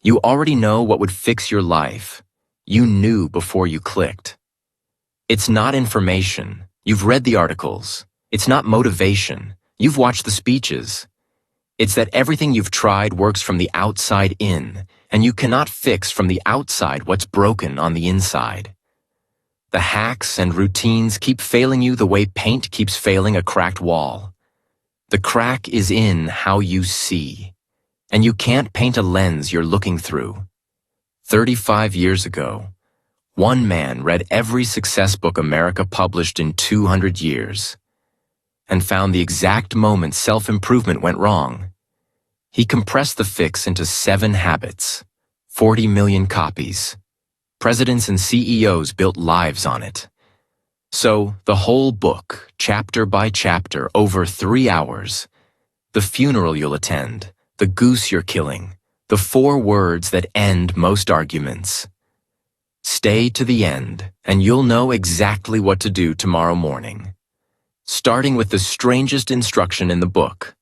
You already know what would fix your life. You knew before you clicked. It's not information. You've read the articles. It's not motivation. You've watched the speeches. It's that everything you've tried works from the outside in, and you cannot fix from the outside what's broken on the inside. The hacks and routines keep failing you the way paint keeps failing a cracked wall. The crack is in how you see, and you can't paint a lens you're looking through. 35 years ago, one man read every success book America published in 200 years and found the exact moment self-improvement went wrong. He compressed the fix into 7 habits, 40 million copies. Presidents and CEOs built lives on it. So, the whole book, chapter by chapter, over 3 hours, the funeral you'll attend, the goose you're killing, the 4 words that end most arguments. Stay to the end, and you'll know exactly what to do tomorrow morning. Starting with the strangest instruction in the book.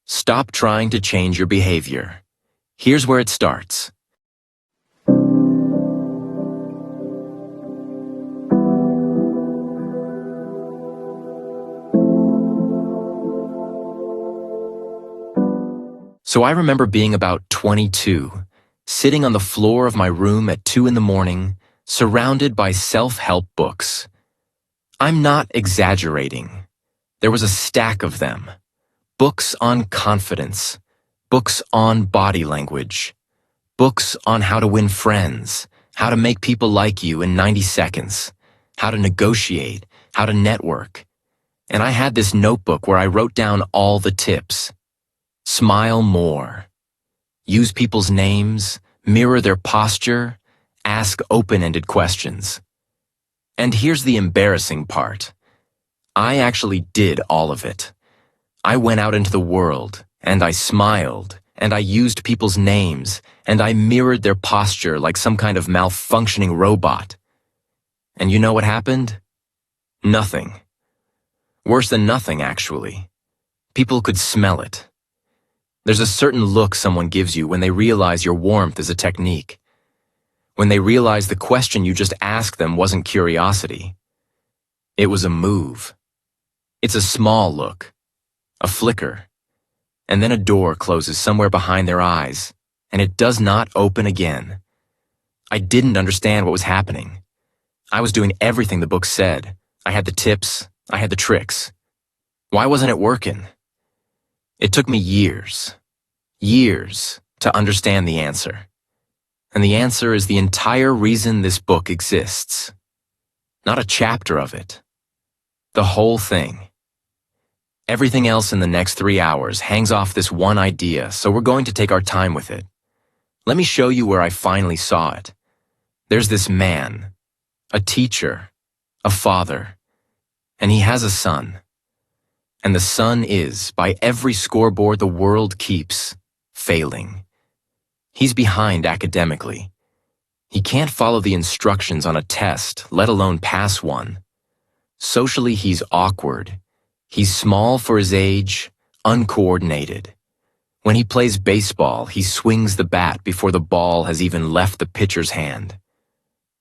Stop trying to change your behavior. Here's where it starts. So I remember being about 22, sitting on the floor of my room at 2 in the morning, surrounded by self-help books. I'm not exaggerating. There was a stack of them. Books on confidence, books on body language, books on how to win friends, how to make people like you in 90 seconds, how to negotiate, how to network. And I had this notebook where I wrote down all the tips. Smile more. Use people's names, mirror their posture, ask open-ended questions. And here's the embarrassing part. I actually did all of it. I went out into the world, and I smiled, and I used people's names, and I mirrored their posture like some kind of malfunctioning robot. And you know what happened? Nothing. Worse than nothing, actually. People could smell it. There's a certain look someone gives you when they realize your warmth is a technique. When they realize the question you just asked them wasn't curiosity. It was a move. It's a small look, a flicker, and then a door closes somewhere behind their eyes, and it does not open again. I didn't understand what was happening. I was doing everything the book said. I had the tips, I had the tricks. Why wasn't it working? It took me years to understand the answer. And the answer is the entire reason this book exists. Not a chapter of it. The whole thing. Everything else in the next 3 hours hangs off this one idea, so we're going to take our time with it. Let me show you where I finally saw it. There's this man, a teacher, a father, and he has a son. And the son is, by every scoreboard the world keeps, failing. He's behind academically. He can't follow the instructions on a test, let alone pass one. Socially, he's awkward. He's small for his age, uncoordinated. When he plays baseball, he swings the bat before the ball has even left the pitcher's hand.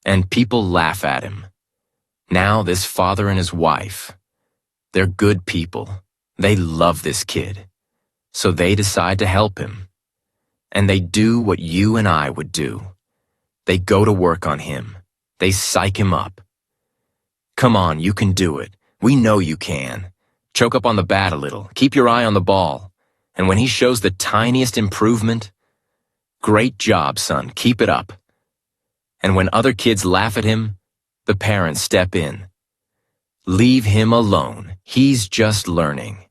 And people laugh at him. Now this father and his wife, they're good people. They love this kid. So they decide to help him. And they do what you and I would do. They go to work on him. They psych him up. Come on, you can do it. We know you can. Choke up on the bat a little. Keep your eye on the ball. And when he shows the tiniest improvement, great job, son. Keep it up. And when other kids laugh at him, the parents step in. Leave him alone. He's just learning.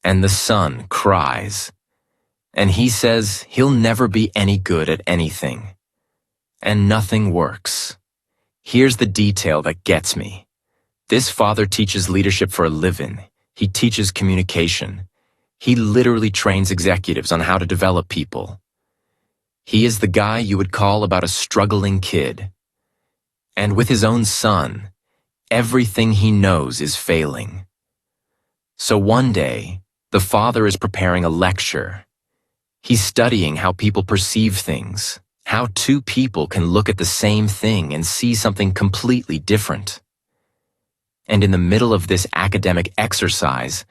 And the son cries. And he says he'll never be any good at anything. And nothing works. Here's the detail that gets me. This father teaches leadership for a living. He teaches communication. He literally trains executives on how to develop people. He is the guy you would call about a struggling kid. And with his own son, everything he knows is failing. So one day, the father is preparing a lecture. He's studying how people perceive things, how two people can look at the same thing and see something completely different. And in the middle of this academic exercise,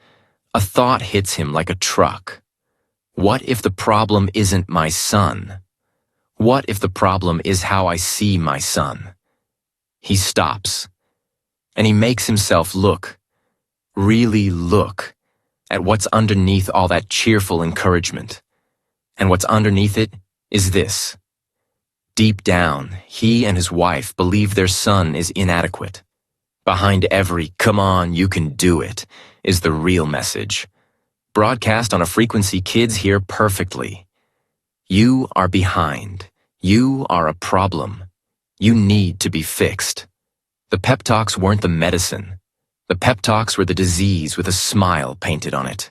a thought hits him like a truck. What if the problem isn't my son? What if the problem is how I see my son? He stops, and he makes himself look, really look, at what's underneath all that cheerful encouragement. And what's underneath it is this. Deep down, he and his wife believe their son is inadequate. Behind every "come on, you can do it" is the real message, broadcast on a frequency kids hear perfectly. You are behind. You are a problem. You need to be fixed. The pep talks weren't the medicine. The pep talks were the disease with a smile painted on it.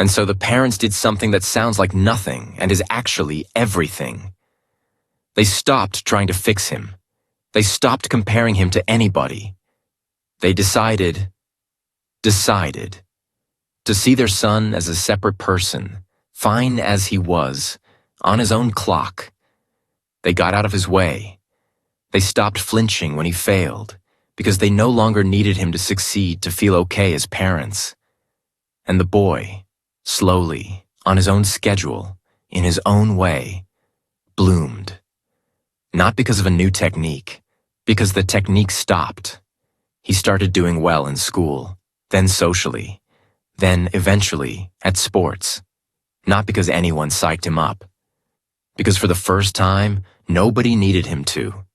And so the parents did something that sounds like nothing and is actually everything. They stopped trying to fix him. They stopped comparing him to anybody. They decided to see their son as a separate person, fine as he was, on his own clock. They got out of his way. They stopped flinching when he failed, because they no longer needed him to succeed to feel okay as parents. And the boy, slowly, on his own schedule, in his own way, bloomed. Not because of a new technique, because the technique stopped. He started doing well in school, then socially, then eventually at sports. Not because anyone psyched him up. Because for the first time, nobody needed him to.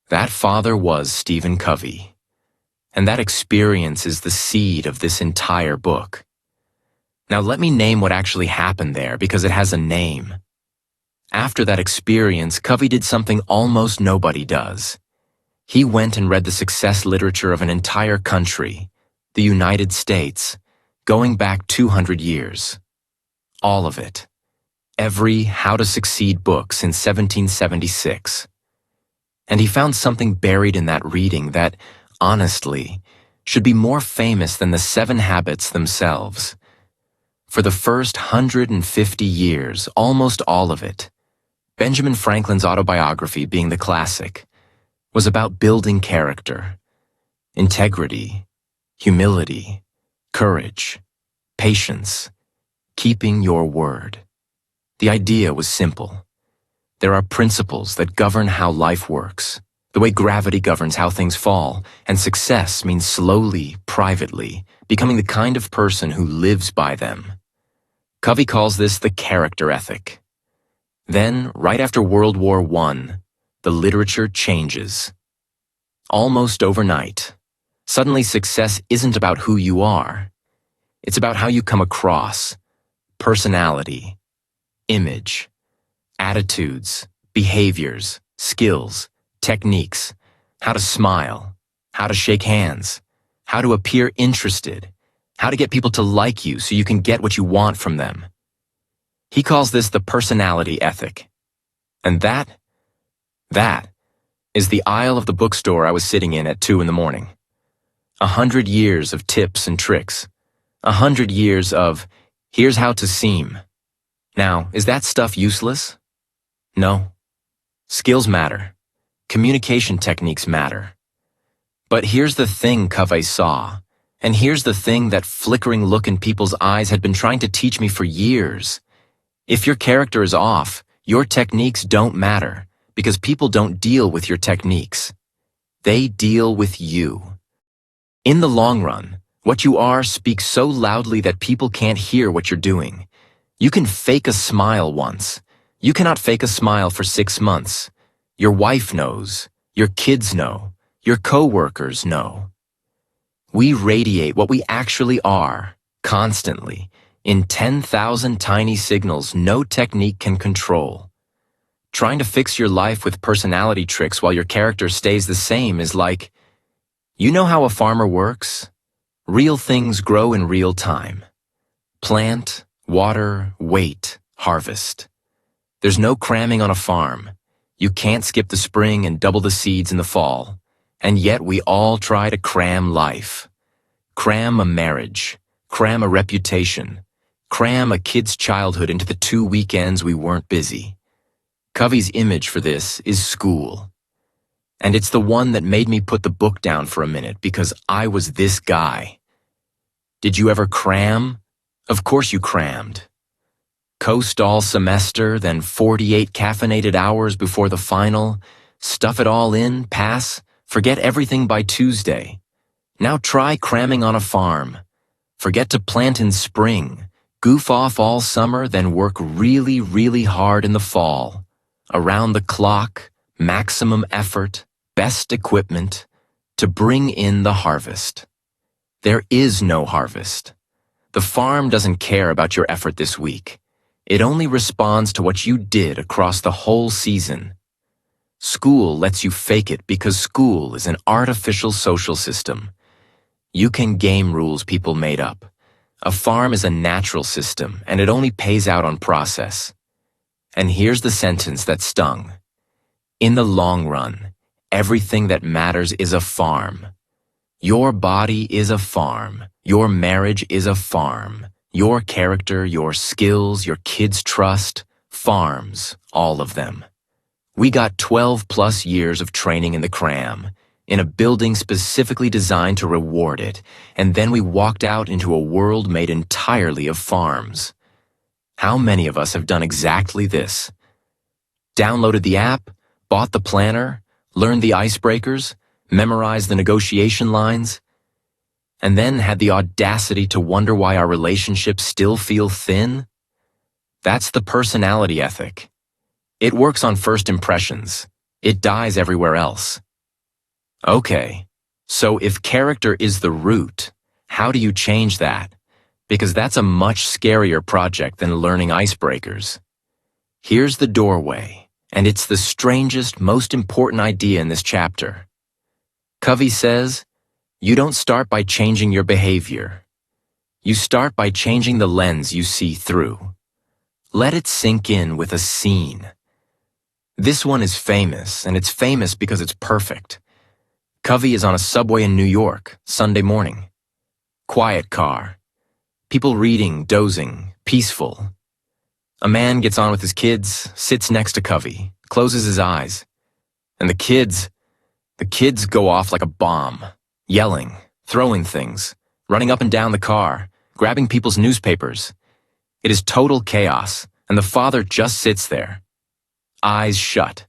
That father was Stephen Covey. And that experience is the seed of this entire book. Now let me name what actually happened there because it has a name. After that experience, Covey did something almost nobody does. He went and read the success literature of an entire country, the United States, going back 200 years. All of it. Every How to Succeed book since 1776. And he found something buried in that reading that, honestly, should be more famous than the 7 Habits themselves. For the first 150 years, almost all of it, Benjamin Franklin's autobiography being the classic, was about building character, integrity, humility, courage, patience, keeping your word. The idea was simple. There are principles that govern how life works, the way gravity governs how things fall, and success means slowly, privately, becoming the kind of person who lives by them. Covey calls this the character ethic. Then, right after World War I, the literature changes. Almost overnight, suddenly success isn't about who you are. It's about how you come across, personality, image, attitudes, behaviors, skills, techniques, how to smile, how to shake hands, how to appear interested, how to get people to like you so you can get what you want from them. He calls this the personality ethic. And that is the aisle of the bookstore I was sitting in at 2 a.m. 100 years of tips and tricks. 100 years of, here's how to seem. Now, is that stuff useless? No. Skills matter. Communication techniques matter. But here's the thing Covey saw, and here's the thing that flickering look in people's eyes had been trying to teach me for years. If your character is off, your techniques don't matter, because people don't deal with your techniques. They deal with you. In the long run, what you are speaks so loudly that people can't hear what you're doing. You can fake a smile once. You cannot fake a smile for 6 months. Your wife knows. Your kids know. Your coworkers know. We radiate what we actually are, constantly, in 10,000 tiny signals no technique can control. Trying to fix your life with personality tricks while your character stays the same is like, you know how a farmer works? Real things grow in real time. Plant, water, wait, harvest. There's no cramming on a farm. You can't skip the spring and double the seeds in the fall. And yet we all try to cram life. Cram a marriage. Cram a reputation. Cram a kid's childhood into the 2 weekends we weren't busy. Covey's image for this is school. And it's the one that made me put the book down for a minute because I was this guy. Did you ever cram? Of course you crammed. Coast all semester, then 48 caffeinated hours before the final, stuff it all in, pass, forget everything by Tuesday. Now try cramming on a farm. Forget to plant in spring, goof off all summer, then work really, really hard in the fall. Around the clock, maximum effort, best equipment, to bring in the harvest. There is no harvest. The farm doesn't care about your effort this week. It only responds to what you did across the whole season. School lets you fake it because school is an artificial social system. You can game rules people made up. A farm is a natural system, and it only pays out on process. And here's the sentence that stung. In the long run, everything that matters is a farm. Your body is a farm. Your marriage is a farm. Your character, your skills, your kids' trust, farms, all of them. We got 12 plus years of training in the cram, in a building specifically designed to reward it, and then we walked out into a world made entirely of farms. How many of us have done exactly this? Downloaded the app, bought the planner, learned the icebreakers, memorized the negotiation lines, and then had the audacity to wonder why our relationships still feel thin? That's the personality ethic. It works on first impressions. It dies everywhere else. Okay, so if character is the root, how do you change that? Because that's a much scarier project than learning icebreakers. Here's the doorway, and it's the strangest, most important idea in this chapter. Covey says, you don't start by changing your behavior. You start by changing the lens you see through. Let it sink in with a scene. This one is famous, and it's famous because it's perfect. Covey is on a subway in New York, Sunday morning. Quiet car. People reading, dozing, peaceful. A man gets on with his kids, sits next to Covey, closes his eyes. And the kids go off like a bomb. Yelling, throwing things, running up and down the car, grabbing people's newspapers. It is total chaos, and the father just sits there, eyes shut,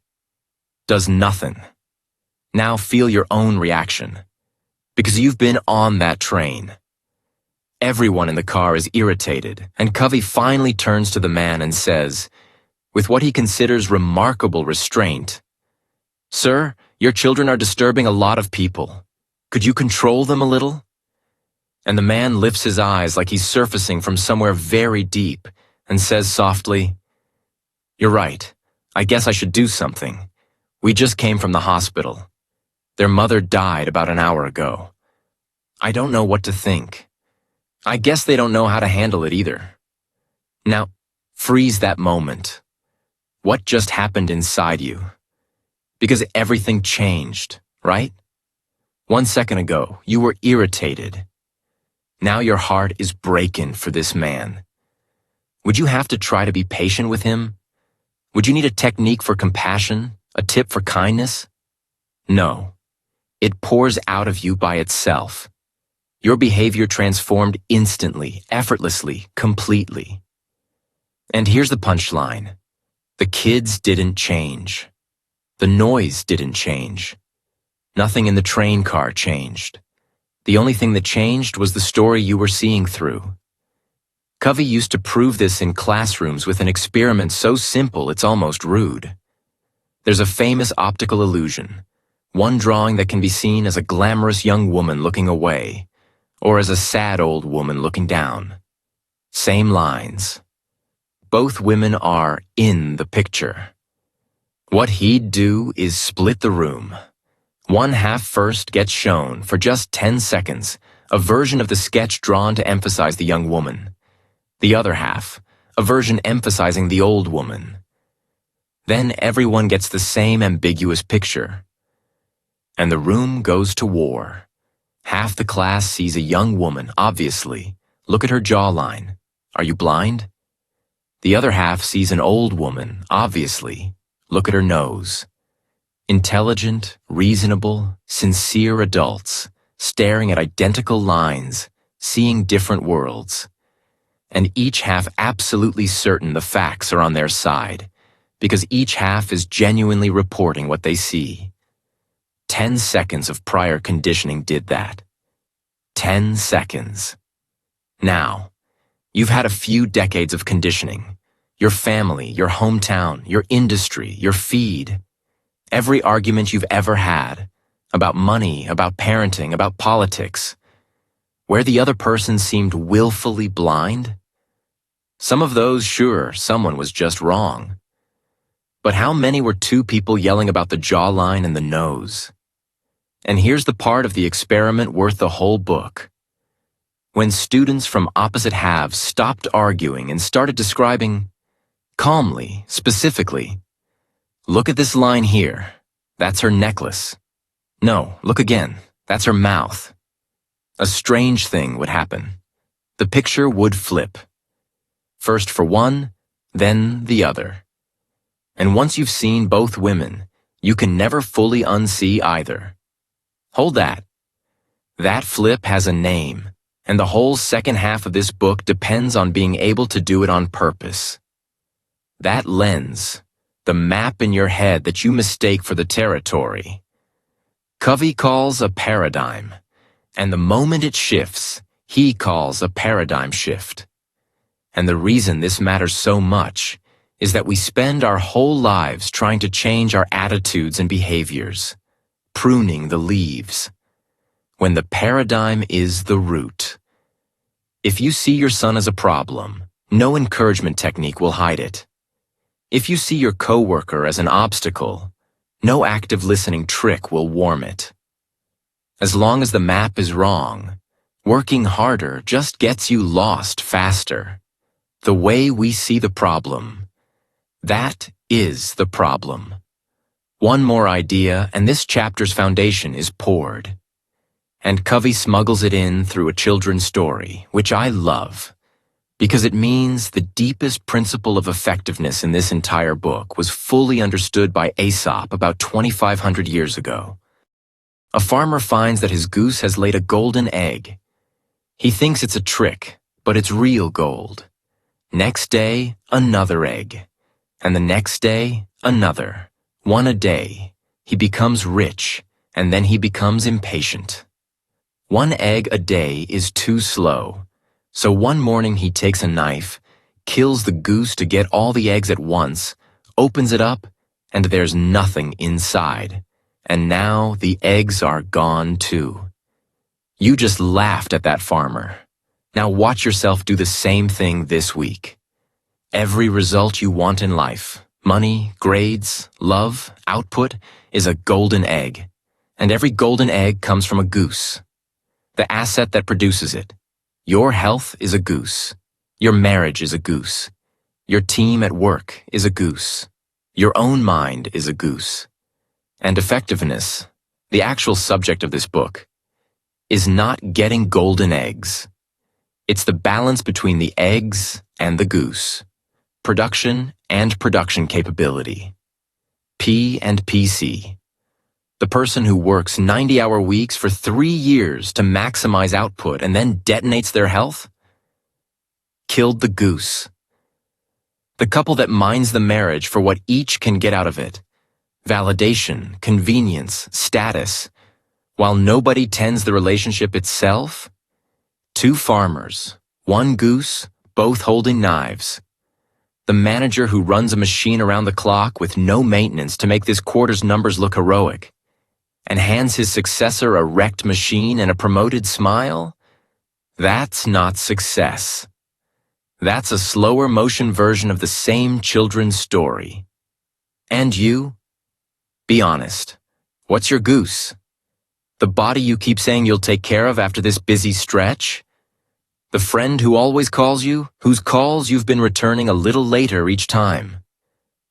does nothing. Now feel your own reaction, because you've been on that train. Everyone in the car is irritated, and Covey finally turns to the man and says, with what he considers remarkable restraint, "Sir, your children are disturbing a lot of people. Could you control them a little?" And the man lifts his eyes like he's surfacing from somewhere very deep and says softly, "You're right. I guess I should do something. We just came from the hospital. Their mother died about an hour ago. I don't know what to think. I guess they don't know how to handle it either." Now, freeze that moment. What just happened inside you? Because everything changed, right? 1 second ago, you were irritated. Now your heart is breaking for this man. Would you have to try to be patient with him? Would you need a technique for compassion, a tip for kindness? No. It pours out of you by itself. Your behavior transformed instantly, effortlessly, completely. And here's the punchline. The kids didn't change. The noise didn't change. Nothing in the train car changed. The only thing that changed was the story you were seeing through. Covey used to prove this in classrooms with an experiment so simple it's almost rude. There's a famous optical illusion, one drawing that can be seen as a glamorous young woman looking away, or as a sad old woman looking down. Same lines. Both women are in the picture. What he'd do is split the room. One half first gets shown, for just 10 seconds, a version of the sketch drawn to emphasize the young woman. The other half, a version emphasizing the old woman. Then everyone gets the same ambiguous picture. And the room goes to war. Half the class sees a young woman, obviously. Look at her jawline. Are you blind? The other half sees an old woman, obviously. Look at her nose. Intelligent, reasonable, sincere adults, staring at identical lines, seeing different worlds. And each half absolutely certain the facts are on their side, because each half is genuinely reporting what they see. 10 seconds of prior conditioning did that. 10 seconds. Now, you've had a few decades of conditioning. Your family, your hometown, your industry, your feed. Every argument you've ever had, about money, about parenting, about politics, where the other person seemed willfully blind. Some of those, sure, someone was just wrong. But how many were two people yelling about the jawline and the nose? And here's the part of the experiment worth the whole book. When students from opposite halves stopped arguing and started describing, calmly, specifically, look at this line here. That's her necklace. No, look again. That's her mouth. A strange thing would happen. The picture would flip. First for one, then the other. And once you've seen both women, you can never fully unsee either. Hold that. That flip has a name, and the whole second half of this book depends on being able to do it on purpose. That lens, the map in your head that you mistake for the territory, Covey calls a paradigm, and the moment it shifts, he calls a paradigm shift. And the reason this matters so much is that we spend our whole lives trying to change our attitudes and behaviors, pruning the leaves, when the paradigm is the root. If you see your son as a problem, no encouragement technique will hide it. If you see your coworker as an obstacle, no active listening trick will warm it. As long as the map is wrong, working harder just gets you lost faster. The way we see the problem, that is the problem. One more idea, and this chapter's foundation is poured. And Covey smuggles it in through a children's story, which I love, because it means the deepest principle of effectiveness in this entire book was fully understood by Aesop about 2,500 years ago. A farmer finds that his goose has laid a golden egg. He thinks it's a trick, but it's real gold. Next day, another egg. And the next day, another. One a day. He becomes rich, and then he becomes impatient. One egg a day is too slow. So one morning he takes a knife, kills the goose to get all the eggs at once, opens it up, and there's nothing inside. And now the eggs are gone too. You just laughed at that farmer. Now watch yourself do the same thing this week. Every result you want in life, money, grades, love, output, is a golden egg. And every golden egg comes from a goose. The asset that produces it. Your health is a goose. Your marriage is a goose. Your team at work is a goose. Your own mind is a goose. And effectiveness, the actual subject of this book, is not getting golden eggs. It's the balance between the eggs and the goose. Production and production capability. P and PC. The person who works 90-hour weeks for 3 years to maximize output and then detonates their health? Killed the goose. The couple that minds the marriage for what each can get out of it. Validation, convenience, status. While nobody tends the relationship itself? 2 farmers, 1 goose, both holding knives. The manager who runs a machine around the clock with no maintenance to make this quarter's numbers look heroic, and hands his successor a wrecked machine and a promoted smile? That's not success. That's a slower motion version of the same children's story. And you? Be honest. What's your goose? The body you keep saying you'll take care of after this busy stretch? The friend who always calls you, whose calls you've been returning a little later each time?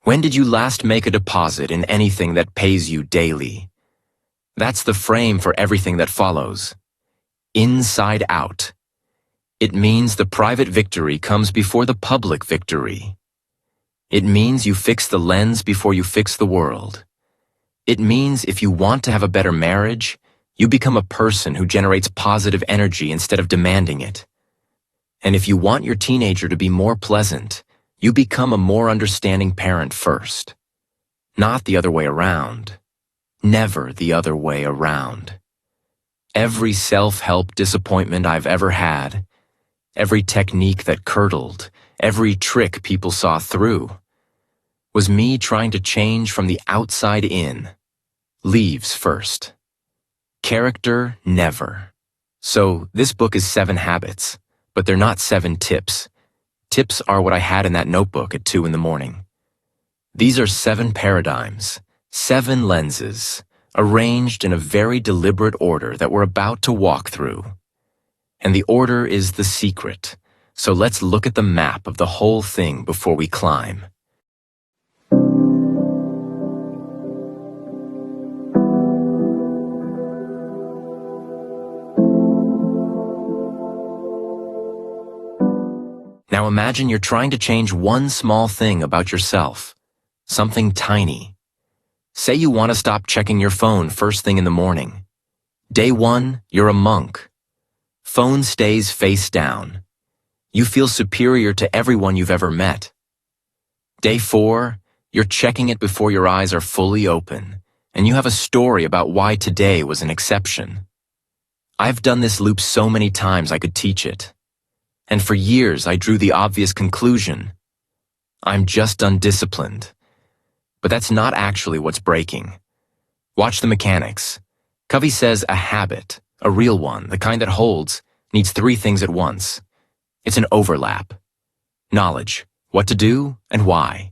When did you last make a deposit in anything that pays you daily? That's the frame for everything that follows. Inside out. It means the private victory comes before the public victory. It means you fix the lens before you fix the world. It means if you want to have a better marriage, you become a person who generates positive energy instead of demanding it. And if you want your teenager to be more pleasant, you become a more understanding parent first. Not the other way around. Never the other way around. Every self-help disappointment I've ever had, every technique that curdled, every trick people saw through, was me trying to change from the outside in. Leaves first. Character, never. So this book is 7 habits, but they're not 7 tips. Tips are what I had in that notebook at 2 in the morning. These are 7 paradigms, 7 lenses, arranged in a very deliberate order that we're about to walk through. And the order is the secret, so let's look at the map of the whole thing before we climb. Now imagine you're trying to change one small thing about yourself, something tiny. Say you want to stop checking your phone first thing in the morning. Day 1, you're a monk. Phone stays face down. You feel superior to everyone you've ever met. Day 4, you're checking it before your eyes are fully open, and you have a story about why today was an exception. I've done this loop so many times I could teach it. And for years I drew the obvious conclusion. I'm just undisciplined. But that's not actually what's breaking. Watch the mechanics. Covey says a habit, a real one, the kind that holds, needs 3 things at once. It's an overlap. Knowledge, what to do and why.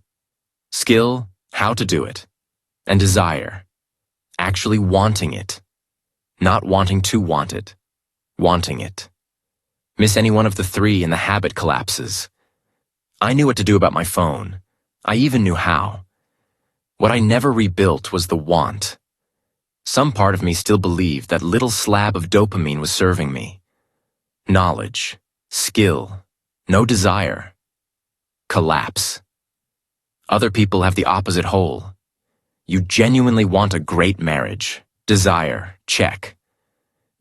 Skill, how to do it. And desire, actually wanting it. Not wanting to want it. Wanting it. Miss any one of the 3 and the habit collapses. I knew what to do about my phone. I even knew how. What I never rebuilt was the want. Some part of me still believed that little slab of dopamine was serving me. Knowledge, skill, no desire. Collapse. Other people have the opposite hole. You genuinely want a great marriage. Desire, check.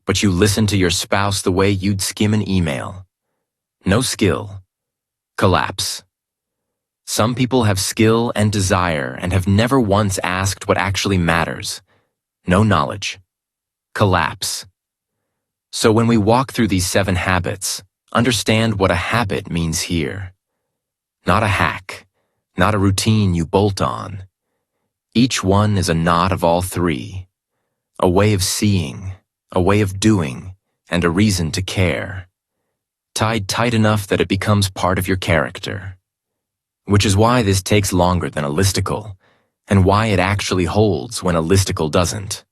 But you listen to your spouse the way you'd skim an email. No skill. Collapse. Some people have skill and desire and have never once asked what actually matters. No knowledge. Collapse. So when we walk through these 7 habits, understand what a habit means here. Not a hack, not a routine you bolt on. Each one is a knot of all 3. A way of seeing, a way of doing, and a reason to care. Tied tight enough that it becomes part of your character. Which is why this takes longer than a listicle, and why it actually holds when a listicle doesn't.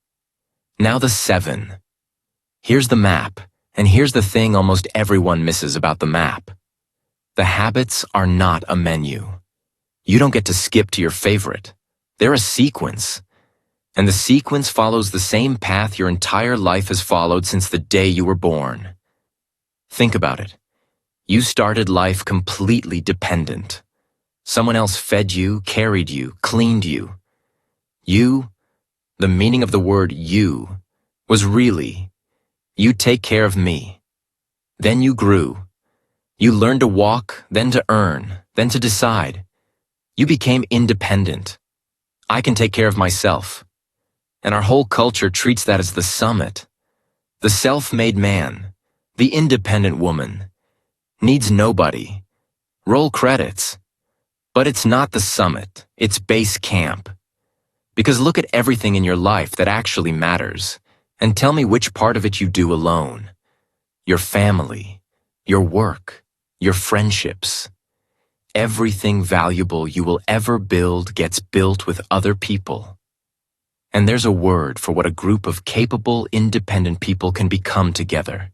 Now the 7. Here's the map, and here's the thing almost everyone misses about the map. The habits are not a menu. You don't get to skip to your favorite. They're a sequence. And the sequence follows the same path your entire life has followed since the day you were born. Think about it. You started life completely dependent. Someone else fed you, carried you, cleaned you. You, the meaning of the word you, was really, you take care of me. Then you grew. You learned to walk, then to earn, then to decide. You became independent. I can take care of myself. And our whole culture treats that as the summit. The self-made man, the independent woman, needs nobody. Roll credits. But it's not the summit, it's base camp. Because look at everything in your life that actually matters, and tell me which part of it you do alone. Your family, your work, your friendships. Everything valuable you will ever build gets built with other people. And there's a word for what a group of capable, independent people can become together.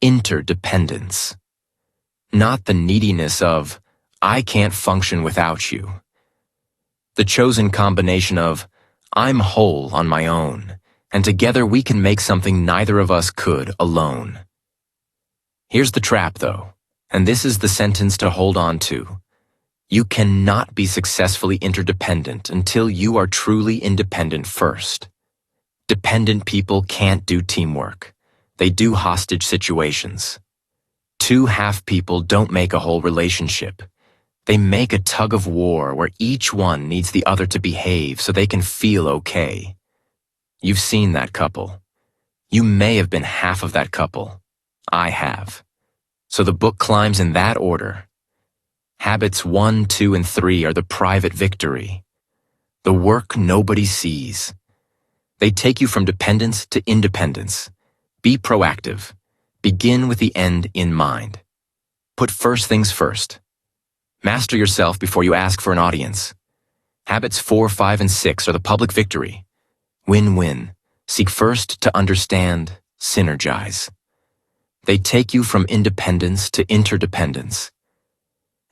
Interdependence. Not the neediness of, I can't function without you. The chosen combination of, I'm whole on my own, and together we can make something neither of us could alone. Here's the trap, though, and this is the sentence to hold on to. You cannot be successfully interdependent until you are truly independent first. Dependent people can't do teamwork. They do hostage situations. Two half people don't make a whole relationship. They make a tug of war where each one needs the other to behave so they can feel okay. You've seen that couple. You may have been half of that couple. I have. So the book climbs in that order. Habits 1, 2, and 3 are the private victory. The work nobody sees. They take you from dependence to independence. Be proactive. Begin with the end in mind. Put first things first. Master yourself before you ask for an audience. Habits 4, 5, and 6 are the public victory. Win-win. Seek first to understand. Synergize. They take you from independence to interdependence.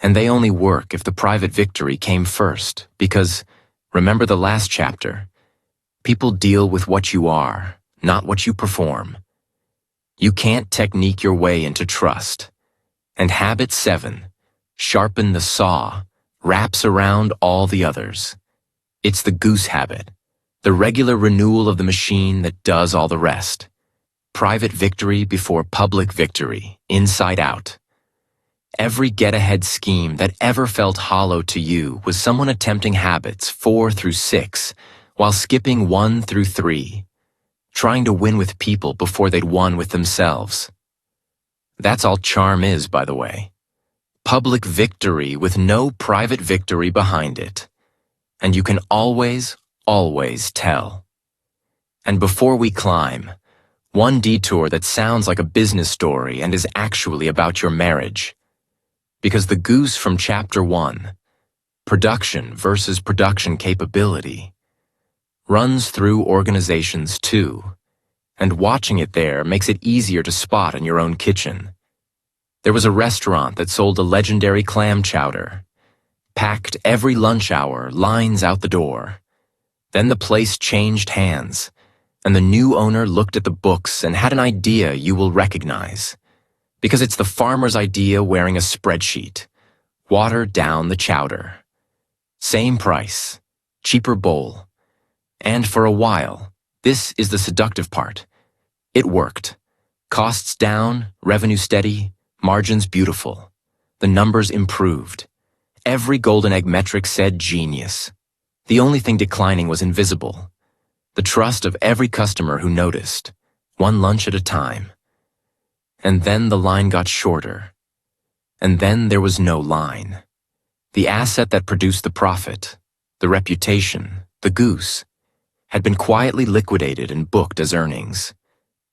And they only work if the private victory came first, because, remember the last chapter, people deal with what you are, not what you perform. You can't technique your way into trust. And habit 7, sharpen the saw, wraps around all the others. It's the goose habit, the regular renewal of the machine that does all the rest. Private victory before public victory, inside out. Every get-ahead scheme that ever felt hollow to you was someone attempting habits 4 through 6 while skipping 1 through 3, trying to win with people before they'd won with themselves. That's all charm is, by the way. Public victory with no private victory behind it. And you can always, always tell. And before we climb, one detour that sounds like a business story and is actually about your marriage. Because the goose from chapter 1, production versus production capability, runs through organizations too, and watching it there makes it easier to spot in your own kitchen. There was a restaurant that sold a legendary clam chowder, packed every lunch hour, lines out the door. Then the place changed hands, and the new owner looked at the books and had an idea you will recognize. Because it's the farmer's idea wearing a spreadsheet. Water down the chowder. Same price, cheaper bowl. And for a while, this is the seductive part. It worked. Costs down, revenue steady, margins beautiful. The numbers improved. Every golden egg metric said genius. The only thing declining was invisible. The trust of every customer who noticed, one lunch at a time. And then the line got shorter. And then there was no line. The asset that produced the profit, the reputation, the goose, had been quietly liquidated and booked as earnings.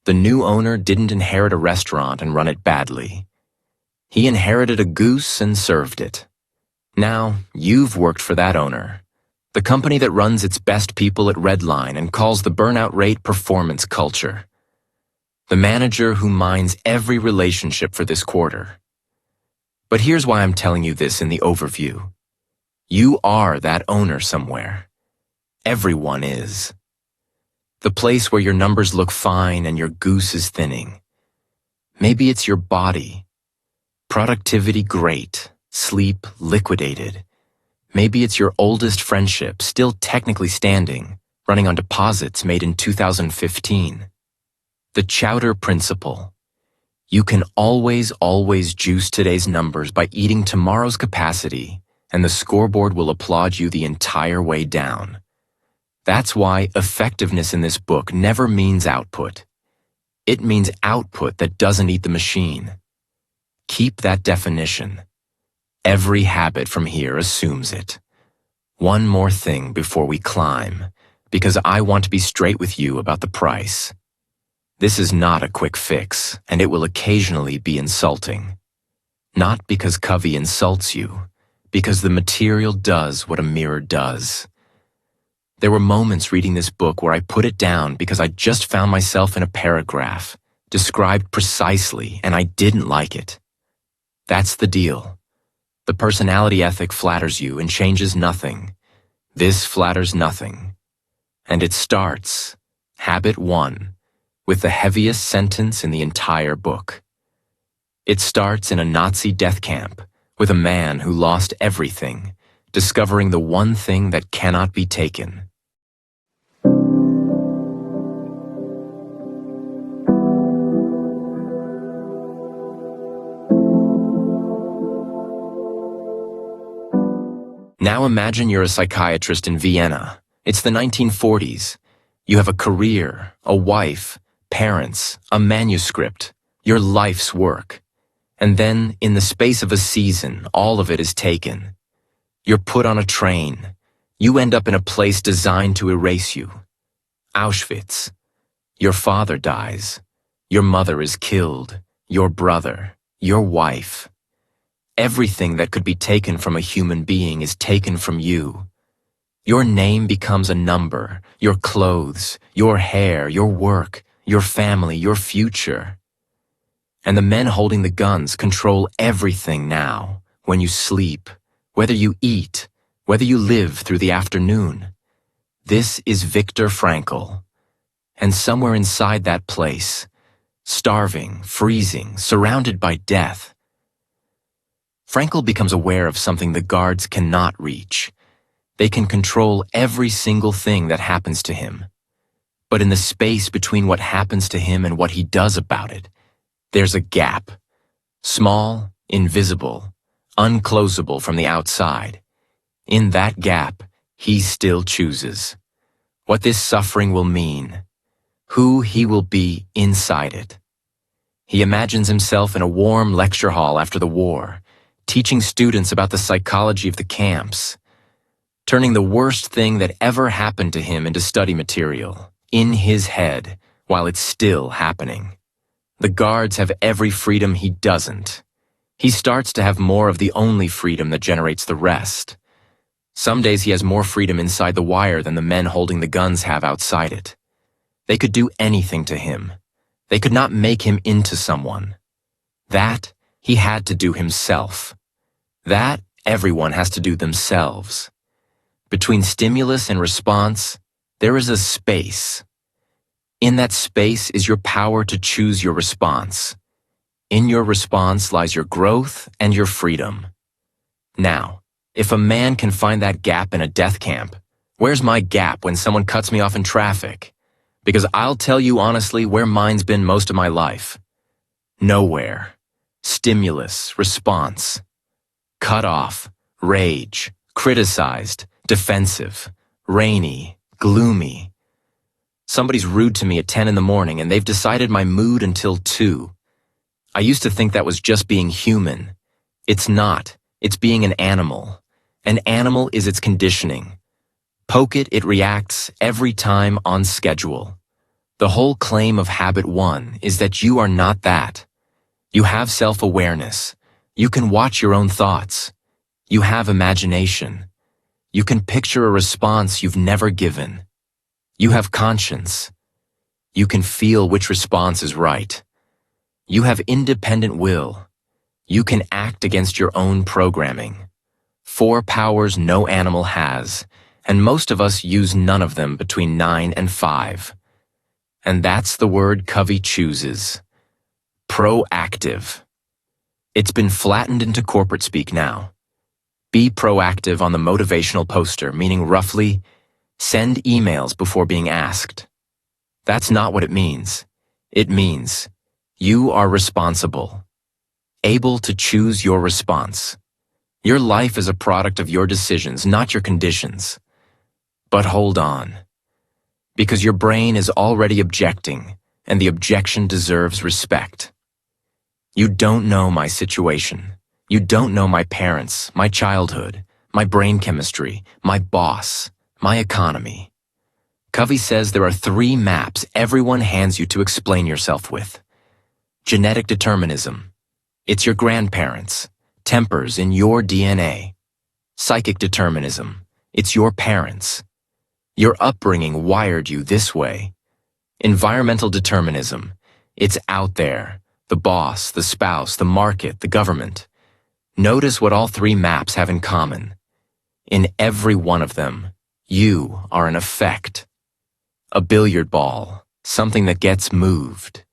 The new owner didn't inherit a restaurant and run it badly. He inherited a goose and served it. Now, you've worked for that owner, the company that runs its best people at Redline and calls the burnout rate performance culture. The manager who minds every relationship for this quarter. But here's why I'm telling you this in the overview. You are that owner somewhere. Everyone is. The place where your numbers look fine and your goose is thinning. Maybe it's your body. Productivity great, sleep liquidated. Maybe it's your oldest friendship still technically standing, running on deposits made in 2015. The chowder principle. You can always juice today's numbers by eating tomorrow's capacity, and the scoreboard will applaud you the entire way down. That's why effectiveness in this book never means output. It means output that doesn't eat the machine. Keep that definition. Every habit from here assumes it. One more thing before we climb, because I want to be straight with you about the price. This is not a quick fix, and it will occasionally be insulting. Not because Covey insults you, because the material does what a mirror does. There were moments reading this book where I put it down because I just found myself in a paragraph, described precisely, and I didn't like it. That's the deal. The personality ethic flatters you and changes nothing. This flatters nothing. And it starts, habit 1, with the heaviest sentence in the entire book. It starts in a Nazi death camp with a man who lost everything, discovering the one thing that cannot be taken. Now imagine you're a psychiatrist in Vienna. It's the 1940s. You have a career, a wife, parents, a manuscript, your life's work. And then, in the space of a season, all of it is taken. You're put on a train. You end up in a place designed to erase you. Auschwitz. Your father dies. Your mother is killed. Your brother. Your wife. Everything that could be taken from a human being is taken from you. Your name becomes a number, your clothes, your hair, your work, your family, your future. And the men holding the guns control everything now, when you sleep, whether you eat, whether you live through the afternoon. This is Viktor Frankl. And somewhere inside that place, starving, freezing, surrounded by death, Frankl becomes aware of something the guards cannot reach. They can control every single thing that happens to him. But in the space between what happens to him and what he does about it, there's a gap. Small, invisible, unclosable from the outside. In that gap, he still chooses what this suffering will mean, who he will be inside it. He imagines himself in a warm lecture hall after the war, teaching students about the psychology of the camps, turning the worst thing that ever happened to him into study material, in his head, while it's still happening. The guards have every freedom he doesn't. He starts to have more of the only freedom that generates the rest. Some days he has more freedom inside the wire than the men holding the guns have outside it. They could do anything to him. They could not make him into someone. That he had to do himself. That everyone has to do themselves. Between stimulus and response, there is a space. In that space is your power to choose your response. In your response lies your growth and your freedom. Now, if a man can find that gap in a death camp, where's my gap when someone cuts me off in traffic? Because I'll tell you honestly where mine's been most of my life. Nowhere. Stimulus, response. Cut off, rage, criticized, defensive, rainy, gloomy. Somebody's rude to me at 10 in the morning and they've decided my mood until 2. I used to think that was just being human. It's not. It's being an animal. An animal is its conditioning. Poke it, it reacts every time on schedule. The whole claim of Habit 1 is that you are not that. You have self-awareness. You can watch your own thoughts. You have imagination. You can picture a response you've never given. You have conscience. You can feel which response is right. You have independent will. You can act against your own programming. 4 powers no animal has, and most of us use none of them between 9 and 5. And that's the word Covey chooses. Proactive. It's been flattened into corporate speak now. Be proactive on the motivational poster, meaning roughly, send emails before being asked. That's not what it means. It means you are responsible, able to choose your response. Your life is a product of your decisions, not your conditions. But hold on, because your brain is already objecting, and the objection deserves respect. You don't know my situation. You don't know my parents, my childhood, my brain chemistry, my boss, my economy. Covey says there are 3 maps everyone hands you to explain yourself with. Genetic determinism. It's your grandparents, tempers in your DNA. Psychic determinism. It's your parents. Your upbringing wired you this way. Environmental determinism. It's out there. The boss, the spouse, the market, the government. Notice what all 3 maps have in common. In every one of them, you are an effect. A billiard ball, something that gets moved.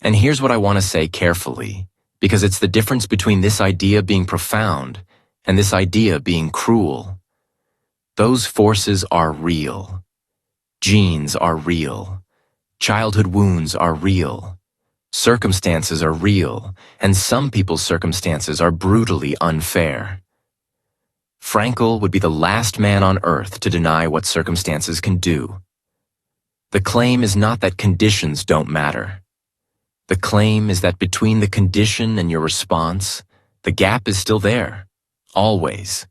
And here's what I want to say carefully. because it's the difference between this idea being profound and this idea being cruel. Those forces are real. Genes are real. Childhood wounds are real. Circumstances are real, and some people's circumstances are brutally unfair. Frankl would be the last man on earth to deny what circumstances can do. The claim is not that conditions don't matter. The claim is that between the condition and your response, the gap is still there. Always.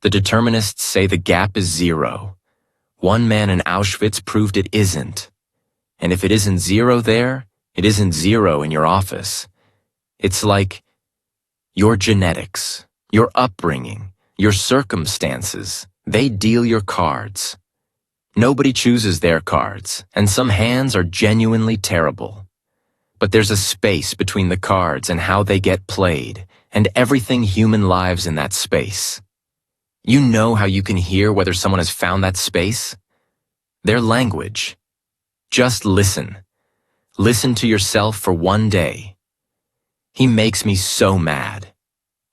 The determinists say the gap is zero. One man in Auschwitz proved it isn't. And if it isn't zero there, it isn't zero in your office. It's like your genetics, your upbringing, your circumstances, they deal your cards. Nobody chooses their cards, and some hands are genuinely terrible. But there's a space between the cards and how they get played, and everything human lives in that space. You know how you can hear whether someone has found that space? Their language. Just listen. Listen to yourself for one day. He makes me so mad.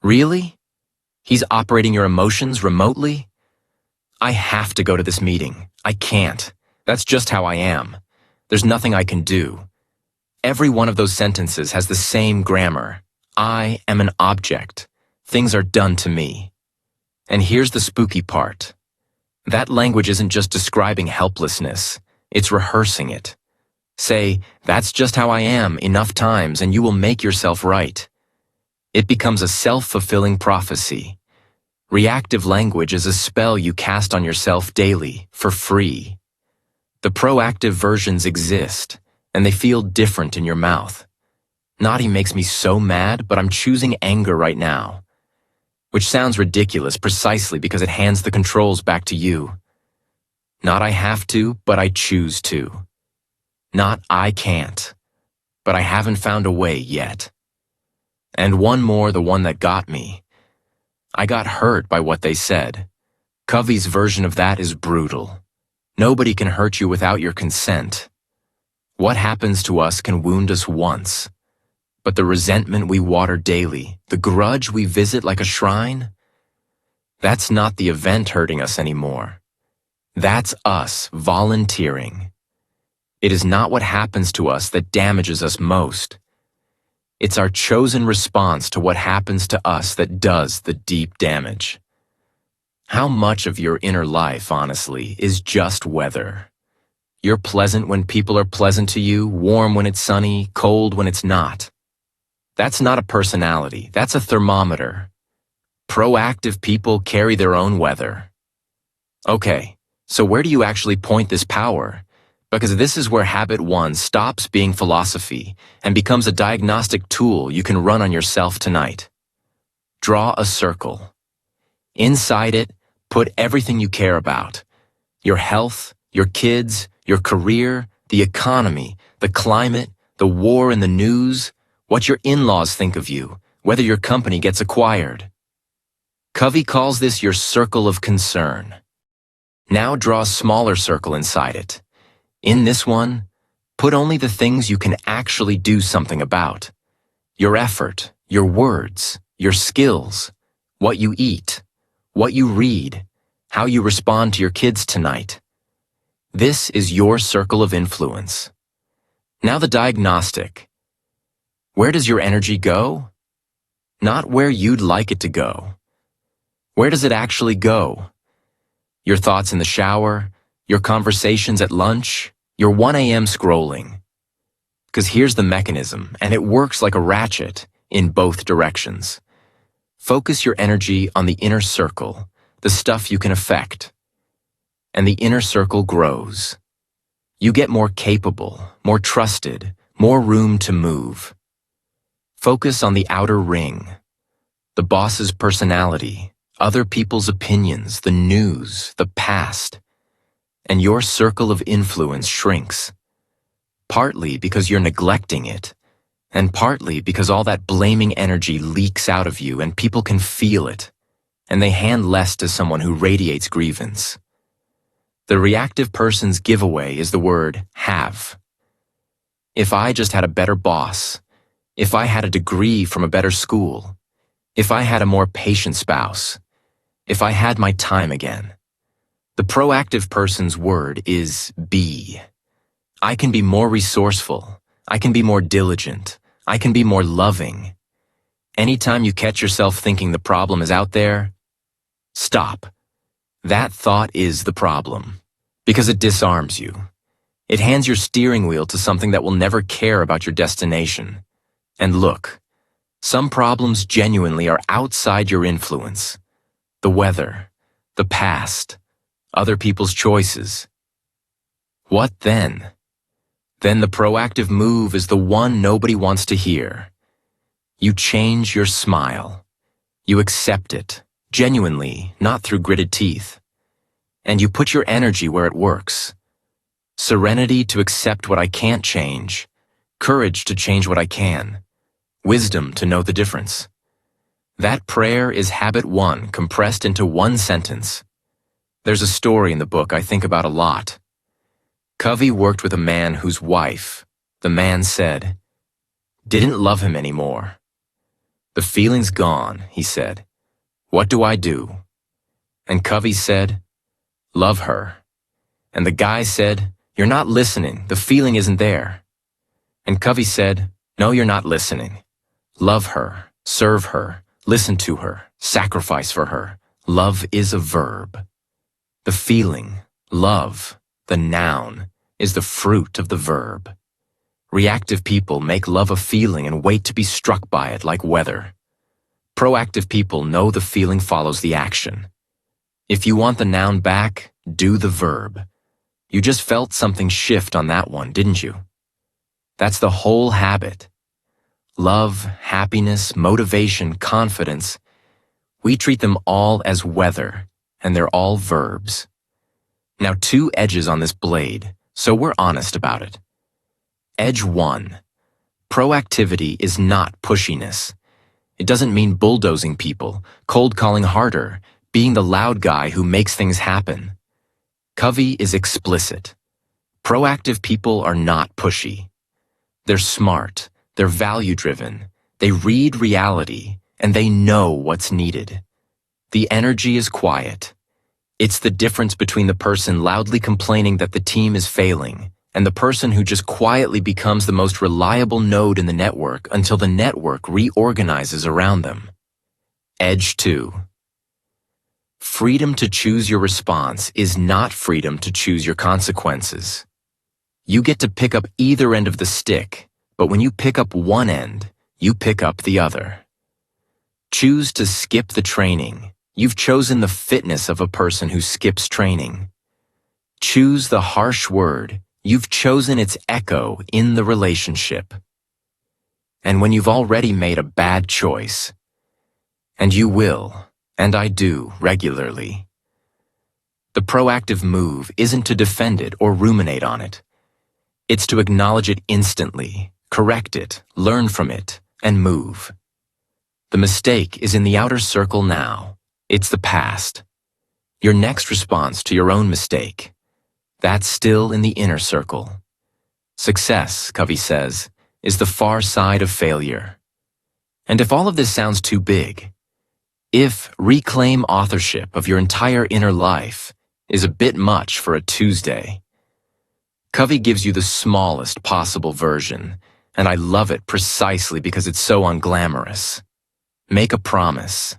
Really? He's operating your emotions remotely? I have to go to this meeting. I can't. That's just how I am. There's nothing I can do. Every one of those sentences has the same grammar. I am an object. Things are done to me. And here's the spooky part. That language isn't just describing helplessness. It's rehearsing it. Say, that's just how I am enough times and you will make yourself right. It becomes a self-fulfilling prophecy. Reactive language is a spell you cast on yourself daily, for free. The proactive versions exist, and they feel different in your mouth. Not he makes me so mad, but I'm choosing anger right now. Which sounds ridiculous precisely because it hands the controls back to you. Not I have to, but I choose to. Not I can't, but I haven't found a way yet. And one more, the one that got me. I got hurt by what they said. Covey's version of that is brutal. Nobody can hurt you without your consent. What happens to us can wound us once. But the resentment we water daily, the grudge we visit like a shrine, that's not the event hurting us anymore. That's us volunteering. It is not what happens to us that damages us most. It's our chosen response to what happens to us that does the deep damage. How much of your inner life, honestly, is just weather? You're pleasant when people are pleasant to you, warm when it's sunny, cold when it's not. That's not a personality, that's a thermometer. Proactive people carry their own weather. Okay, so where do you actually point this power? Because this is where habit 1 stops being philosophy and becomes a diagnostic tool you can run on yourself tonight. Draw a circle. Inside it, put everything you care about. Your health, your kids, your career, the economy, the climate, the war in the news, what your in-laws think of you, whether your company gets acquired. Covey calls this your circle of concern. Now draw a smaller circle inside it. In this one, put only the things you can actually do something about. Your effort, your words, your skills, what you eat, what you read, how you respond to your kids tonight. This is your circle of influence. Now the diagnostic. Where does your energy go? Not where you'd like it to go. Where does it actually go? Your thoughts in the shower, your conversations at lunch, your 1 a.m. scrolling. Because here's the mechanism, and it works like a ratchet in both directions. Focus your energy on the inner circle, the stuff you can affect. And the inner circle grows. You get more capable, more trusted, more room to move. Focus on the outer ring, the boss's personality, other people's opinions, the news, the past. And your circle of influence shrinks. Partly because you're neglecting it, and partly because all that blaming energy leaks out of you and people can feel it, and they hand less to someone who radiates grievance. The reactive person's giveaway is the word have. If I just had a better boss, if I had a degree from a better school, if I had a more patient spouse, if I had my time again. The proactive person's word is be. I can be more resourceful. I can be more diligent. I can be more loving. Anytime you catch yourself thinking the problem is out there, stop. That thought is the problem, because it disarms you. It hands your steering wheel to something that will never care about your destination. And look, some problems genuinely are outside your influence. The weather, the past, other people's choices. What then? Then the proactive move is the one nobody wants to hear. You change your smile. You accept it, genuinely, not through gritted teeth. And you put your energy where it works. Serenity to accept what I can't change. Courage to change what I can. Wisdom to know the difference. That prayer is habit 1 compressed into one sentence. There's a story in the book I think about a lot. Covey worked with a man whose wife, the man said, didn't love him anymore. The feeling's gone, he said. What do I do? And Covey said, love her. And the guy said, you're not listening, the feeling isn't there. And Covey said, no, you're not listening. Love her, serve her, listen to her, sacrifice for her. Love is a verb. The feeling, love, the noun, is the fruit of the verb. Reactive people make love a feeling and wait to be struck by it like weather. Proactive people know the feeling follows the action. If you want the noun back, do the verb. You just felt something shift on that one, didn't you? That's the whole habit. Love, happiness, motivation, confidence. We treat them all as weather, and they're all verbs. Now 2 edges on this blade, so we're honest about it. Edge 1. Proactivity is not pushiness. It doesn't mean bulldozing people, cold calling harder, being the loud guy who makes things happen. Covey is explicit. Proactive people are not pushy. They're smart, they're value-driven, they read reality, and they know what's needed. The energy is quiet. It's the difference between the person loudly complaining that the team is failing and the person who just quietly becomes the most reliable node in the network until the network reorganizes around them. Edge 2. Freedom to choose your response is not freedom to choose your consequences. You get to pick up either end of the stick, but when you pick up one end, you pick up the other. Choose to skip the training. You've chosen the fitness of a person who skips training. Choose the harsh word. You've chosen its echo in the relationship. And when you've already made a bad choice, and you will, and I do regularly, the proactive move isn't to defend it or ruminate on it. It's to acknowledge it instantly, correct it, learn from it, and move. The mistake is in the outer circle now. It's the past. Your next response to your own mistake. That's still in the inner circle. Success, Covey says, is the far side of failure. And if all of this sounds too big, if reclaim authorship of your entire inner life is a bit much for a Tuesday, Covey gives you the smallest possible version, and I love it precisely because it's so unglamorous. Make a promise,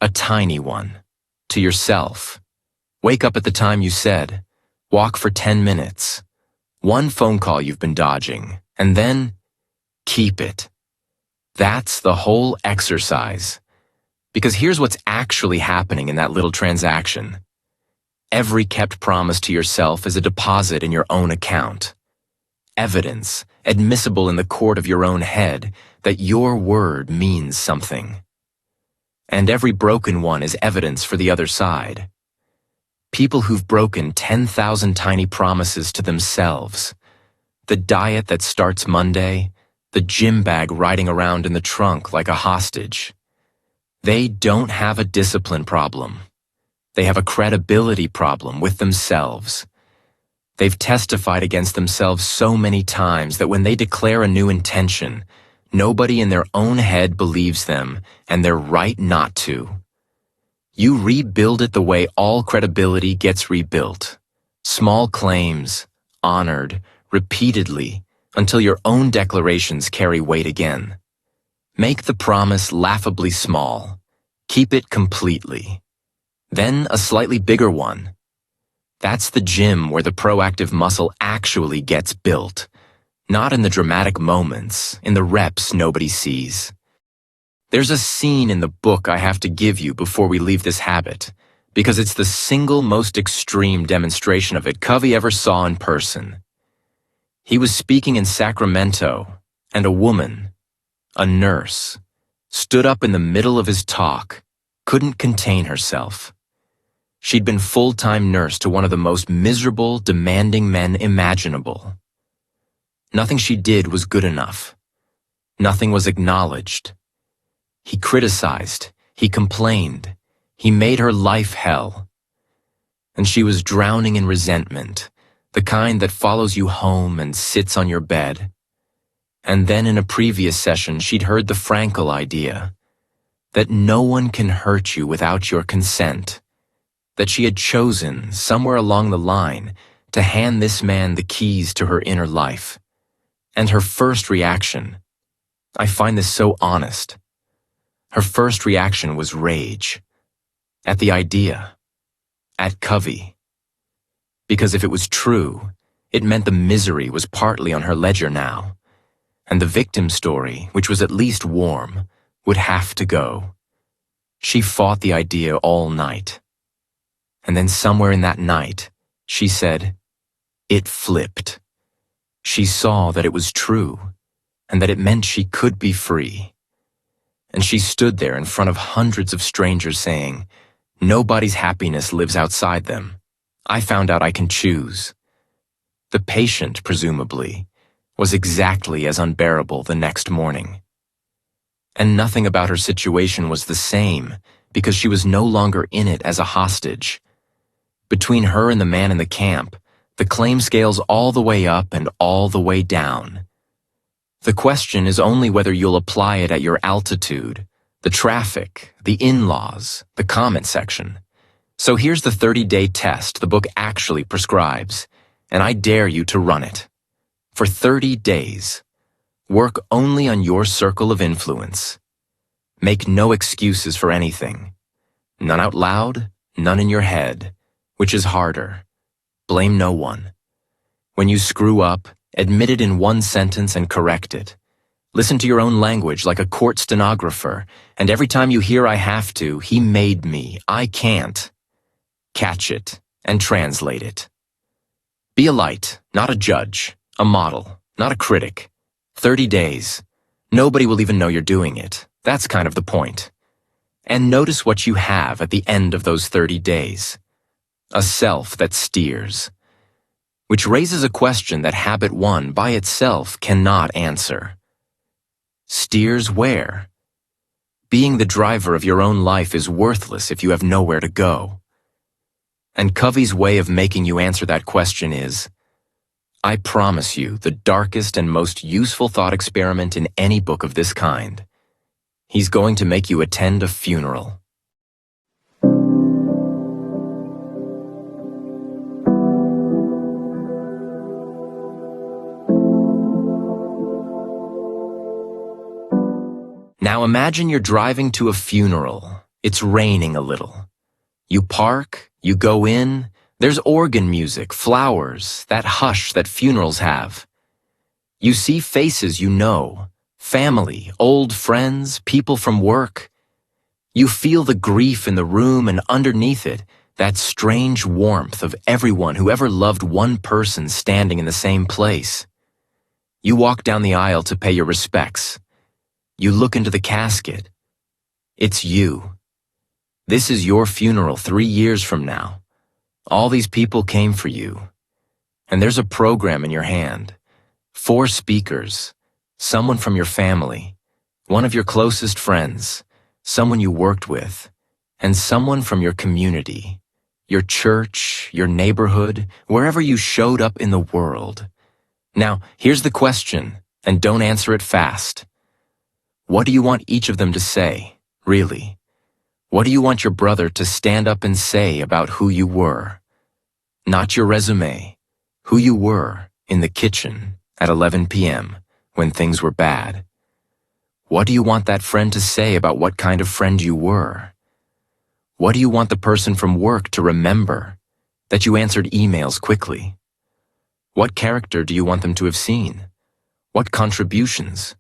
a tiny one, to yourself. Wake up at the time you said, walk for 10 minutes, one phone call you've been dodging, and then keep it. That's the whole exercise. Because here's what's actually happening in that little transaction. Every kept promise to yourself is a deposit in your own account. Evidence, admissible in the court of your own head, that your word means something. And every broken one is evidence for the other side. People who've broken 10,000 tiny promises to themselves. The diet that starts Monday, the gym bag riding around in the trunk like a hostage. They don't have a discipline problem. They have a credibility problem with themselves. They've testified against themselves so many times that when they declare a new intention, Nobody in their own head believes them, and they're right not to. You rebuild it the way all credibility gets rebuilt. Small claims, honored, repeatedly, until your own declarations carry weight again. Make the promise laughably small. Keep it completely. Then a slightly bigger one. That's the gym where the proactive muscle actually gets built. Not in the dramatic moments, in the reps nobody sees. There's a scene in the book I have to give you before we leave this habit, because it's the single most extreme demonstration of it Covey ever saw in person. He was speaking in Sacramento, and a woman, a nurse, stood up in the middle of his talk, couldn't contain herself. She'd been full-time nurse to one of the most miserable, demanding men imaginable. Nothing she did was good enough. Nothing was acknowledged. He criticized, he complained, he made her life hell. And she was drowning in resentment, the kind that follows you home and sits on your bed. And then in a previous session, she'd heard the Frankel idea, that no one can hurt you without your consent, that she had chosen, somewhere along the line, to hand this man the keys to her inner life. And her first reaction, I find this so honest, her first reaction was rage. At the idea. At Covey. Because if it was true, it meant the misery was partly on her ledger now. And the victim story, which was at least warm, would have to go. She fought the idea all night. And then somewhere in that night, she said, it flipped. She saw that it was true, and that it meant she could be free. And she stood there in front of hundreds of strangers saying, nobody's happiness lives outside them. I found out I can choose. The patient, presumably, was exactly as unbearable the next morning. And nothing about her situation was the same, because she was no longer in it as a hostage. Between her and the man in the camp, the claim scales all the way up and all the way down. The question is only whether you'll apply it at your altitude, the traffic, the in-laws, the comment section. So here's the 30-day test the book actually prescribes, and I dare you to run it. For 30 days, work only on your circle of influence. Make no excuses for anything. None out loud, none in your head, which is harder. Blame no one. When you screw up, admit it in one sentence and correct it. Listen to your own language like a court stenographer, and every time you hear I have to, he made me, I can't. Catch it and translate it. Be a light, not a judge, a model, not a critic. 30 days. Nobody will even know you're doing it. That's kind of the point. And notice what you have at the end of those 30 days. A self that steers. Which raises a question that habit 1 by itself cannot answer. Steers where? Being the driver of your own life is worthless if you have nowhere to go. And Covey's way of making you answer that question is, I promise you the darkest and most useful thought experiment in any book of this kind. He's going to make you attend a funeral. Now imagine you're driving to a funeral. It's raining a little. You park, you go in, there's organ music, flowers, that hush that funerals have. You see faces you know, family, old friends, people from work. You feel the grief in the room, and underneath it, that strange warmth of everyone who ever loved one person standing in the same place. You walk down the aisle to pay your respects. You look into the casket. It's you. This is your funeral 3 years from now. All these people came for you. And there's a program in your hand. 4 speakers. Someone from your family. One of your closest friends. Someone you worked with. And someone from your community. Your church, your neighborhood, wherever you showed up in the world. Now, here's the question, and don't answer it fast. What do you want each of them to say, really? What do you want your brother to stand up and say about who you were? Not your resume, who you were in the kitchen at 11 p.m. when things were bad. What do you want that friend to say about what kind of friend you were? What do you want the person from work to remember? That you answered emails quickly? What character do you want them to have seen? What contributions?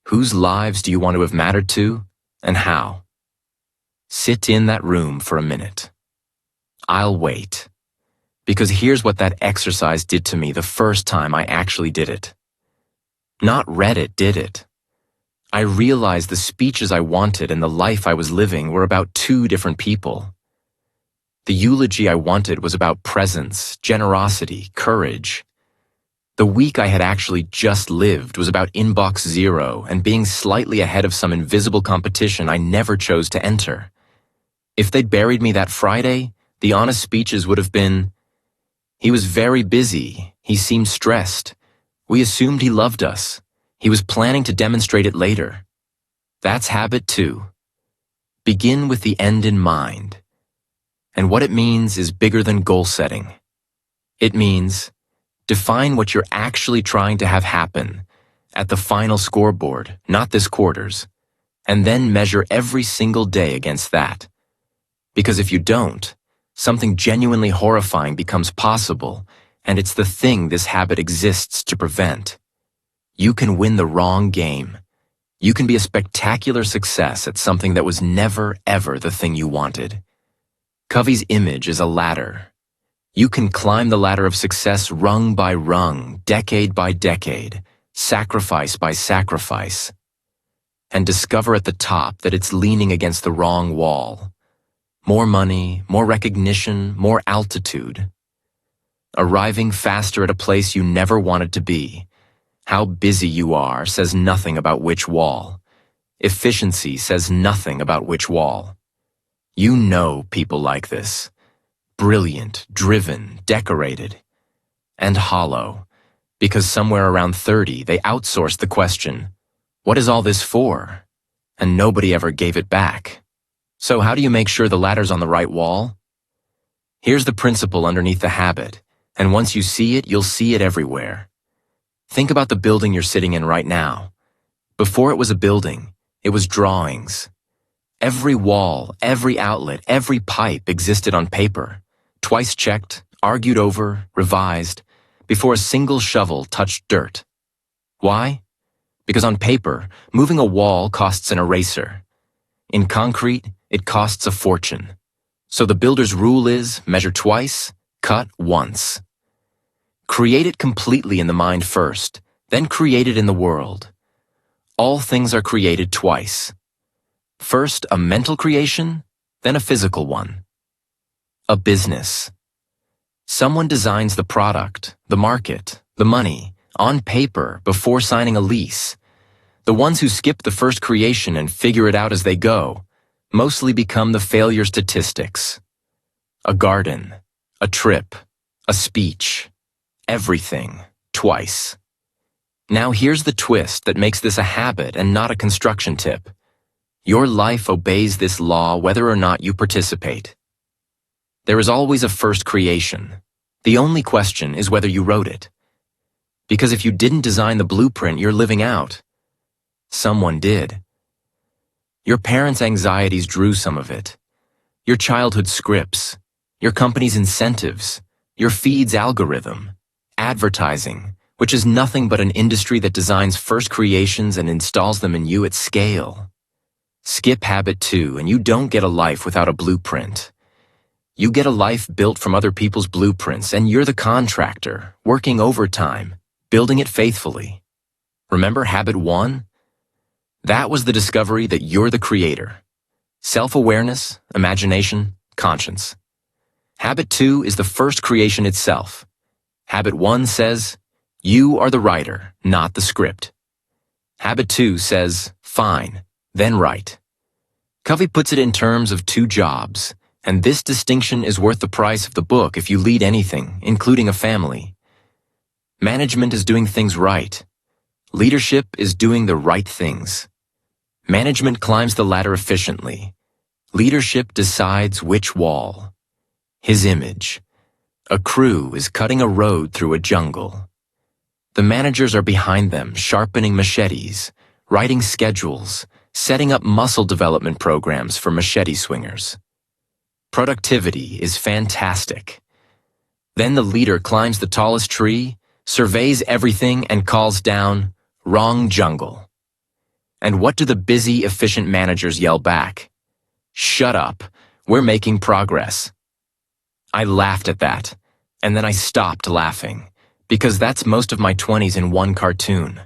Whose lives do you want to have mattered to, and how? Sit in that room for a minute. I'll wait. Because here's what that exercise did to me the first time I actually did it. Not Reddit did it. I realized the speeches I wanted and the life I was living were about two different people. The eulogy I wanted was about presence, generosity, courage. The week I had actually just lived was about inbox zero and being slightly ahead of some invisible competition I never chose to enter. If they'd buried me that Friday, the honest speeches would have been, "He was very busy. He seemed stressed. We assumed he loved us. He was planning to demonstrate it later." That's habit 2. Begin with the end in mind. And what it means is bigger than goal setting. It means define what you're actually trying to have happen at the final scoreboard, not this quarter's, and then measure every single day against that. Because if you don't, something genuinely horrifying becomes possible, and it's the thing this habit exists to prevent. You can win the wrong game. You can be a spectacular success at something that was never, ever the thing you wanted. Covey's image is a ladder. You can climb the ladder of success rung by rung, decade by decade, sacrifice by sacrifice, and discover at the top that it's leaning against the wrong wall. More money, more recognition, more altitude. Arriving faster at a place you never wanted to be. How busy you are says nothing about which wall. Efficiency says nothing about which wall. You know people like this. Brilliant, driven, decorated, and hollow, because somewhere around 30 they outsourced the question, "What is all this for?" And nobody ever gave it back. So how do you make sure the ladder's on the right wall? Here's the principle underneath the habit, and once you see it, you'll see it everywhere. Think about the building you're sitting in right now. Before it was a building, it was drawings. Every wall, every outlet, every pipe existed on paper, twice checked, argued over, revised, before a single shovel touched dirt. Why? Because on paper, moving a wall costs an eraser. In concrete, it costs a fortune. So the builder's rule is measure twice, cut once. Create it completely in the mind first, then create it in the world. All things are created twice. First a mental creation, then a physical one. A business. Someone designs the product, the market, the money, on paper before signing a lease. The ones who skip the first creation and figure it out as they go mostly become the failure statistics. A garden, a trip, a speech, everything, twice. Now here's the twist that makes this a habit and not a construction tip. Your life obeys this law whether or not you participate. There is always a first creation. The only question is whether you wrote it. Because if you didn't design the blueprint you're living out, someone did. Your parents' anxieties drew some of it. Your childhood scripts, your company's incentives, your feed's algorithm, advertising, which is nothing but an industry that designs first creations and installs them in you at scale. Skip habit 2 and you don't get a life without a blueprint. You get a life built from other people's blueprints and you're the contractor, working overtime, building it faithfully. Remember habit 1? That was the discovery that you're the creator. Self-awareness, imagination, conscience. Habit 2 is the first creation itself. Habit 1 says, you are the writer, not the script. Habit 2 says, fine, then write. Covey puts it in terms of 2 jobs, and this distinction is worth the price of the book if you lead anything, including a family. Management is doing things right. Leadership is doing the right things. Management climbs the ladder efficiently. Leadership decides which wall. His image. A crew is cutting a road through a jungle. The managers are behind them, sharpening machetes, writing schedules, setting up muscle development programs for machete swingers. Productivity is fantastic. Then the leader climbs the tallest tree, surveys everything, and calls down, "Wrong jungle." And what do the busy, efficient managers yell back? "Shut up, we're making progress." I laughed at that, and then I stopped laughing, because that's most of my 20s in one cartoon.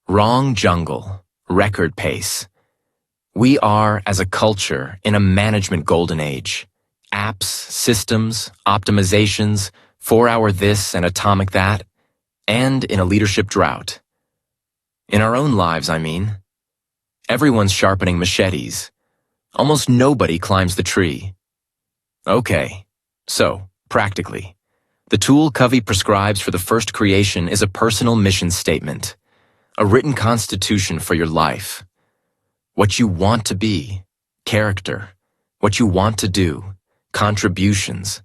Wrong jungle, record pace. We are, as a culture, in a management golden age. Apps, systems, optimizations, 4-hour this and atomic that, and in a leadership drought. In our own lives, I mean. Everyone's sharpening machetes. Almost nobody climbs the tree. Okay, so, practically, the tool Covey prescribes for the first creation is a personal mission statement, a written constitution for your life. What you want to be, character, what you want to do, contributions,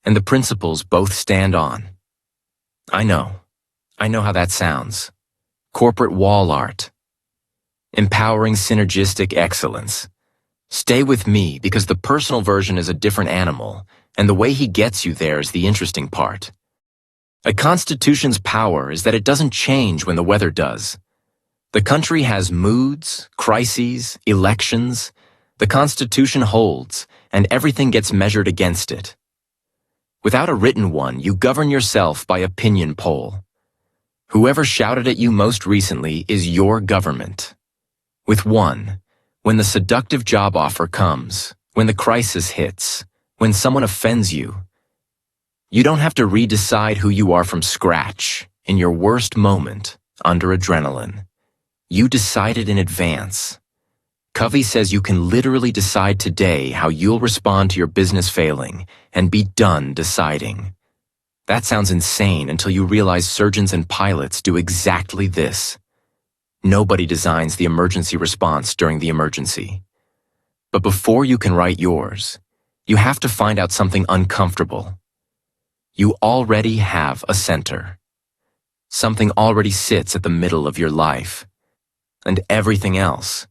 and the principles both stand on. I know how that sounds. Corporate wall art. Empowering synergistic excellence. Stay with me because the personal version is a different animal, and the way he gets you there is the interesting part. A constitution's power is that it doesn't change when the weather does. The country has moods, crises, elections. The Constitution holds, and everything gets measured against it. Without a written one, you govern yourself by opinion poll. Whoever shouted at you most recently is your government. With one, when the seductive job offer comes, when the crisis hits, when someone offends you, you don't have to redecide who you are from scratch, in your worst moment, under adrenaline. You decided in advance. Covey says you can literally decide today how you'll respond to your business failing and be done deciding. That sounds insane until you realize surgeons and pilots do exactly this. Nobody designs the emergency response during the emergency. But before you can write yours, you have to find out something uncomfortable. You already have a center. Something already sits at the middle of your life. And everything else.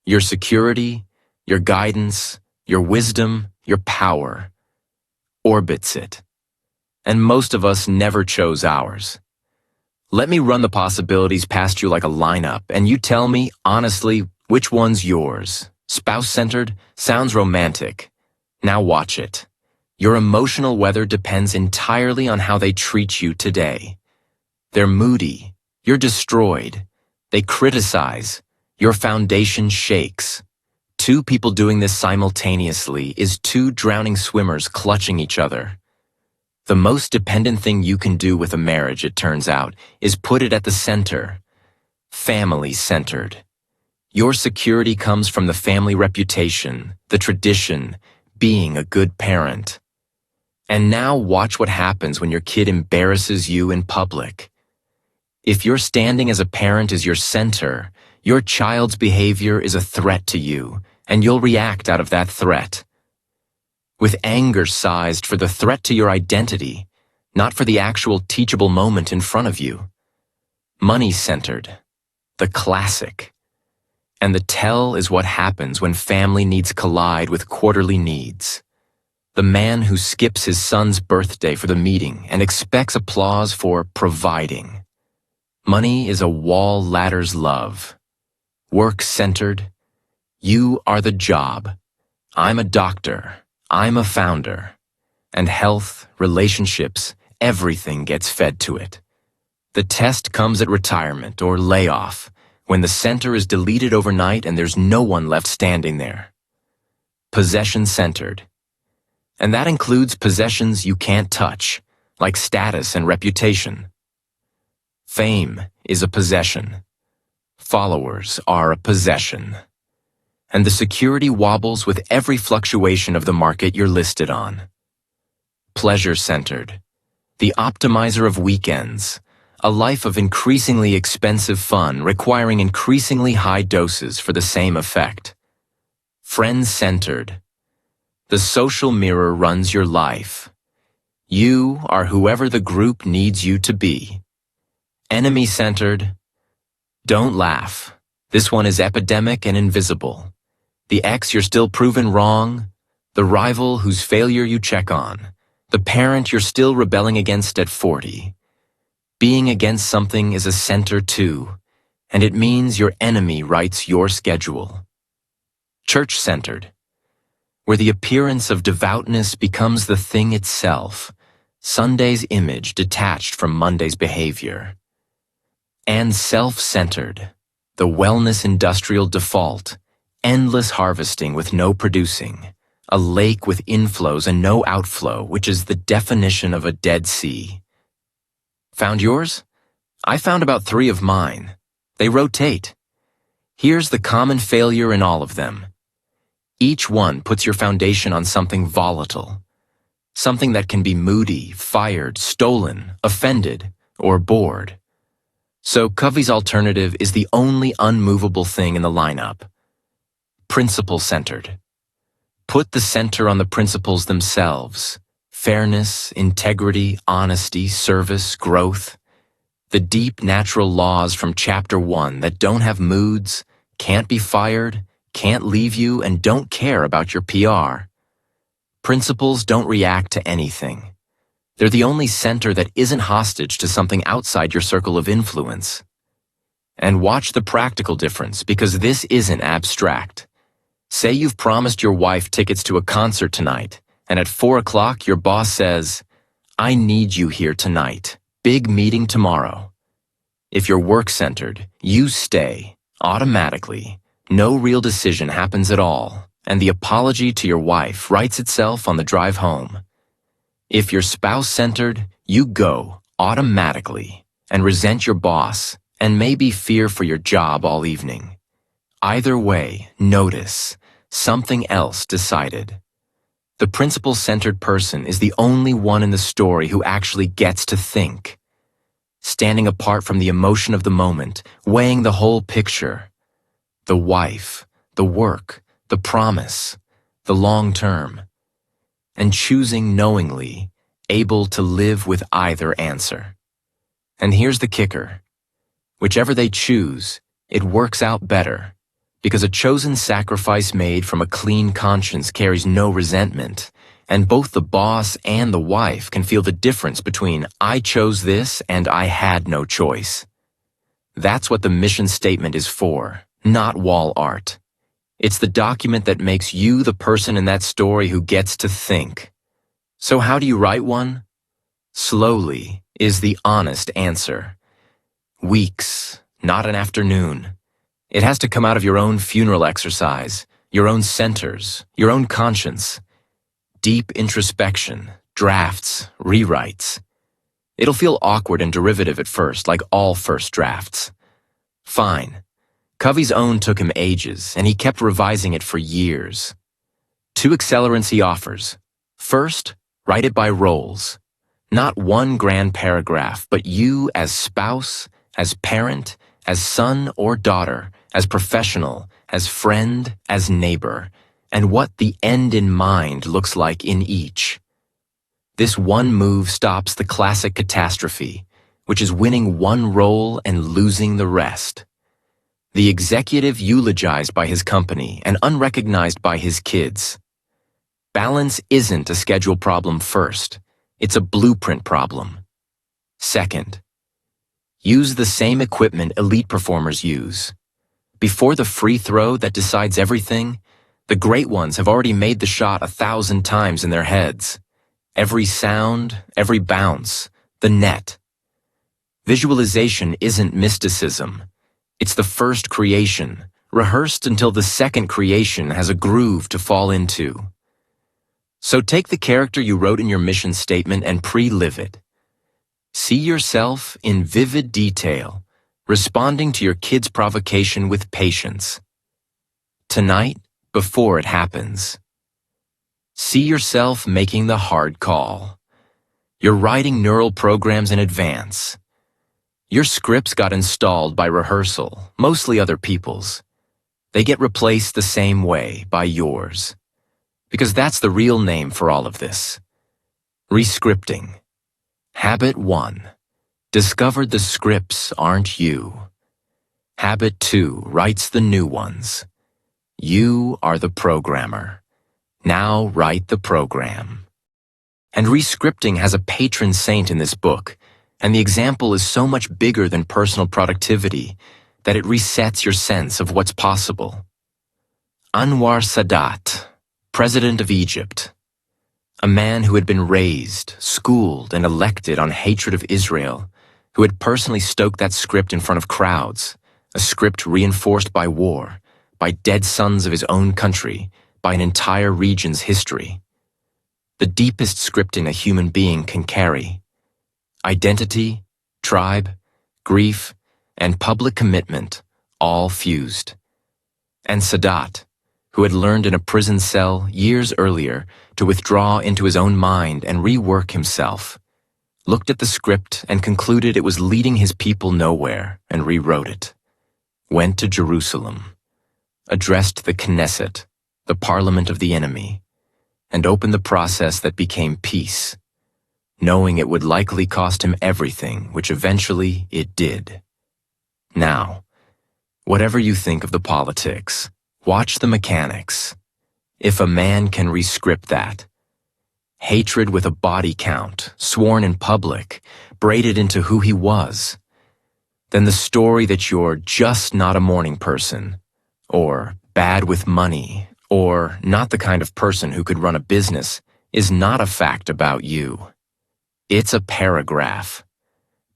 Your security, your guidance, your wisdom, your power, orbits it. And most of us never chose ours. Let me run the possibilities past you like a lineup, and you tell me, honestly, which one's yours. Spouse-centered? Sounds romantic. Now watch it. Your emotional weather depends entirely on how they treat you today. They're moody. You're destroyed. They criticize. Your foundation shakes. Two people doing this simultaneously is two drowning swimmers clutching each other. The most dependent thing you can do with a marriage, it turns out, is put it at the center. Family-centered. Your security comes from the family reputation, the tradition, being a good parent. And now watch what happens when your kid embarrasses you in public. If your standing as a parent is your center, your child's behavior is a threat to you, and you'll react out of that threat. With anger sized for the threat to your identity, not for the actual teachable moment in front of you. Money-centered. The classic. And the tell is what happens when family needs collide with quarterly needs. The man who skips his son's birthday for the meeting and expects applause for providing. Money is a wall ladder's love. Work-centered. You are the job. I'm a doctor. I'm a founder. And health, relationships, everything gets fed to it. The test comes at retirement or layoff, when the center is deleted overnight and there's no one left standing there. Possession-centered. And that includes possessions you can't touch, like status and reputation. Fame is a possession. Followers are a possession. And the security wobbles with every fluctuation of the market you're listed on. Pleasure-centered. The optimizer of weekends. a life of increasingly expensive fun requiring increasingly high doses for the same effect. Friend-centered. The social mirror runs your life. You are whoever the group needs you to be. Enemy-centered. Don't laugh. This one is epidemic and invisible. The ex you're still proven wrong, the rival whose failure you check on, the parent you're still rebelling against at 40. Being against something is a center too, and it means your enemy writes your schedule. Church-centered, where the appearance of devoutness becomes the thing itself, Sunday's image detached from Monday's behavior. And self-centered, the wellness industrial default, endless harvesting with no producing, a lake with inflows and no outflow, which is the definition of a Dead Sea. Found yours? I found about 3 of mine. They rotate. Here's the common failure in all of them. Each one puts your foundation on something volatile, something that can be moody, fired, stolen, offended, or bored. So Covey's alternative is the only unmovable thing in the lineup. Principle-centered. Put the center on the principles themselves. Fairness, integrity, honesty, service, growth. The deep natural laws from Chapter 1 that don't have moods, can't be fired, can't leave you, and don't care about your PR. Principles don't react to anything. They're the only center that isn't hostage to something outside your circle of influence. And watch the practical difference, because this isn't abstract. Say you've promised your wife tickets to a concert tonight, and at 4 o'clock your boss says, "I need you here tonight. Big meeting tomorrow." If you're work-centered, you stay, automatically. No real decision happens at all, and the apology to your wife writes itself on the drive home. If you're spouse-centered, you go, automatically, and resent your boss, and maybe fear for your job all evening. Either way, notice, something else decided. The principle-centered person is the only one in the story who actually gets to think. Standing apart from the emotion of the moment, weighing the whole picture. The wife, the work, the promise, the long term. And choosing knowingly, able to live with either answer. And here's the kicker. Whichever they choose, it works out better, because a chosen sacrifice made from a clean conscience carries no resentment, and both the boss and the wife can feel the difference between "I chose this" and "I had no choice." That's what the mission statement is for, not wall art. It's the document that makes you the person in that story who gets to think. So how do you write one? Slowly is the honest answer. Weeks, not an afternoon. It has to come out of your own funeral exercise, your own centers, your own conscience. Deep introspection, drafts, rewrites. It'll feel awkward and derivative at first, like all first drafts. Fine. Covey's own took him ages, and he kept revising it for years. 2 accelerants he offers. First, write it by roles. Not one grand paragraph, but you as spouse, as parent, as son or daughter, as professional, as friend, as neighbor, and what the end in mind looks like in each. This one move stops the classic catastrophe, which is winning one role and losing the rest. The executive eulogized by his company and unrecognized by his kids. Balance isn't a schedule problem first. It's a blueprint problem. Second, use the same equipment elite performers use. Before the free throw that decides everything, the great ones have already made the shot 1,000 times in their heads. Every sound, every bounce, the net. Visualization isn't mysticism. It's the first creation, rehearsed until the second creation has a groove to fall into. So take the character you wrote in your mission statement and pre-live it. See yourself in vivid detail, responding to your kid's provocation with patience. Tonight, before it happens. See yourself making the hard call. You're writing neural programs in advance. Your scripts got installed by rehearsal, mostly other people's. They get replaced the same way, by yours. Because that's the real name for all of this. Rescripting. Habit 1. Discovered the scripts aren't you. Habit 2 writes the new ones. You are the programmer. Now write the program. And rescripting has a patron saint in this book, and the example is so much bigger than personal productivity that it resets your sense of what's possible. Anwar Sadat, President of Egypt. A man who had been raised, schooled, and elected on hatred of Israel, who had personally stoked that script in front of crowds, a script reinforced by war, by dead sons of his own country, by an entire region's history. The deepest scripting a human being can carry. Identity, tribe, grief, and public commitment, all fused. And Sadat, who had learned in a prison cell years earlier to withdraw into his own mind and rework himself, looked at the script and concluded it was leading his people nowhere and rewrote it. Went to Jerusalem, addressed the Knesset, the parliament of the enemy, and opened the process that became peace, knowing it would likely cost him everything, which eventually it did. Now, whatever you think of the politics, watch the mechanics. If a man can rescript that, hatred with a body count, sworn in public, braided into who he was, then the story that you're just not a morning person, or bad with money, or not the kind of person who could run a business, is not a fact about you. It's a paragraph.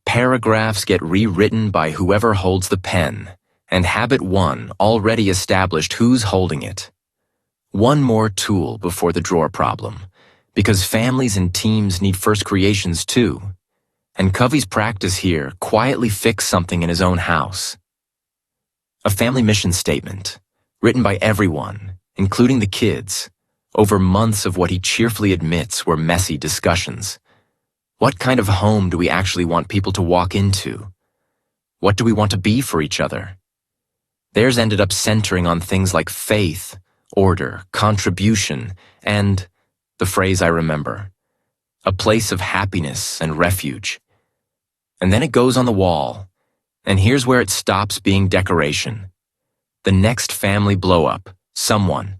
Paragraphs get rewritten by whoever holds the pen, and Habit 1 already established who's holding it. One more tool before the drawer problem, because families and teams need first creations too. And Covey's practice here quietly fixed something in his own house. A family mission statement, written by everyone, including the kids, over months of what he cheerfully admits were messy discussions. What kind of home do we actually want people to walk into? What do we want to be for each other? Theirs ended up centering on things like faith, order, contribution, and, the phrase I remember, a place of happiness and refuge. And then it goes on the wall, and here's where it stops being decoration. The next family blow-up, someone,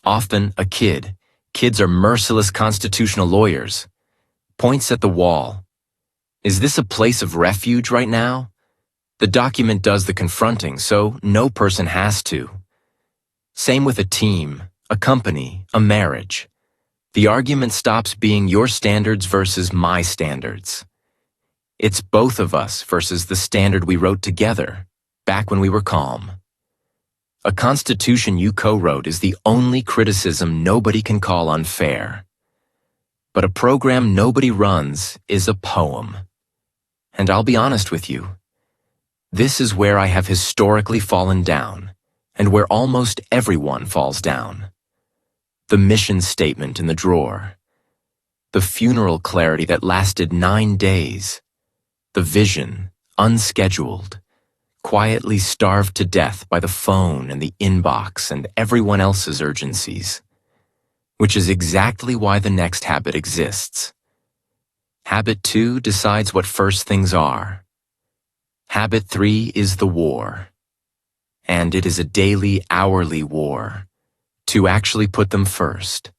often a kid, kids are merciless constitutional lawyers, points at the wall. Is this a place of refuge right now? The document does the confronting, so no person has to. Same with a team, a company, a marriage. The argument stops being your standards versus my standards. It's both of us versus the standard we wrote together, back when we were calm. A constitution you co-wrote is the only criticism nobody can call unfair. But a program nobody runs is a poem. And I'll be honest with you. This is where I have historically fallen down, and where almost everyone falls down. The mission statement in the drawer. The funeral clarity that lasted 9 days. The vision, unscheduled, quietly starved to death by the phone and the inbox and everyone else's urgencies. Which is exactly why the next habit exists. Habit 2 decides what first things are. Habit 3 is the war. And it is a daily, hourly war, to actually put them first.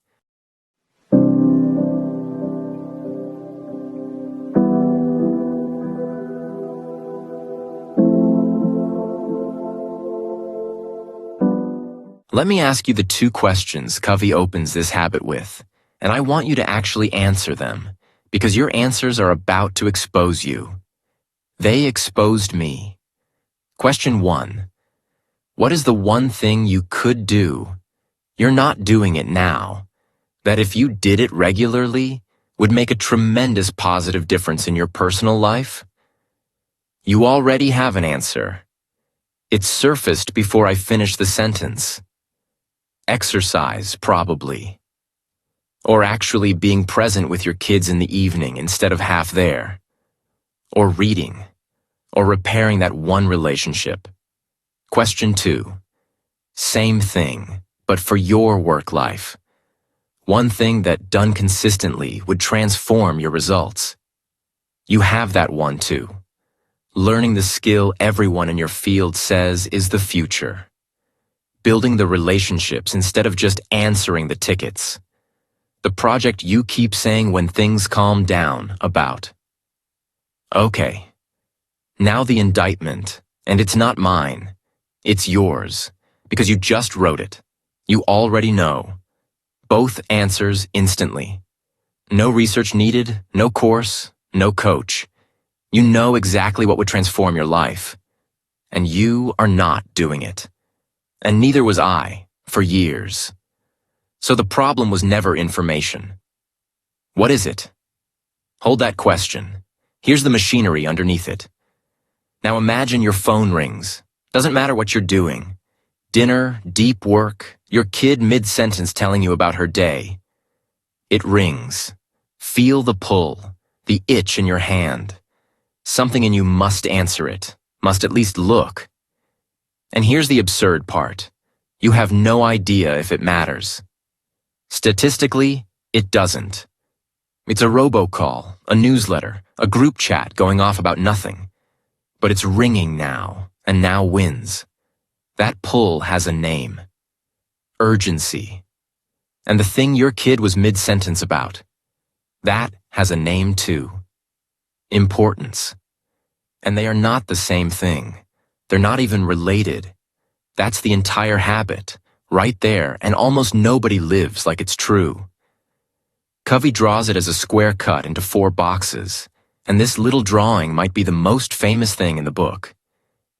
Let me ask you the 2 questions Covey opens this habit with, and I want you to actually answer them, because your answers are about to expose you. They exposed me. Question 1. What is the one thing you could do, you're not doing it now, that if you did it regularly, would make a tremendous positive difference in your personal life? You already have an answer. It surfaced before I finished the sentence. Exercise, probably. Or actually being present with your kids in the evening instead of half there. Or reading. or repairing that one relationship. Question 2. Same thing, but for your work life. One thing that, done consistently, would transform your results. You have that one too. Learning the skill everyone in your field says is the future. Building the relationships instead of just answering the tickets. The project you keep saying when things calm down about. Okay. Now the indictment, and it's not mine. It's yours, because you just wrote it. You already know. Both answers instantly. No research needed, no course, no coach. You know exactly what would transform your life. And you are not doing it. And neither was I, for years. So the problem was never information. What is it? Hold that question. Here's the machinery underneath it. Now imagine your phone rings. Doesn't matter what you're doing. Dinner, deep work, your kid mid-sentence telling you about her day. It rings. Feel the pull, the itch in your hand. Something in you must answer it, must at least look. And here's the absurd part. You have no idea if it matters. Statistically, it doesn't. It's a robocall, a newsletter, a group chat going off about nothing. But it's ringing now, and now wins. That pull has a name. Urgency. And the thing your kid was mid-sentence about. That has a name too. Importance. And they are not the same thing. They're not even related. That's the entire habit, right there, and almost nobody lives like it's true. Covey draws it as a square cut into 4 boxes, and this little drawing might be the most famous thing in the book.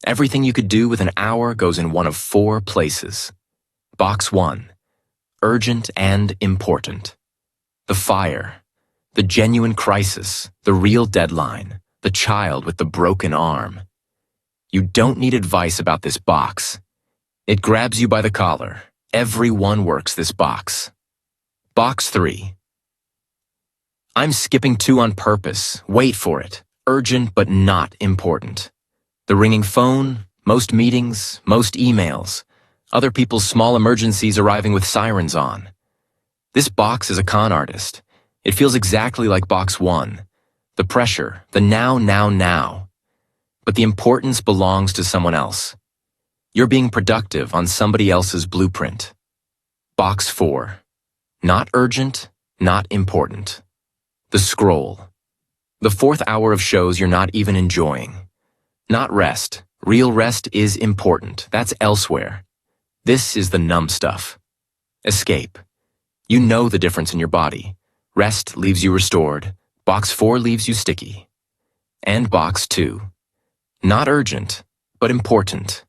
Everything you could do with an hour goes in one of 4 places. Box 1. Urgent and important. The fire. The genuine crisis. The real deadline. The child with the broken arm. You don't need advice about this box. It grabs you by the collar. Everyone works this box. Box 3. I'm skipping 2 on purpose. Wait for it. Urgent but not important. The ringing phone, most meetings, most emails, other people's small emergencies arriving with sirens on. This box is a con artist. It feels exactly like box 1. The pressure, the now. But the importance belongs to someone else. You're being productive on somebody else's blueprint. Box 4. Not urgent, not important. The scroll. The 4th hour of shows you're not even enjoying. Not rest. Real rest is important. That's elsewhere. This is the numb stuff. Escape. You know the difference in your body. Rest leaves you restored. Box 4 leaves you sticky. And box 2. Not urgent, but important.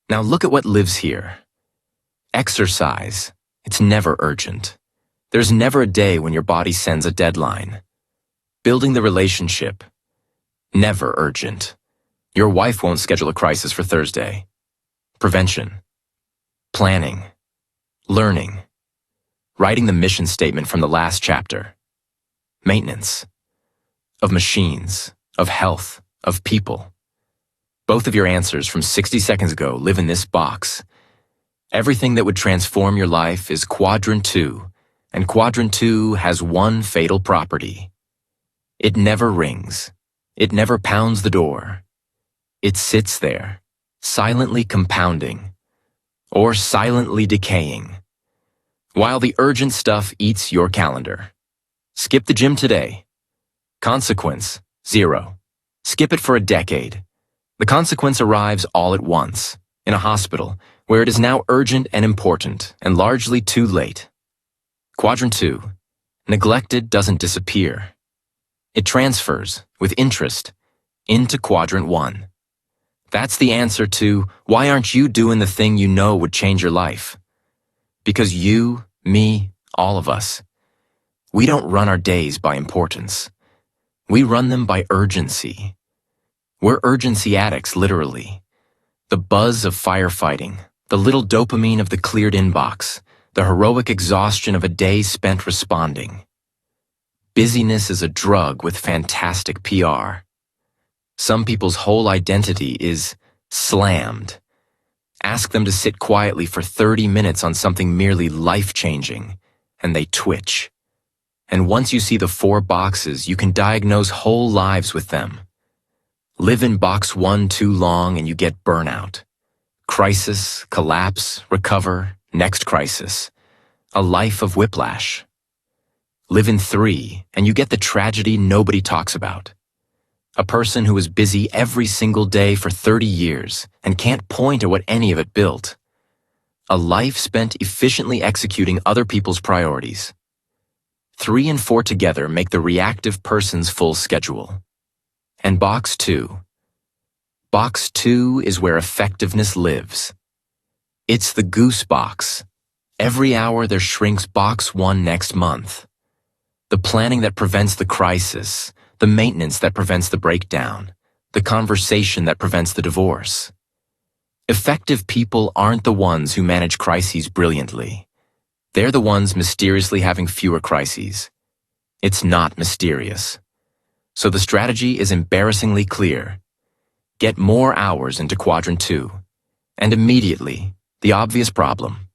Now look at what lives here. Exercise. It's never urgent. There's never a day when your body sends a deadline. Building the relationship. Never urgent. Your wife won't schedule a crisis for Thursday. Prevention. Planning. Learning. Writing the mission statement from the last chapter. Maintenance. Of machines. Of health. Of people. Both of your answers from 60 seconds ago live in this box. Everything that would transform your life is quadrant 2, and quadrant 2 has one fatal property. It never rings. It never pounds the door. It sits there, silently compounding, or silently decaying, while the urgent stuff eats your calendar. Skip the gym today. Consequence, 0. Skip it for a decade. The consequence arrives all at once, in a hospital, where it is now urgent and important, and largely too late. Quadrant 2. Neglected doesn't disappear. It transfers, with interest, into quadrant 1. That's the answer to, why aren't you doing the thing you know would change your life? Because you, me, all of us, we don't run our days by importance. We run them by urgency. We're urgency addicts, literally. The buzz of firefighting, the little dopamine of the cleared inbox, the heroic exhaustion of a day spent responding. Busyness is a drug with fantastic PR. Some people's whole identity is slammed. Ask them to sit quietly for 30 minutes on something merely life-changing, and they twitch. And once you see the 4 boxes, you can diagnose whole lives with them. Live in box 1 too long and you get burnout. Crisis, collapse, recover, next crisis. A life of whiplash. Live in 3 and you get the tragedy nobody talks about. A person who is busy every single day for 30 years and can't point at what any of it built. A life spent efficiently executing other people's priorities. 3 and 4 together make the reactive person's full schedule. And box 2. Box 2 is where effectiveness lives. It's the goose box. Every hour there shrinks box 1 next month. The planning that prevents the crisis, the maintenance that prevents the breakdown, the conversation that prevents the divorce. Effective people aren't the ones who manage crises brilliantly. They're the ones mysteriously having fewer crises. It's not mysterious. So the strategy is embarrassingly clear. Get more hours into quadrant 2. And immediately, the obvious problem.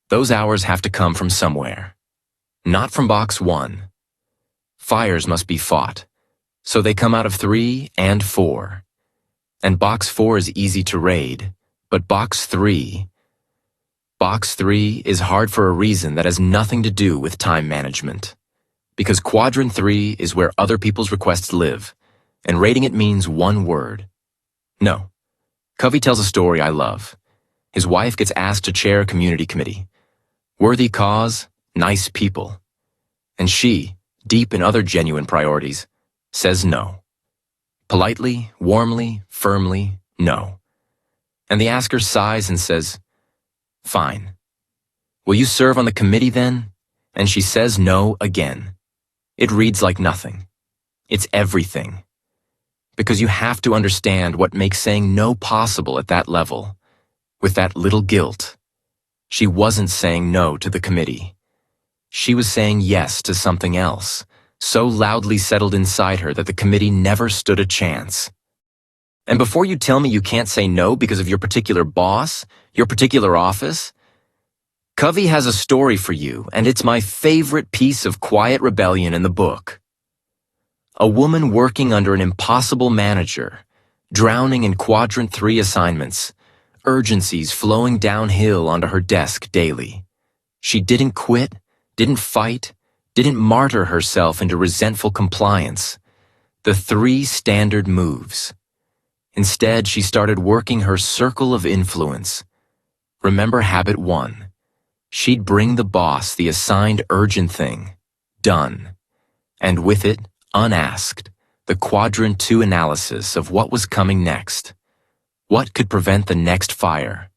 Those hours have to come from somewhere. Not from box 1. Fires must be fought. So they come out of 3 and 4. And box 4 is easy to raid, but box 3 is hard for a reason that has nothing to do with time management. Because quadrant 3 is where other people's requests live, and raiding it means one word. No. Covey tells a story I love. His wife gets asked to chair a community committee. Worthy cause, nice people. And she, deep in other genuine priorities, says no. Politely, warmly, firmly, no. And the asker sighs and says, "Fine. Will you serve on the committee then?" And she says no again. It reads like nothing. It's everything. Because you have to understand what makes saying no possible at that level, with that little guilt. She wasn't saying no to the committee. She was saying yes to something else, so loudly settled inside her that the committee never stood a chance. And before you tell me you can't say no because of your particular boss, your particular office, Covey has a story for you, and it's my favorite piece of quiet rebellion in the book. A woman working under an impossible manager, drowning in quadrant 3 assignments, urgencies flowing downhill onto her desk daily. She didn't quit, didn't fight, didn't martyr herself into resentful compliance. The 3 standard moves. Instead, she started working her circle of influence. Remember habit 1. She'd bring the boss the assigned urgent thing. Done. And with it, unasked, the quadrant 2 analysis of what was coming next. What could prevent the next fire?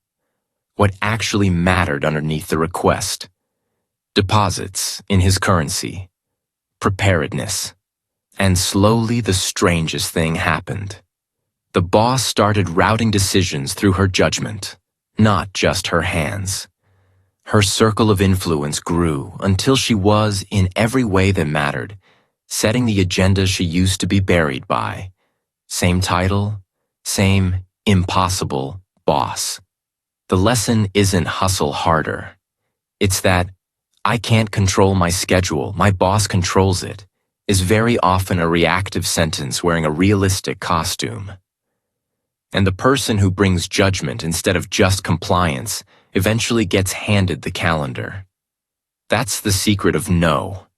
What actually mattered underneath the request? Deposits in his currency. Preparedness. And slowly the strangest thing happened. The boss started routing decisions through her judgment, not just her hands. Her circle of influence grew until she was, in every way that mattered, setting the agenda she used to be buried by. Same title, same impossible boss. The lesson isn't hustle harder. It's that "I can't control my schedule, my boss controls it," is very often a reactive sentence wearing a realistic costume. And the person who brings judgment instead of just compliance eventually gets handed the calendar. That's the secret of no.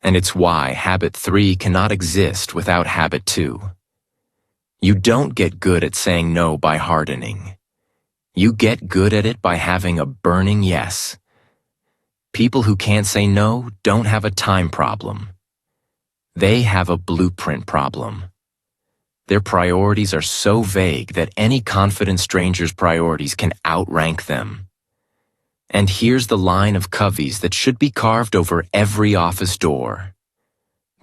And it's why habit 3 cannot exist without habit 2. You don't get good at saying no by hardening. You get good at it by having a burning yes. People who can't say no don't have a time problem. They have a blueprint problem. Their priorities are so vague that any confident stranger's priorities can outrank them. And here's the line of Covey's that should be carved over every office door.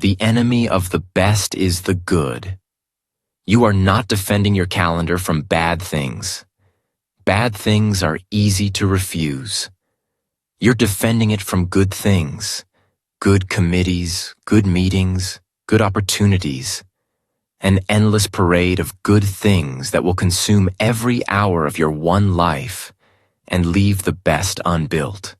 The enemy of the best is the good. You are not defending your calendar from bad things. Bad things are easy to refuse. You're defending it from good things, good committees, good meetings, good opportunities. An endless parade of good things that will consume every hour of your one life and leave the best unbuilt.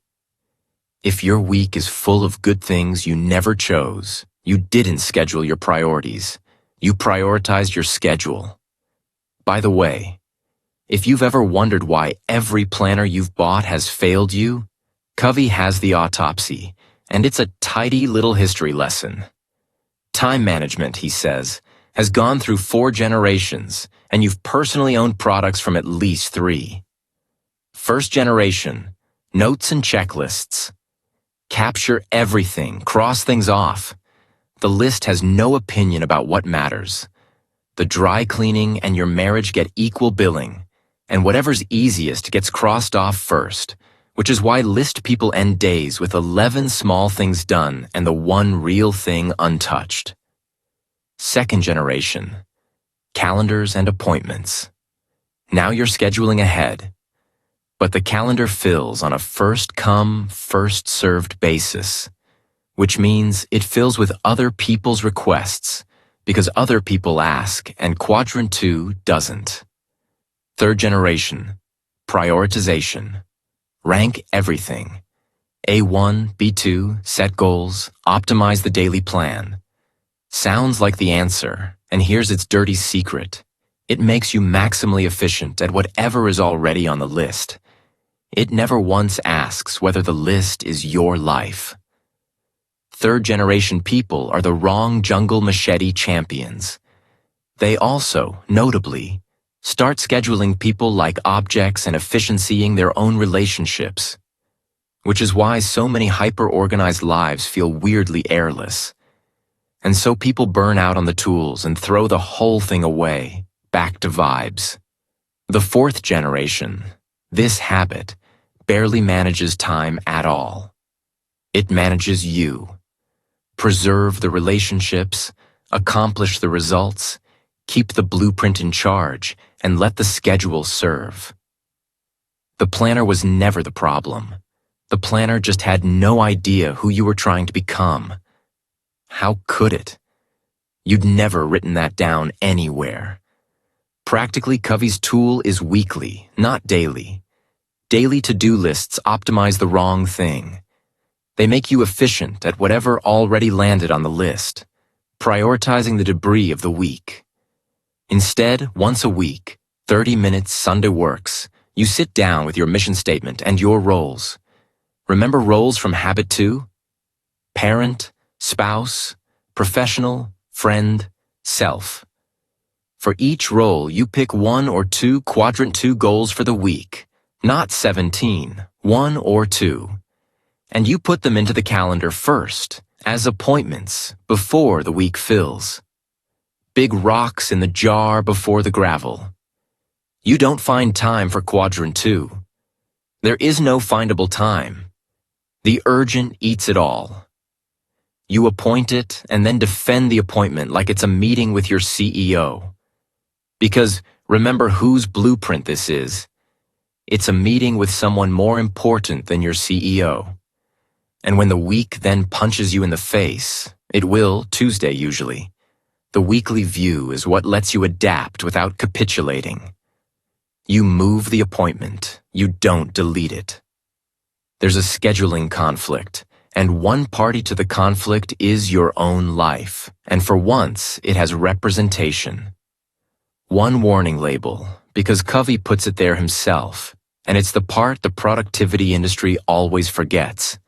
If your week is full of good things you never chose, you didn't schedule your priorities. You prioritized your schedule. By the way, if you've ever wondered why every planner you've bought has failed you, Covey has the autopsy, and it's a tidy little history lesson. Time management, he says, has gone through 4 generations, and you've personally owned products from at least 3. First generation, notes and checklists. Capture everything, cross things off. The list has no opinion about what matters. The dry cleaning and your marriage get equal billing, and whatever's easiest gets crossed off first, which is why list people end days with 11 small things done and the one real thing untouched. Second generation, calendars and appointments. Now you're scheduling ahead, but the calendar fills on a first-come, first-served basis, which means it fills with other people's requests because other people ask and quadrant 2 doesn't. Third generation, prioritization. Rank everything. A1, B2, set goals, optimize the daily plan. Sounds like the answer, and here's its dirty secret. It makes you maximally efficient at whatever is already on the list. It never once asks whether the list is your life. Third generation people are the wrong jungle machete champions. They also, notably, start scheduling people like objects and efficiencying their own relationships, which is why so many hyper-organized lives feel weirdly airless. And so people burn out on the tools and throw the whole thing away, back to vibes. The fourth generation, this habit, barely manages time at all. It manages you. Preserve the relationships, accomplish the results, keep the blueprint in charge, and let the schedule serve. The planner was never the problem. The planner just had no idea who you were trying to become. How could it? You'd never written that down anywhere. Practically, Covey's tool is weekly, not daily. Daily to-do lists optimize the wrong thing. They make you efficient at whatever already landed on the list, prioritizing the debris of the week. Instead, once a week, 30 minutes Sunday works, you sit down with your mission statement and your roles. Remember roles from Habit 2? Parent, spouse, professional, friend, self. For each role, you pick 1 or 2 quadrant 2 goals for the week, not 17, 1 or 2. And you put them into the calendar first, as appointments, before the week fills. Big rocks in the jar before the gravel. You don't find time for quadrant 2. There is no findable time. The urgent eats it all. You appoint it and then defend the appointment like it's a meeting with your CEO. Because remember whose blueprint this is. It's a meeting with someone more important than your CEO. And when the week then punches you in the face, it will, Tuesday usually, the weekly view is what lets you adapt without capitulating. You move the appointment, you don't delete it. There's a scheduling conflict, and one party to the conflict is your own life, and for once, it has representation. One warning label, because Covey puts it there himself, and it's the part the productivity industry always forgets.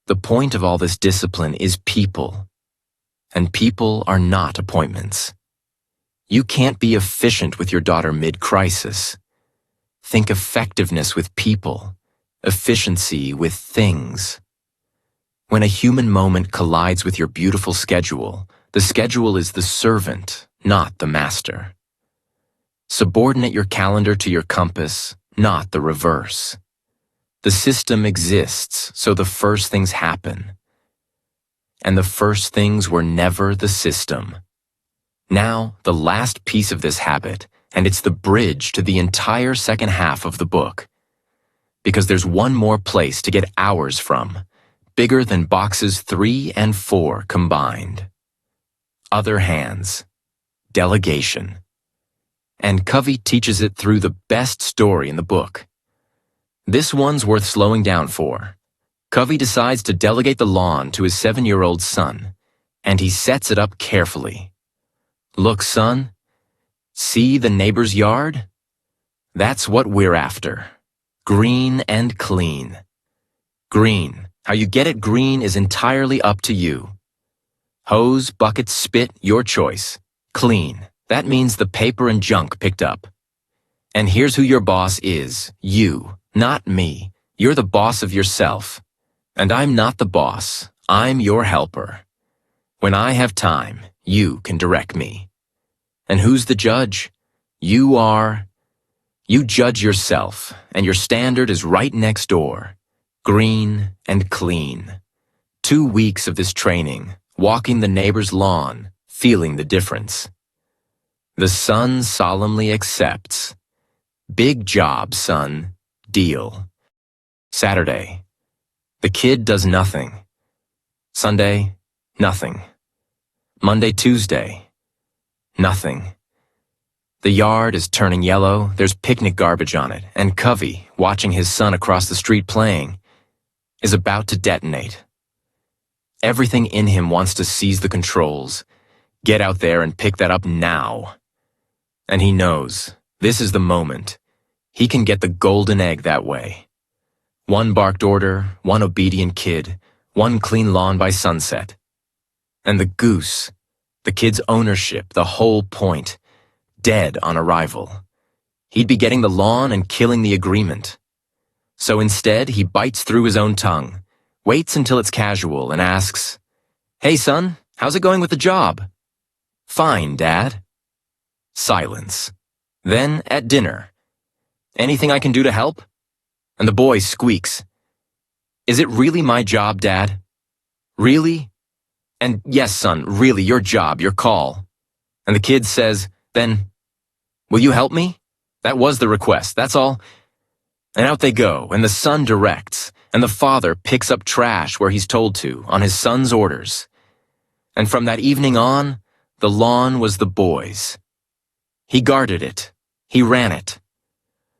The point of all this discipline is people, and people are not appointments. You can't be efficient with your daughter mid-crisis. Think effectiveness with people, efficiency with things. When a human moment collides with your beautiful schedule, the schedule is the servant, not the master. Subordinate your calendar to your compass, not the reverse. The system exists, so the first things happen. And the first things were never the system. Now, the last piece of this habit, and it's the bridge to the entire second half of the book. Because there's one more place to get hours from, bigger than boxes 3 and 4 combined. Other hands. delegation. And Covey teaches it through the best story in the book. This one's worth slowing down for. Covey decides to delegate the lawn to his 7-year-old son, and he sets it up carefully. Look, son, see the neighbor's yard? That's what we're after. Green and clean. Green. How you get it green is entirely up to you. Hose, bucket, spit, your choice. Clean. That means the paper and junk picked up. And here's who your boss is. You, not me. You're the boss of yourself. And I'm not the boss. I'm your helper. When I have time, you can direct me. And who's the judge? You are. You judge yourself, and your standard is right next door. Green and clean. 2 weeks of this training, walking the neighbor's lawn, feeling the difference. The son solemnly accepts. Big job, son. Deal. Saturday. The kid does nothing. Sunday, nothing. Monday, Tuesday, nothing. The yard is turning yellow, there's picnic garbage on it, and Covey, watching his son across the street playing, is about to detonate. Everything in him wants to seize the controls, get out there and pick that up now. And he knows, this is the moment. He can get the golden egg that way. 1 barked order, 1 obedient kid, 1 clean lawn by sunset. And the goose, the kid's ownership, the whole point, dead on arrival. He'd be getting the lawn and killing the agreement. So instead, he bites through his own tongue, waits until it's casual, and asks, "Hey, son, how's it going with the job?" "Fine, Dad." Silence. Then, at dinner, "Anything I can do to help?" And the boy squeaks, "Is it really my job, Dad? Really?" And "Yes, son, really, your job, your call." And the kid says, "Then, will you help me? That was the request, that's all." And out they go, and the son directs, and the father picks up trash where he's told to, on his son's orders. And from that evening on, the lawn was the boy's. He guarded it. He ran it.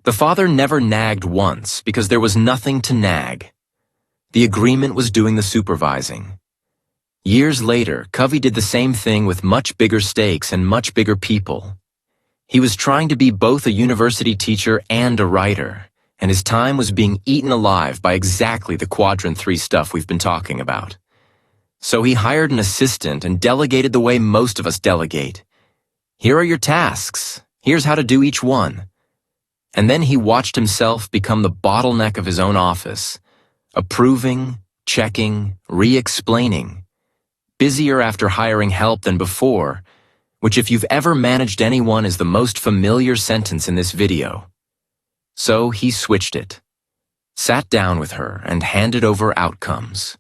The father never nagged once because there was nothing to nag. The agreement was doing the supervising. Years later, Covey did the same thing with much bigger stakes and much bigger people. He was trying to be both a university teacher and a writer, and his time was being eaten alive by exactly the quadrant 3 stuff we've been talking about. So he hired an assistant and delegated the way most of us delegate. Here are your tasks. Here's how to do each one. And then he watched himself become the bottleneck of his own office, approving, checking, re-explaining, busier after hiring help than before, which if you've ever managed anyone is the most familiar sentence in this video. So he switched it, sat down with her, and handed over outcomes.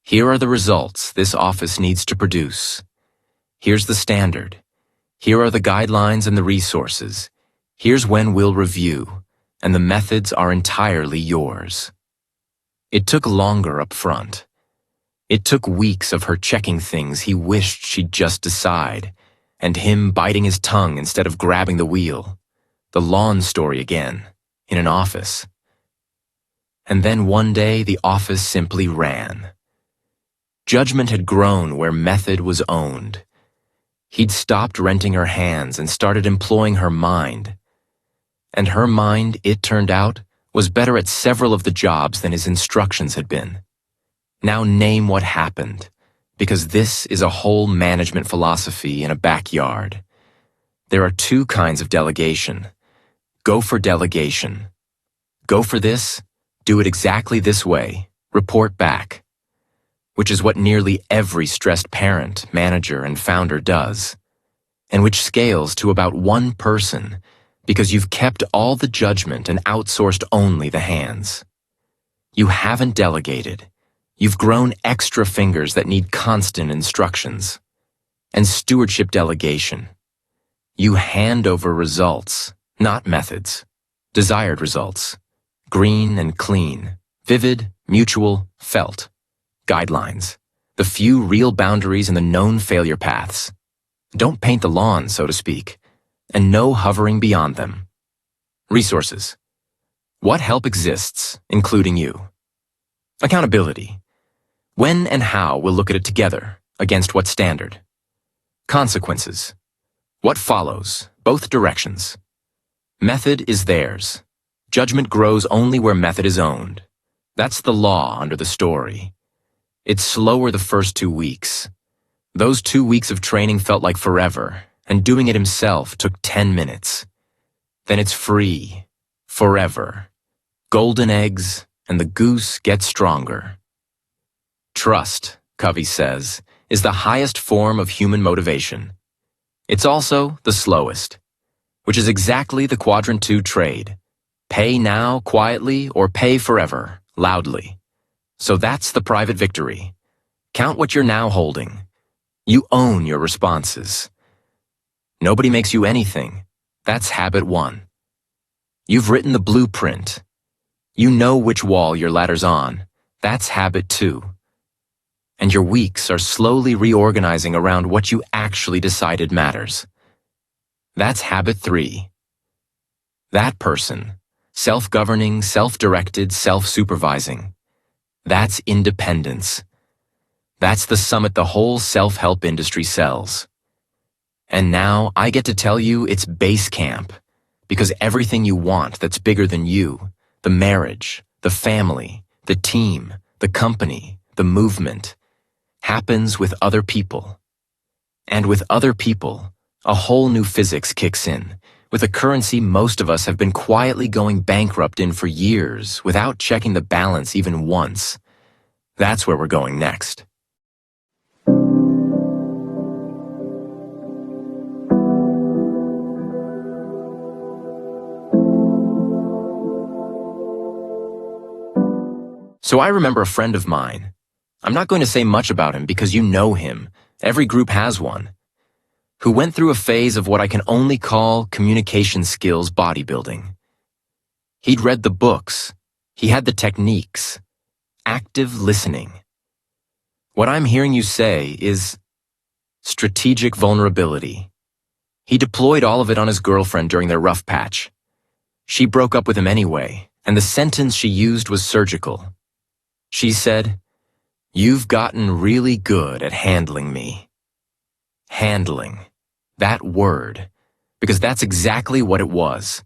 Here are the results this office needs to produce. Here's the standard. Here are the guidelines and the resources. Here's when we'll review, and the methods are entirely yours. It took longer up front. It took weeks of her checking things he wished she'd just decide, and him biting his tongue instead of grabbing the wheel. The lawn story again, in an office. And then one day the office simply ran. Judgment had grown where method was owned. He'd stopped renting her hands and started employing her mind. And her mind, it turned out, was better at several of the jobs than his instructions had been. Now name what happened, because this is a whole management philosophy in a backyard. There are 2 kinds of delegation. Go for delegation. Go for this, do it exactly this way, report back. Which is what nearly every stressed parent, manager, and founder does, and which scales to about 1 person because you've kept all the judgment and outsourced only the hands. You haven't delegated. You've grown extra fingers that need constant instructions. And stewardship delegation. You hand over results, not methods. Desired results. Green and clean. Vivid, mutual, felt. Guidelines. The few real boundaries and the known failure paths. Don't paint the lawn, so to speak, and no hovering beyond them. Resources. What help exists, including you? Accountability. When and how we'll look at it together, against what standard? Consequences. What follows, both directions? Method is theirs. Judgment grows only where method is owned. That's the law under the story. It's slower the first 2 weeks. Those 2 weeks of training felt like forever, and doing it himself took 10 minutes. Then it's free, forever. Golden eggs, and the goose gets stronger. Trust, Covey says, is the highest form of human motivation. It's also the slowest, which is exactly the quadrant 2 trade. Pay now, quietly, or pay forever, loudly. So that's the private victory. Count what you're now holding. You own your responses. Nobody makes you anything. That's habit 1. You've written the blueprint. You know which wall your ladder's on. That's habit 2. And your weeks are slowly reorganizing around what you actually decided matters. That's habit 3. That person, self-governing, self-directed, self-supervising. That's independence. That's the summit the whole self-help industry sells. And now I get to tell you it's base camp, because everything you want that's bigger than you, the marriage, the family, the team, the company, the movement, happens with other people. And with other people, a whole new physics kicks in, with a currency most of us have been quietly going bankrupt in for years without checking the balance even once. That's where we're going next. So I remember a friend of mine. I'm not going to say much about him because you know him. Every group has one. Who went through a phase of what I can only call communication skills bodybuilding. He'd read the books. He had the techniques. Active listening. What I'm hearing you say is strategic vulnerability. He deployed all of it on his girlfriend during their rough patch. She broke up with him anyway, and the sentence she used was surgical. She said, "You've gotten really good at handling me." Handling. That word. Because that's exactly what it was.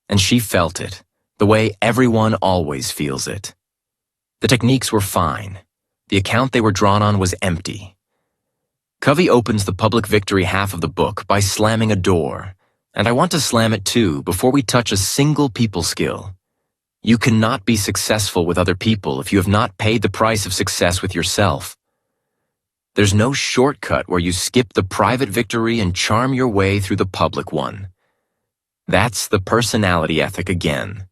And she felt it, the way everyone always feels it. The techniques were fine. The account they were drawn on was empty. Covey opens the public victory half of the book by slamming a door, and I want to slam it too before we touch a single people skill. You cannot be successful with other people if you have not paid the price of success with yourself. There's no shortcut where you skip the private victory and charm your way through the public one. That's the personality ethic again.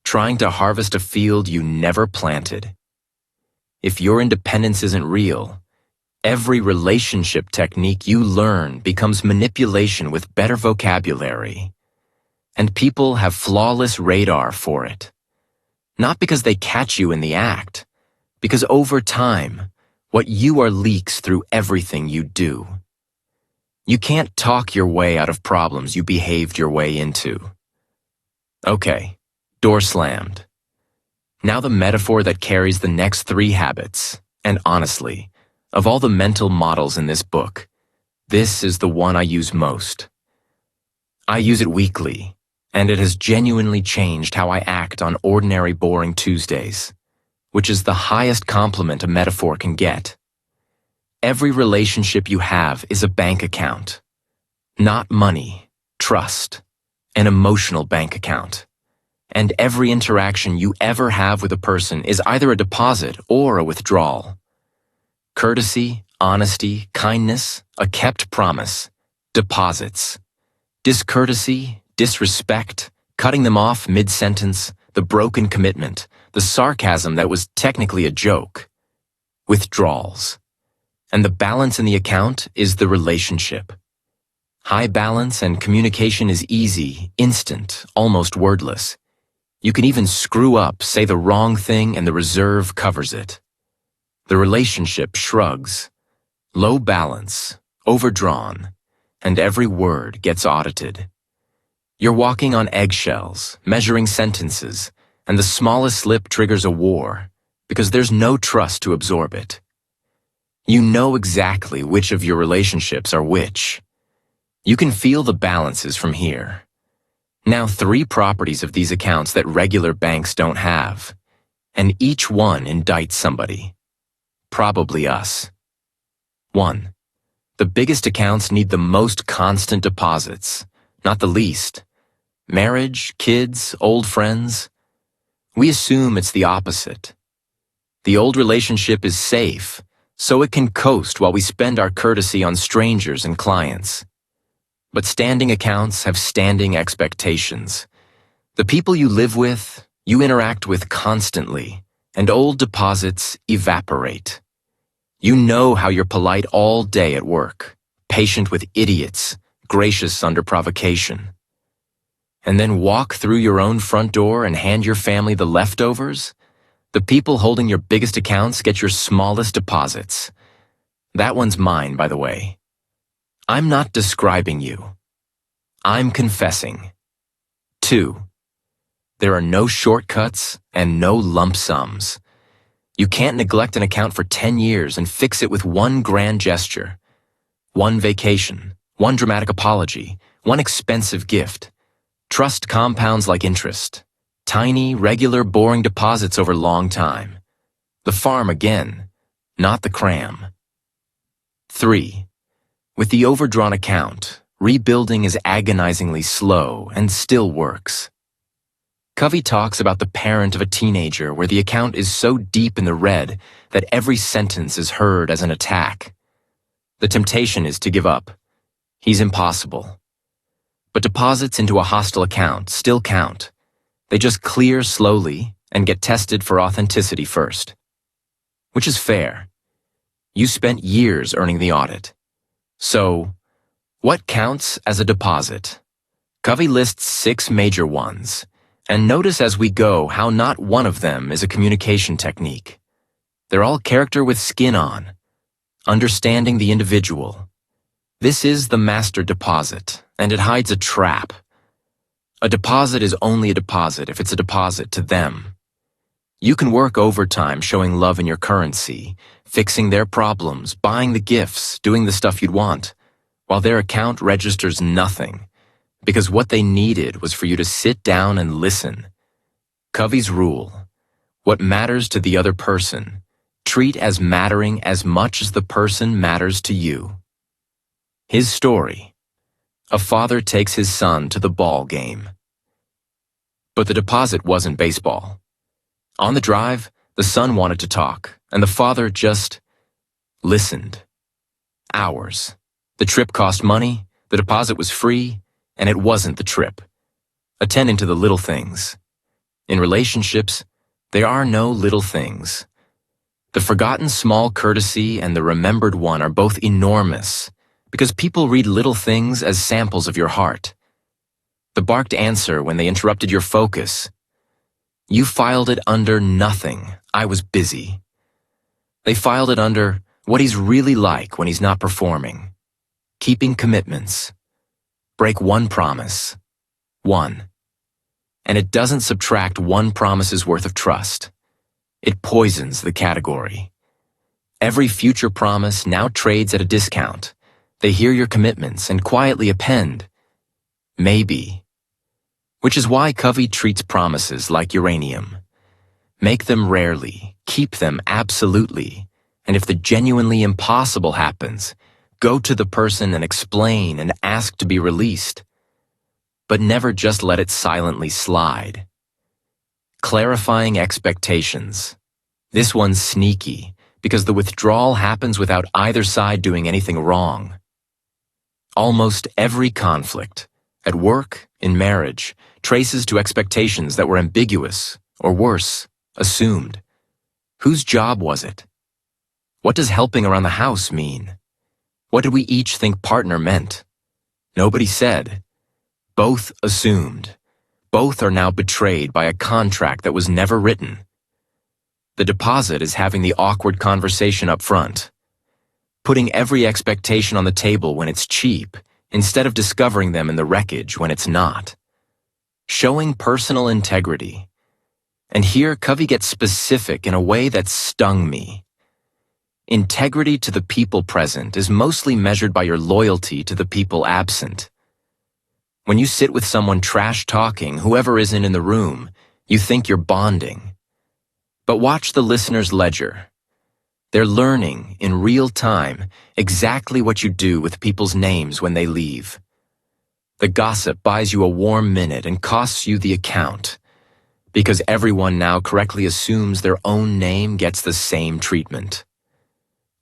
Trying to harvest a field you never planted. If your independence isn't real, every relationship technique you learn becomes manipulation with better vocabulary. And people have flawless radar for it. Not because they catch you in the act, because over time, what you are leaks through everything you do. You can't talk your way out of problems you behaved your way into. Okay, door slammed. Now the metaphor that carries the next 3 habits, and honestly, of all the mental models in this book, this is the one I use most. I use it weekly, and it has genuinely changed how I act on ordinary boring Tuesdays, which is the highest compliment a metaphor can get. Every relationship you have is a bank account. Not money, trust, an emotional bank account. And every interaction you ever have with a person is either a deposit or a withdrawal. Courtesy, honesty, kindness, a kept promise, deposits. Discourtesy, disrespect, cutting them off mid-sentence, the broken commitment, the sarcasm that was technically a joke. Withdrawals. And the balance in the account is the relationship. High balance and communication is easy, instant, almost wordless. You can even screw up, say the wrong thing, and the reserve covers it. The relationship shrugs. Low balance, overdrawn, and every word gets audited. You're walking on eggshells, measuring sentences, and the smallest slip triggers a war, because there's no trust to absorb it. You know exactly which of your relationships are which. You can feel the balances from here. Now 3 properties of these accounts that regular banks don't have, and each one indicts somebody. Probably us. 1. The biggest accounts need the most constant deposits, not the least. Marriage, kids, old friends. We assume it's the opposite. The old relationship is safe, so it can coast while we spend our courtesy on strangers and clients. But standing accounts have standing expectations. The people you live with, you interact with constantly, and old deposits evaporate. You know how you're polite all day at work, patient with idiots, gracious under provocation. And then walk through your own front door and hand your family the leftovers? The people holding your biggest accounts get your smallest deposits. That one's mine, by the way. I'm not describing you. I'm confessing. 2. There are no shortcuts and no lump sums. You can't neglect an account for 10 years and fix it with one grand gesture. One vacation, one dramatic apology, one expensive gift. Trust compounds like interest. Tiny, regular, boring deposits over long time. The farm again, not the cram. 3. With the overdrawn account, rebuilding is agonizingly slow and still works. Covey talks about the parent of a teenager where the account is so deep in the red that every sentence is heard as an attack. The temptation is to give up. He's impossible. But deposits into a hostile account still count. They just clear slowly and get tested for authenticity first. Which is fair. You spent years earning the audit. So, what counts as a deposit? Covey lists 6 major ones, and notice as we go how not one of them is a communication technique. They're all character with skin on, understanding the individual. This is the master deposit, and it hides a trap. A deposit is only a deposit if it's a deposit to them. You can work overtime showing love in your currency, fixing their problems, buying the gifts, doing the stuff you'd want, while their account registers nothing, because what they needed was for you to sit down and listen. Covey's rule: what matters to the other person, treat as mattering as much as the person matters to you. His story: a father takes his son to the ball game. But the deposit wasn't baseball. On the drive, the son wanted to talk, and the father just listened. Hours. The trip cost money, the deposit was free, and it wasn't the trip. Attending to the little things. In relationships, there are no little things. The forgotten small courtesy and the remembered one are both enormous, because people read little things as samples of your heart. The barked answer when they interrupted your focus. You filed it under nothing. I was busy. They filed it under what he's really like when he's not performing. Keeping commitments. Break one promise. 1. And it doesn't subtract one promise's worth of trust. It poisons the category. Every future promise now trades at a discount. They hear your commitments and quietly append. Maybe. Which is why Covey treats promises like uranium. Make them rarely, keep them absolutely, and if the genuinely impossible happens, go to the person and explain and ask to be released. But never just let it silently slide. Clarifying expectations. This one's sneaky, because the withdrawal happens without either side doing anything wrong. Almost every conflict, at work, in marriage, traces to expectations that were ambiguous, or worse, assumed. Whose job was it? What does helping around the house mean? What did we each think partner meant? Nobody said. Both assumed. Both are now betrayed by a contract that was never written. The deposit is having the awkward conversation up front. putting every expectation on the table when it's cheap, instead of discovering them in the wreckage when it's not. Showing personal integrity. And here Covey gets specific in a way that stung me. Integrity to the people present is mostly measured by your loyalty to the people absent. When you sit with someone trash-talking whoever isn't in the room, you think you're bonding. But watch the listener's ledger. They're learning, in real time, exactly what you do with people's names when they leave. The gossip buys you a warm minute and costs you the account, because everyone now correctly assumes their own name gets the same treatment.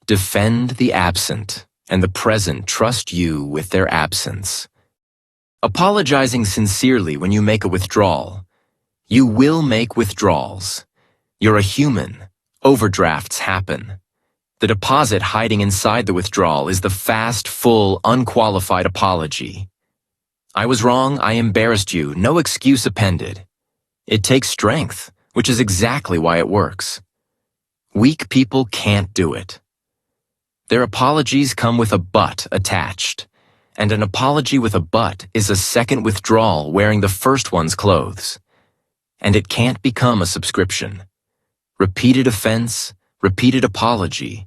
Defend the absent, and the present trust you with their absence. Apologizing sincerely when you make a withdrawal. You will make withdrawals. You're a human. Overdrafts happen. The deposit hiding inside the withdrawal is the fast, full, unqualified apology. I was wrong, I embarrassed you, no excuse appended. It takes strength, which is exactly why it works. Weak people can't do it. Their apologies come with a but attached, and an apology with a but is a second withdrawal wearing the first one's clothes. And it can't become a subscription. Repeated offense, repeated apology,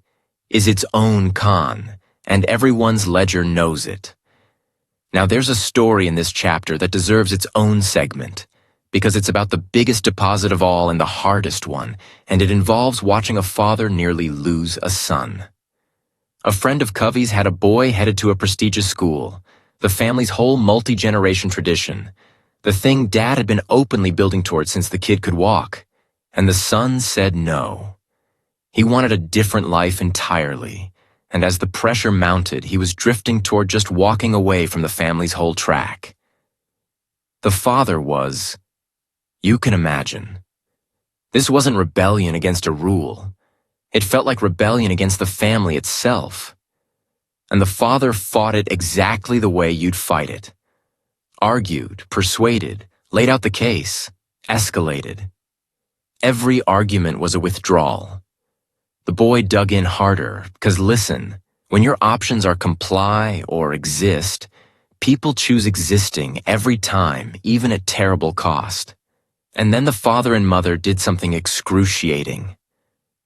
is its own con, and everyone's ledger knows it. Now there's a story in this chapter that deserves its own segment, because it's about the biggest deposit of all and the hardest one, and it involves watching a father nearly lose a son. A friend of Covey's had a boy headed to a prestigious school, the family's whole multi-generation tradition, the thing Dad had been openly building towards since the kid could walk, and the son said no. He wanted a different life entirely, and as the pressure mounted, he was drifting toward just walking away from the family's whole track. The father was, you can imagine. This wasn't rebellion against a rule. It felt like rebellion against the family itself. And the father fought it exactly the way you'd fight it. Argued, persuaded, laid out the case, escalated. Every argument was a withdrawal. The boy dug in harder, because listen, when your options are comply or exist, people choose existing every time, even at terrible cost. And then the father and mother did something excruciating.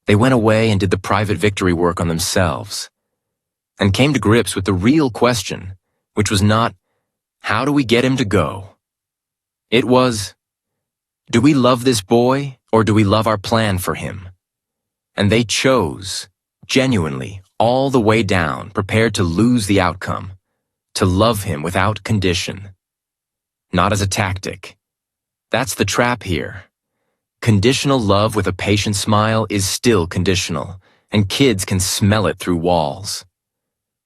They went away and did the private victory work on themselves, and came to grips with the real question, which was not, how do we get him to go? It was, do we love this boy, or do we love our plan for him? And they chose, genuinely, all the way down, prepared to lose the outcome, to love him without condition. Not as a tactic. That's the trap here. Conditional love with a patient smile is still conditional, and kids can smell it through walls.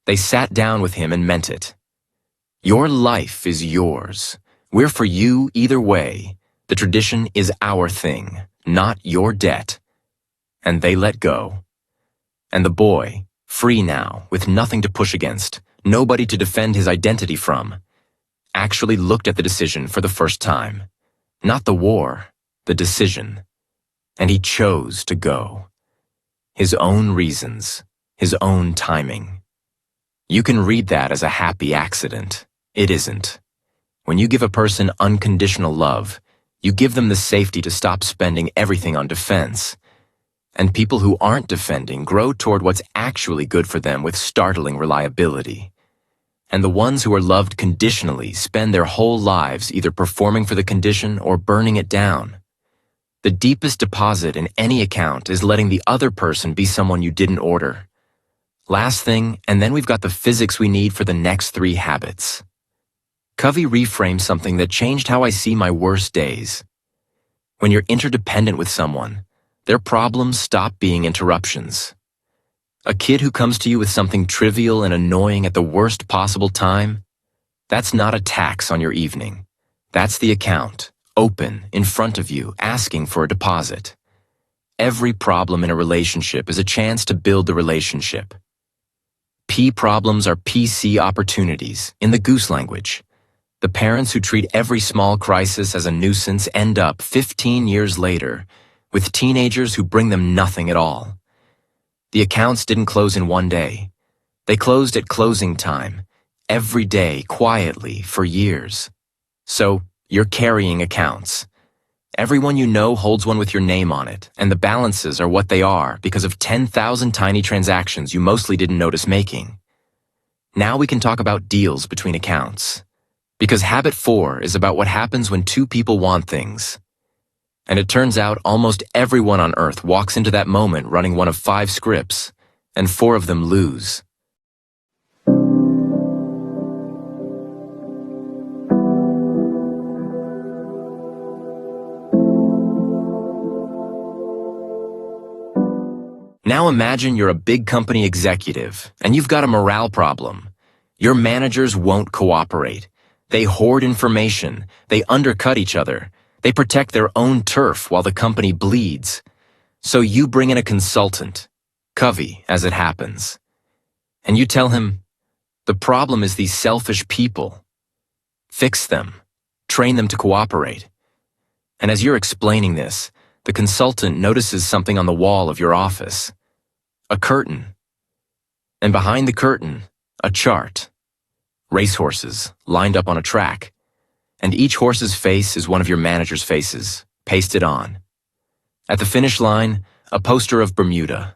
They sat down with him and meant it. Your life is yours. We're for you either way. The tradition is our thing, not your debt. And they let go. And the boy, free now, with nothing to push against, nobody to defend his identity from, actually looked at the decision for the first time. Not the war, the decision. And he chose to go. His own reasons, his own timing. You can read that as a happy accident. It isn't. When you give a person unconditional love, you give them the safety to stop spending everything on defense. And people who aren't defending grow toward what's actually good for them with startling reliability. And the ones who are loved conditionally spend their whole lives either performing for the condition or burning it down. The deepest deposit in any account is letting the other person be someone you didn't order. Last thing, and then we've got the physics we need for the next 3 habits. Covey reframed something that changed how I see my worst days. When you're interdependent with someone, their problems stop being interruptions. A kid who comes to you with something trivial and annoying at the worst possible time, that's not a tax on your evening. That's the account, open, in front of you, asking for a deposit. Every problem in a relationship is a chance to build the relationship. P problems are PC opportunities, in the Goose language. The parents who treat every small crisis as a nuisance end up 15 years later with teenagers who bring them nothing at all. The accounts didn't close in one day. They closed at closing time, every day, quietly, for years. So, you're carrying accounts. Everyone you know holds one with your name on it, and the balances are what they are because of 10,000 tiny transactions you mostly didn't notice making. Now we can talk about deals between accounts. Because habit 4 is about what happens when two people want things. And it turns out almost everyone on Earth walks into that moment running one of 5 scripts, and 4 of them lose. Now imagine you're a big company executive, and you've got a morale problem. Your managers won't cooperate. They hoard information, they undercut each other, they protect their own turf while the company bleeds. So you bring in a consultant, Covey as it happens, and you tell him, the problem is these selfish people. Fix them, train them to cooperate. And as you're explaining this, the consultant notices something on the wall of your office. A curtain. And behind the curtain, a chart. Racehorses, lined up on a track. And each horse's face is one of your manager's faces, pasted on. At the finish line, a poster of Bermuda.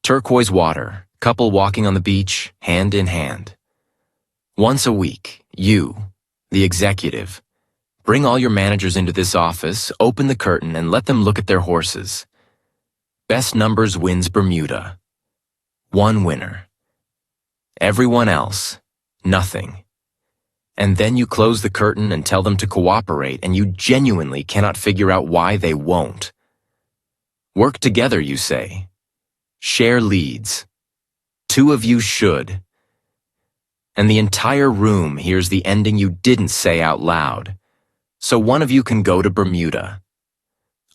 Turquoise water, couple walking on the beach, hand in hand. Once a week, you, the executive, bring all your managers into this office, open the curtain, and let them look at their horses. Best numbers wins Bermuda. 1 winner. Everyone else, nothing. And then you close the curtain and tell them to cooperate, and you genuinely cannot figure out why they won't. Work together, you say. Share leads. 2 of you should. And the entire room hears the ending you didn't say out loud. So one of you can go to Bermuda.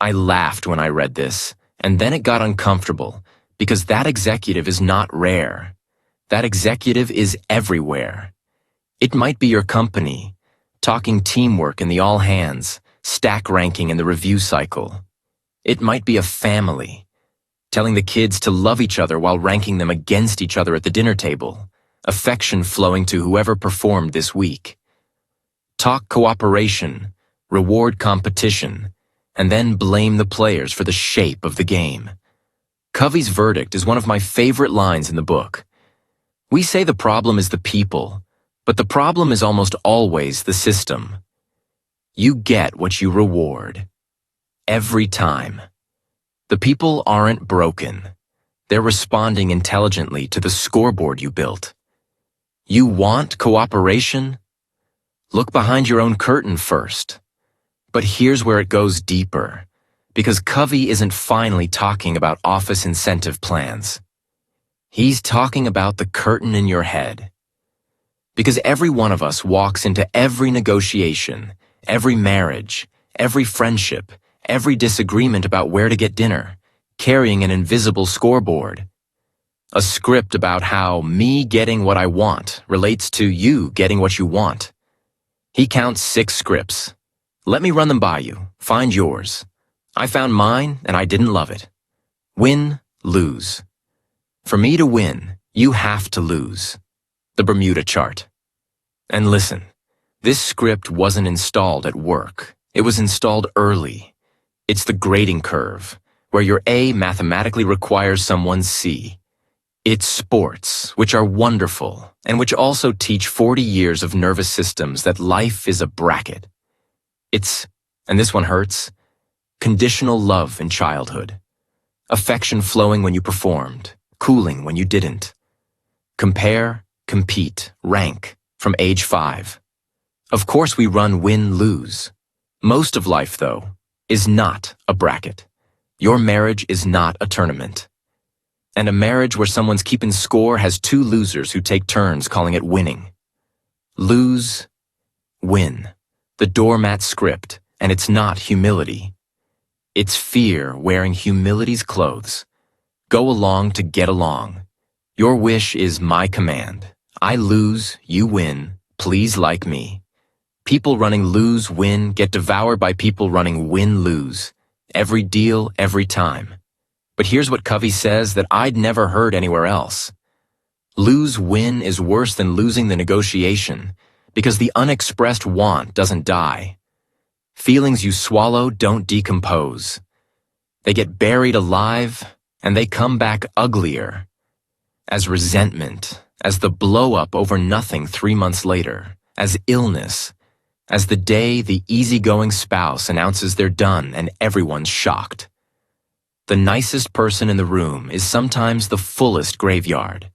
I laughed when I read this, and then it got uncomfortable, because that executive is not rare. That executive is everywhere. It might be your company, talking teamwork in the all hands, stack ranking in the review cycle. It might be a family, telling the kids to love each other while ranking them against each other at the dinner table, affection flowing to whoever performed this week. Talk cooperation, reward competition, and then blame the players for the shape of the game. Covey's verdict is one of my favorite lines in the book. We say the problem is the people, but the problem is almost always the system. You get what you reward. Every time. The people aren't broken. They're responding intelligently to the scoreboard you built. You want cooperation? Look behind your own curtain first. But here's where it goes deeper, because Covey isn't finally talking about office incentive plans. He's talking about the curtain in your head. Because every one of us walks into every negotiation, every marriage, every friendship, every disagreement about where to get dinner, carrying an invisible scoreboard. A script about how me getting what I want relates to you getting what you want. He counts 6 scripts. Let me run them by you. Find yours. I found mine, and I didn't love it. Win, lose. For me to win, you have to lose. The Bermuda chart. And listen, this script wasn't installed at work. It was installed early. It's the grading curve, where your A mathematically requires someone's C. It's sports, which are wonderful, and which also teach 40 years of nervous systems that life is a bracket. It's, and this one hurts, conditional love in childhood. Affection flowing when you performed, cooling when you didn't. Compare, compete, rank, from age 5. Of course we run win-lose. Most of life, though, is not a bracket. Your marriage is not a tournament. And a marriage where someone's keeping score has 2 losers who take turns calling it winning. Lose, win. The doormat script, and it's not humility. It's fear wearing humility's clothes. Go along to get along. Your wish is my command. I lose, you win, please like me. People running lose-win get devoured by people running win-lose. Every deal, every time. But here's what Covey says that I'd never heard anywhere else. Lose-win is worse than losing the negotiation because the unexpressed want doesn't die. Feelings you swallow don't decompose. They get buried alive, and they come back uglier. As resentment, as the blow-up over nothing 3 months later, as illness, as the day the easygoing spouse announces they're done and everyone's shocked. The nicest person in the room is sometimes the fullest graveyard.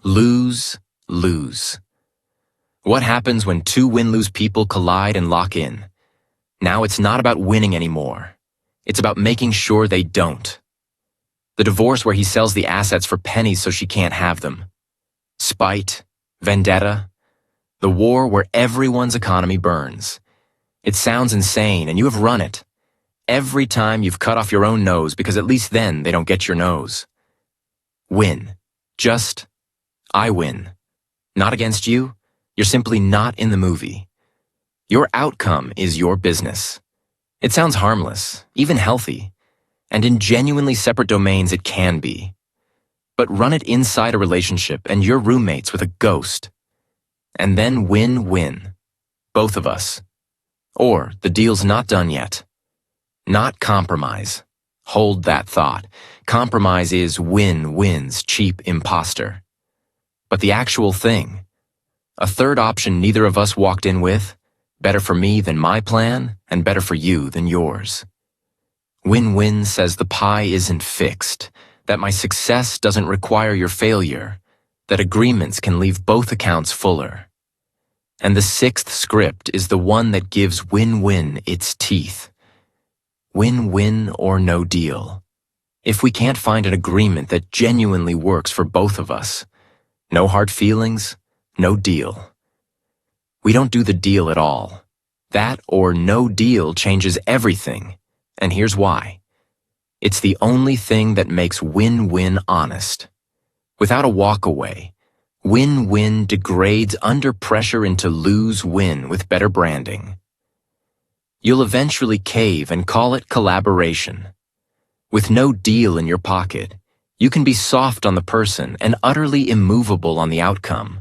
Lose, lose. What happens when two win-lose people collide and lock in? Now it's not about winning anymore. It's about making sure they don't. The divorce where he sells the assets for pennies so she can't have them. Spite, vendetta. The war where everyone's economy burns. It sounds insane, and you have run it. Every time you've cut off your own nose because at least then they don't get your nose. Win. Just, I win. Not against you. You're simply not in the movie. Your outcome is your business. It sounds harmless, even healthy, and in genuinely separate domains it can be. But run it inside a relationship and you're roommates with a ghost. And then win-win. Both of us. Or the deal's not done yet. Not compromise. Hold that thought. Compromise is win-win's cheap imposter. But the actual thing. A third option neither of us walked in with. Better for me than my plan, and better for you than yours. Win-win says the pie isn't fixed, that my success doesn't require your failure, that agreements can leave both accounts fuller. And the sixth script is the one that gives win-win its teeth. Win-win or no deal. If we can't find an agreement that genuinely works for both of us, no hard feelings, no deal. We don't do the deal at all. That or no deal changes everything, and here's why. It's the only thing that makes win-win honest. Without a walkaway, win-win degrades under pressure into lose-win with better branding. You'll eventually cave and call it collaboration. With no deal in your pocket, you can be soft on the person and utterly immovable on the outcome,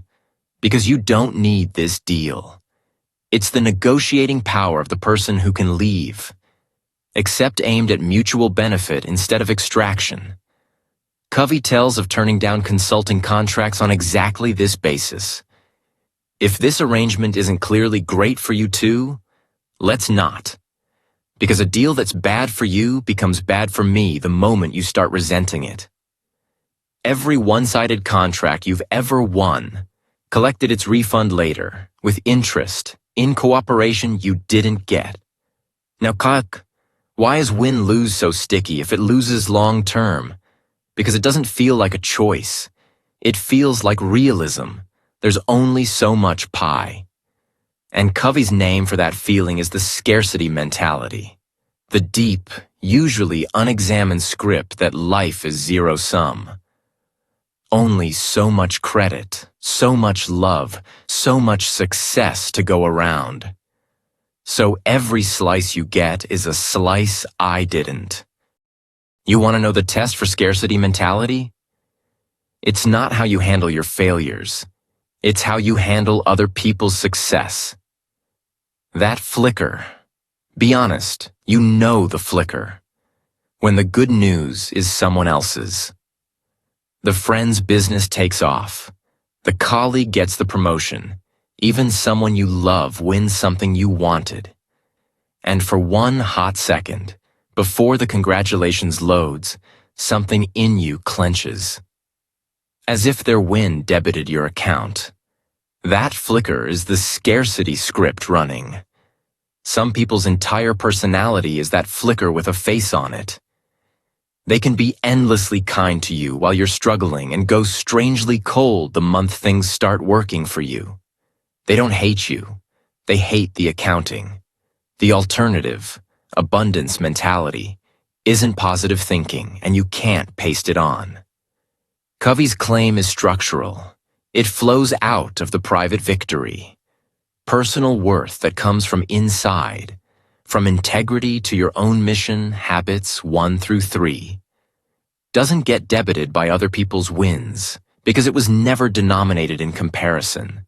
because you don't need this deal. It's the negotiating power of the person who can leave, except aimed at mutual benefit instead of extraction. Covey tells of turning down consulting contracts on exactly this basis. If this arrangement isn't clearly great for you too, let's not. Because a deal that's bad for you becomes bad for me the moment you start resenting it. Every one-sided contract you've ever won collected its refund later, with interest, in cooperation you didn't get. Now, why is win-lose so sticky if it loses long-term? Because it doesn't feel like a choice. It feels like realism. There's only so much pie. And Covey's name for that feeling is the scarcity mentality. The deep, usually unexamined script that life is zero-sum. Only so much credit, so much love, so much success to go around. So every slice you get is a slice I didn't. You want to know the test for scarcity mentality? It's not how you handle your failures. It's how you handle other people's success. That flicker. Be honest, you know the flicker. When the good news is someone else's. The friend's business takes off. The colleague gets the promotion. Even someone you love wins something you wanted. And for one hot second, before the congratulations loads, something in you clenches. As if their win debited your account. That flicker is the scarcity script running. Some people's entire personality is that flicker with a face on it. They can be endlessly kind to you while you're struggling and go strangely cold the month things start working for you. They don't hate you. They hate the accounting. The alternative, abundance mentality, isn't positive thinking, and you can't paste it on. Covey's claim is structural. It flows out of the private victory. Personal worth that comes from inside, from integrity to your own mission, habits 1 through 3, doesn't get debited by other people's wins because it was never denominated in comparison.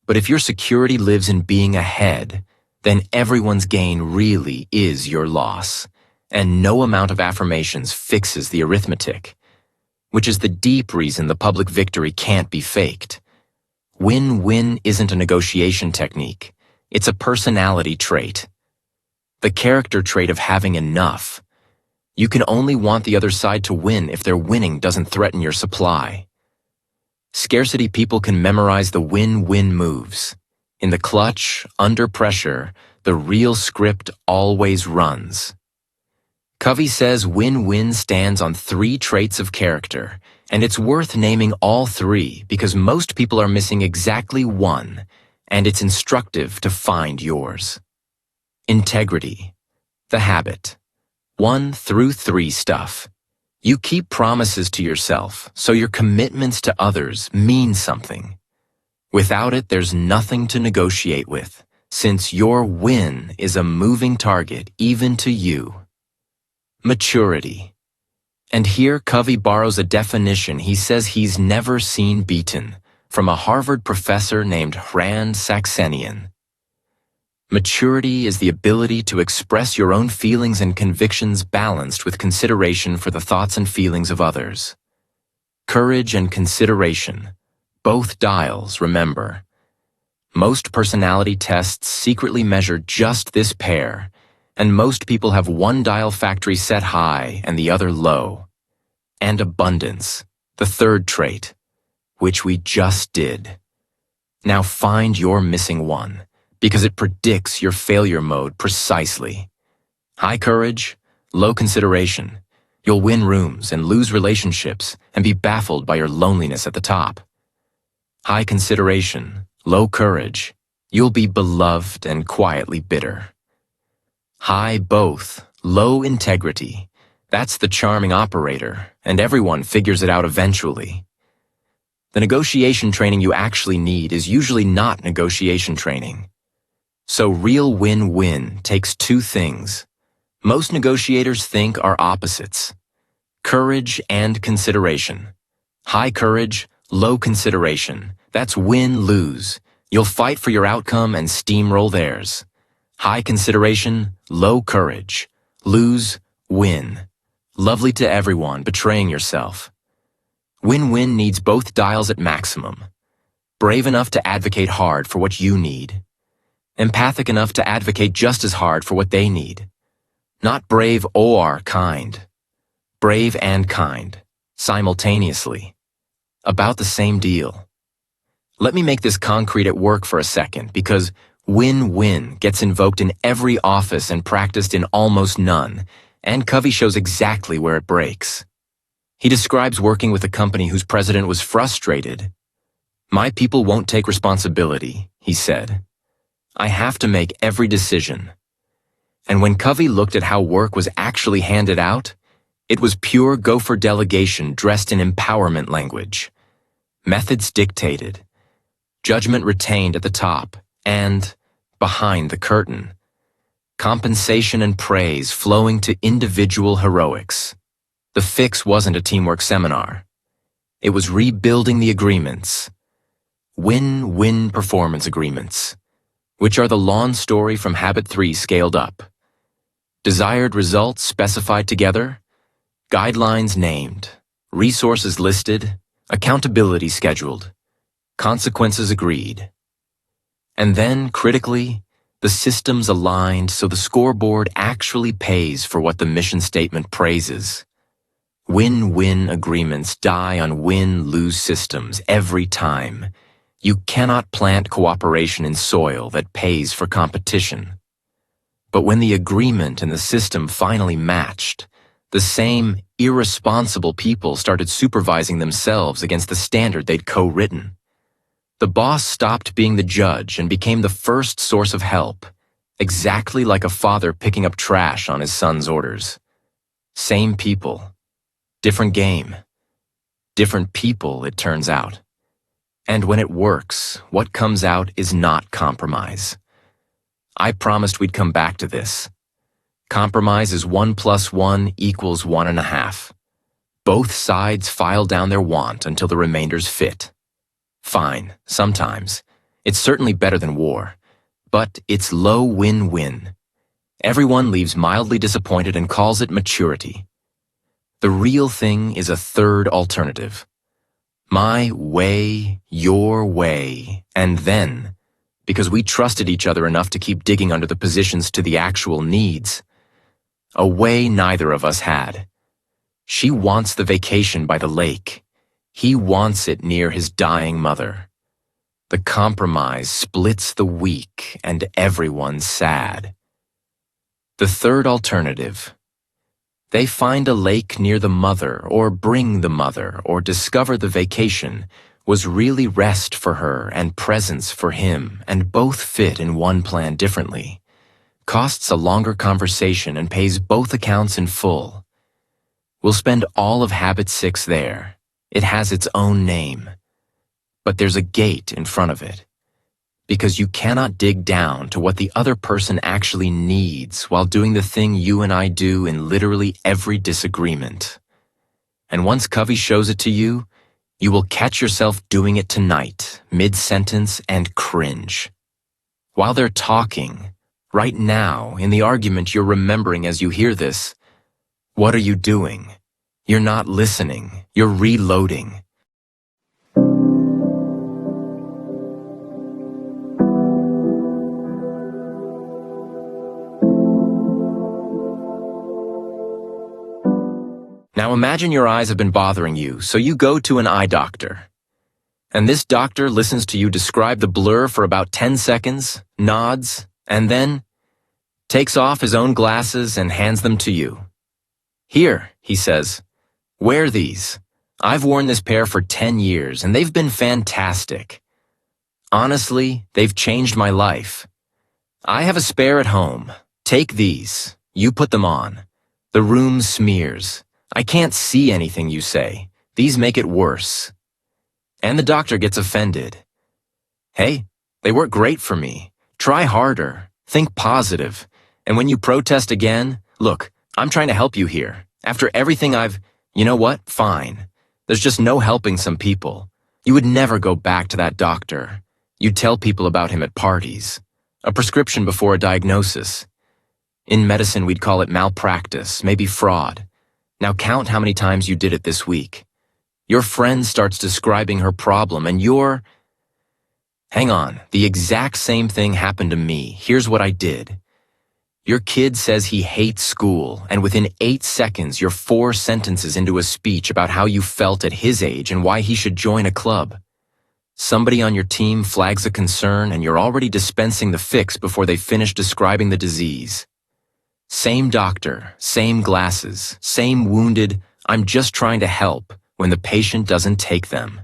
But if your security lives in being ahead, then everyone's gain really is your loss, and no amount of affirmations fixes the arithmetic, which is the deep reason the public victory can't be faked. Win-win isn't a negotiation technique, it's a personality trait. The character trait of having enough. You can only want the other side to win if their winning doesn't threaten your supply. Scarcity people can memorize the win-win moves. In the clutch, under pressure, the real script always runs. Covey says win-win stands on 3 traits of character, and it's worth naming all 3 because most people are missing exactly one, and it's instructive to find yours. Integrity. The habit. 1 through 3 stuff. You keep promises to yourself, so your commitments to others mean something. Without it, there's nothing to negotiate with, since your win is a moving target even to you. Maturity. And here Covey borrows a definition he says he's never seen beaten from a Harvard professor named Rand Saxenian. Maturity is the ability to express your own feelings and convictions balanced with consideration for the thoughts and feelings of others. Courage and consideration. Both dials, remember. Most personality tests secretly measure just this pair, and most people have one dial factory set high and the other low. And abundance, the 3rd trait, which we just did. Now find your missing one, because it predicts your failure mode precisely. High courage, low consideration. You'll win rooms and lose relationships and be baffled by your loneliness at the top. High consideration, low courage. You'll be beloved and quietly bitter. High both, low integrity. That's the charming operator, and everyone figures it out eventually. The negotiation training you actually need is usually not negotiation training. So real win-win takes 2 things. Most negotiators think are opposites. Courage and consideration. High courage, low consideration. That's win-lose. You'll fight for your outcome and steamroll theirs. High consideration, low courage. Lose, win. Lovely to everyone, betraying yourself. Win-win needs both dials at maximum. Brave enough to advocate hard for what you need. Empathic enough to advocate just as hard for what they need. Not brave or kind. Brave and kind, simultaneously. About the same deal. Let me make this concrete at work for a second, because win-win gets invoked in every office and practiced in almost none, and Covey shows exactly where it breaks. He describes working with a company whose president was frustrated. "My people won't take responsibility," he said. "I have to make every decision." And when Covey looked at how work was actually handed out, it was pure gopher delegation dressed in empowerment language. Methods dictated, judgment retained at the top and behind the curtain. Compensation and praise flowing to individual heroics. The fix wasn't a teamwork seminar. It was rebuilding the agreements. Win-win performance agreements, which are the lawn story from Habit 3 scaled up. Desired results specified together, guidelines named, resources listed, accountability scheduled, consequences agreed. And then, critically, the systems aligned so the scoreboard actually pays for what the mission statement praises. Win-win agreements die on win-lose systems every time. You cannot plant cooperation in soil that pays for competition. But when the agreement and the system finally matched, the same irresponsible people started supervising themselves against the standard they'd co-written. The boss stopped being the judge and became the first source of help, exactly like a father picking up trash on his son's orders. Same people. Different game. Different people, it turns out. And when it works, what comes out is not compromise. I promised we'd come back to this. Compromise is 1 + 1 = 1.5. Both sides file down their want until the remainder's fit. Fine, sometimes. It's certainly better than war. But it's low win-win. Everyone leaves mildly disappointed and calls it maturity. The real thing is a third alternative. My way, your way, and then, because we trusted each other enough to keep digging under the positions to the actual needs. A way neither of us had. She wants the vacation by the lake. He wants it near his dying mother. The compromise splits the weak and everyone's sad. The third alternative. They find a lake near the mother or bring the mother or discover the vacation was really rest for her and presence for him, and both fit in one plan differently. Costs a longer conversation and pays both accounts in full. We'll spend all of Habit 6 there. It has its own name. But there's a gate in front of it. Because you cannot dig down to what the other person actually needs while doing the thing you and I do in literally every disagreement. And once Covey shows it to you, you will catch yourself doing it tonight, mid-sentence, and cringe. While they're talking, right now, in the argument you're remembering as you hear this, what are you doing? You're not listening. You're reloading. Now imagine your eyes have been bothering you, so you go to an eye doctor. And this doctor listens to you describe the blur for about 10 seconds, nods, and then takes off his own glasses and hands them to you. Here, he says, wear these. I've worn this pair for 10 years, and they've been fantastic. Honestly, they've changed my life. I have a spare at home. Take these. You put them on. The room smears. I can't see anything you say. These make it worse. And the doctor gets offended. Hey, they work great for me. Try harder. Think positive. And when you protest again, look, I'm trying to help you here. After everything you know what? Fine. There's just no helping some people. You would never go back to that doctor. You'd tell people about him at parties. A prescription before a diagnosis. In medicine, we'd call it malpractice, maybe fraud. Now count how many times you did it this week. Your friend starts describing her problem and you're... Hang on, the exact same thing happened to me. Here's what I did. Your kid says he hates school, and within 8 seconds you're 4 sentences into a speech about how you felt at his age and why he should join a club. Somebody on your team flags a concern and you're already dispensing the fix before they finish describing the disease. Same doctor, same glasses, same wounded, I'm just trying to help, when the patient doesn't take them.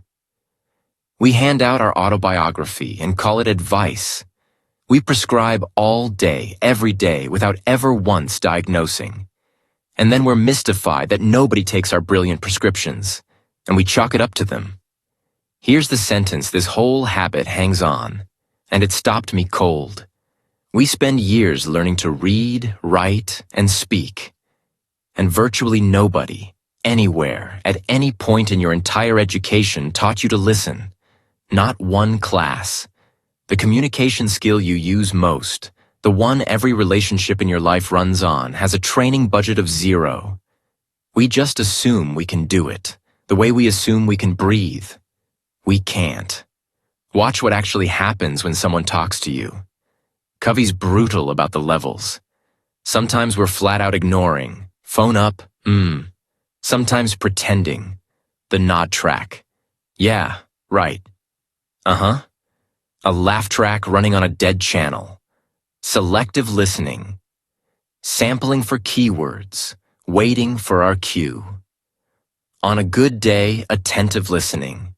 We hand out our autobiography and call it advice. We prescribe all day, every day, without ever once diagnosing. And then we're mystified that nobody takes our brilliant prescriptions, and we chalk it up to them. Here's the sentence this whole habit hangs on, and it stopped me cold. We spend years learning to read, write, and speak. And virtually nobody, anywhere, at any point in your entire education taught you to listen. Not one class. The communication skill you use most, the one every relationship in your life runs on, has a training budget of 0. We just assume we can do it, the way we assume we can breathe. We can't. Watch what actually happens when someone talks to you. Covey's brutal about the levels. Sometimes we're flat out ignoring, phone up, sometimes pretending, the nod track. Yeah, right. Uh-huh. A laugh track running on a dead channel. Selective listening. Sampling for keywords. Waiting for our cue. On a good day, attentive listening.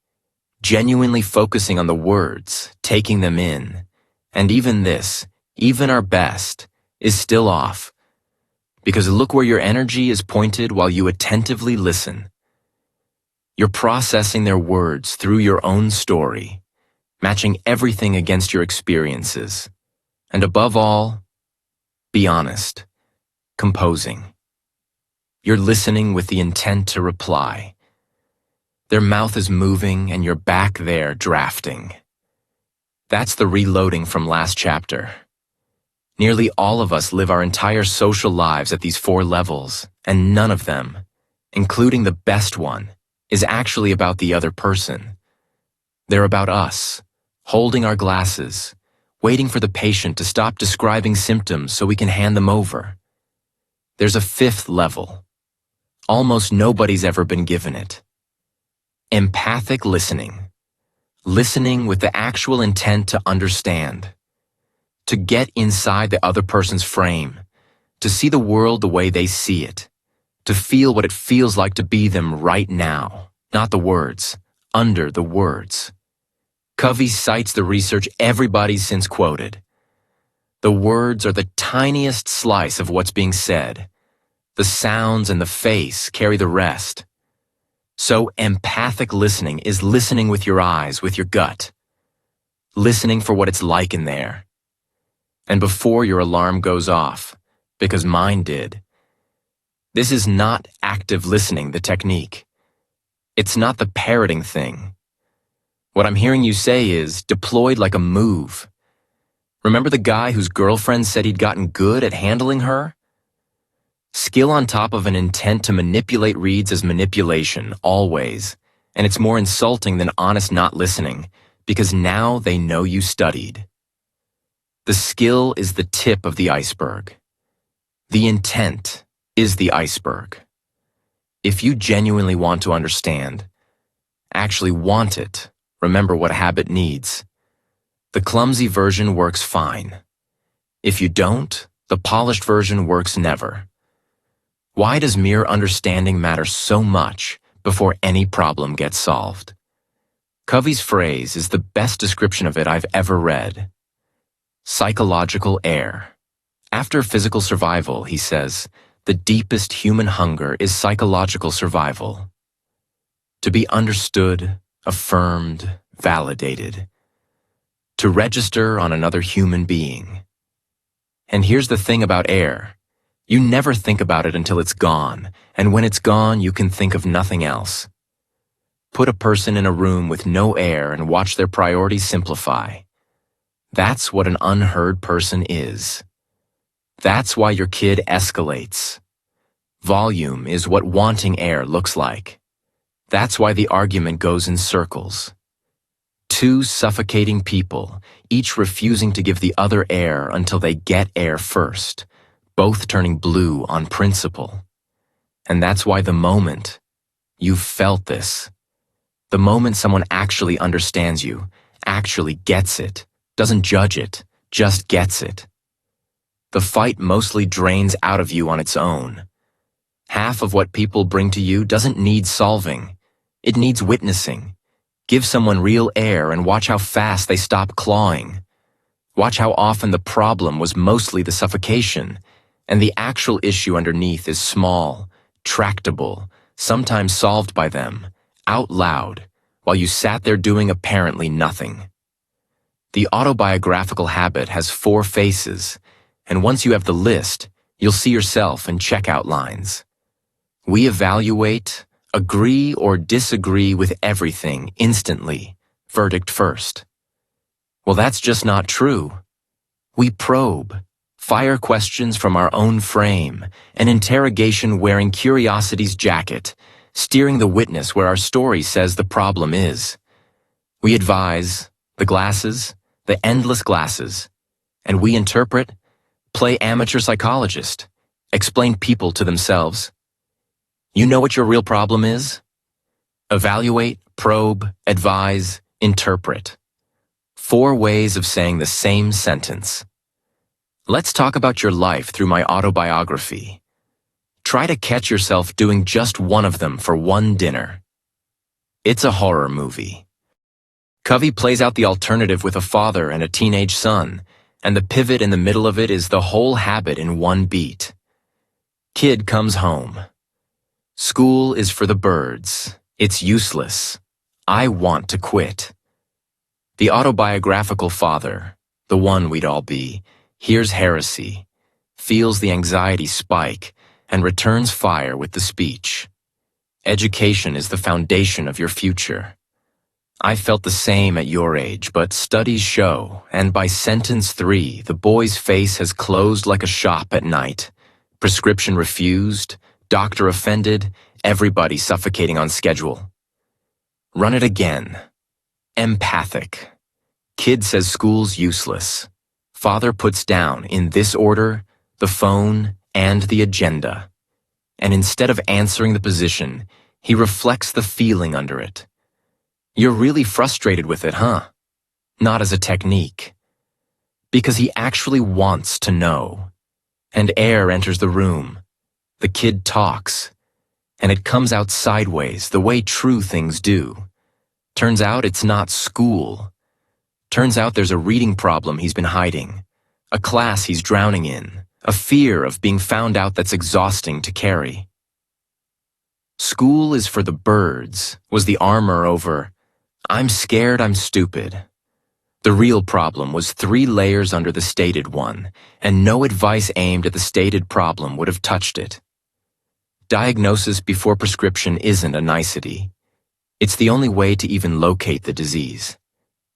Genuinely focusing on the words, taking them in. And even this, even our best, is still off. Because look where your energy is pointed while you attentively listen. You're processing their words through your own story, matching everything against your experiences. And above all, be honest, composing. You're listening with the intent to reply. Their mouth is moving and you're back there drafting. That's the reloading from last chapter. Nearly all of us live our entire social lives at these 4 levels, and none of them, including the best one, is actually about the other person. They're about us, holding our glasses, waiting for the patient to stop describing symptoms so we can hand them over. There's a 5th level. Almost nobody's ever been given it. Empathic listening. Listening with the actual intent to understand. To get inside the other person's frame. To see the world the way they see it. To feel what it feels like to be them right now. Not the words, under the words. Covey cites the research everybody's since quoted. The words are the tiniest slice of what's being said. The sounds and the face carry the rest. So empathic listening is listening with your eyes, with your gut. Listening for what it's like in there. And before your alarm goes off, because mine did. This is not active listening, the technique. It's not the parroting thing. What I'm hearing you say is deployed like a move. Remember the guy whose girlfriend said he'd gotten good at handling her? Skill on top of an intent to manipulate reads as manipulation, always, and it's more insulting than honest not listening, because now they know you studied. The skill is the tip of the iceberg. The intent is the iceberg. If you genuinely want to understand, actually want it, remember what habit needs. The clumsy version works fine. If you don't, the polished version works never. Why does mere understanding matter so much before any problem gets solved? Covey's phrase is the best description of it I've ever read. Psychological air. After physical survival, he says, the deepest human hunger is psychological survival. To be understood, affirmed, validated. To register on another human being. And here's the thing about air. You never think about it until it's gone, and when it's gone, you can think of nothing else. Put a person in a room with no air and watch their priorities simplify. That's what an unheard person is. That's why your kid escalates. Volume is what wanting air looks like. That's why the argument goes in circles. 2 suffocating people, each refusing to give the other air until they get air first. Both turning blue on principle. And that's why the moment you've felt this, the moment someone actually understands you, actually gets it, doesn't judge it, just gets it. The fight mostly drains out of you on its own. Half of what people bring to you doesn't need solving. It needs witnessing. Give someone real air and watch how fast they stop clawing. Watch how often the problem was mostly the suffocation, and the actual issue underneath is small, tractable, sometimes solved by them, out loud, while you sat there doing apparently nothing. The autobiographical habit has 4 faces, and once you have the list, you'll see yourself in checkout lines. We evaluate, agree or disagree with everything instantly, verdict first. Well, that's just not true. We probe. Fire questions from our own frame, an interrogation wearing curiosity's jacket, steering the witness where our story says the problem is. We advise, the glasses, the endless glasses, and we interpret, play amateur psychologist, explain people to themselves. You know what your real problem is? Evaluate, probe, advise, interpret. 4 ways of saying the same sentence. Let's talk about your life through my autobiography. Try to catch yourself doing just one of them for one dinner. It's a horror movie. Covey plays out the alternative with a father and a teenage son, and the pivot in the middle of it is the whole habit in one beat. Kid comes home. School is for the birds. It's useless. I want to quit. The autobiographical father, the one we'd all be, hears heresy, feels the anxiety spike, and returns fire with the speech. Education is the foundation of your future. I felt the same at your age, but studies show, and by sentence 3, the boy's face has closed like a shop at night. Prescription refused, doctor offended, everybody suffocating on schedule. Run it again. Empathic. Kid says school's useless. Father puts down, in this order, the phone and the agenda. And instead of answering the position, he reflects the feeling under it. You're really frustrated with it, huh? Not as a technique. Because he actually wants to know. And air enters the room. The kid talks. And it comes out sideways, the way true things do. Turns out it's not school. Turns out there's a reading problem he's been hiding. A class he's drowning in. A fear of being found out that's exhausting to carry. School is for the birds, was the armor over, I'm scared I'm stupid. The real problem was 3 layers under the stated one, and no advice aimed at the stated problem would have touched it. Diagnosis before prescription isn't a nicety. It's the only way to even locate the disease.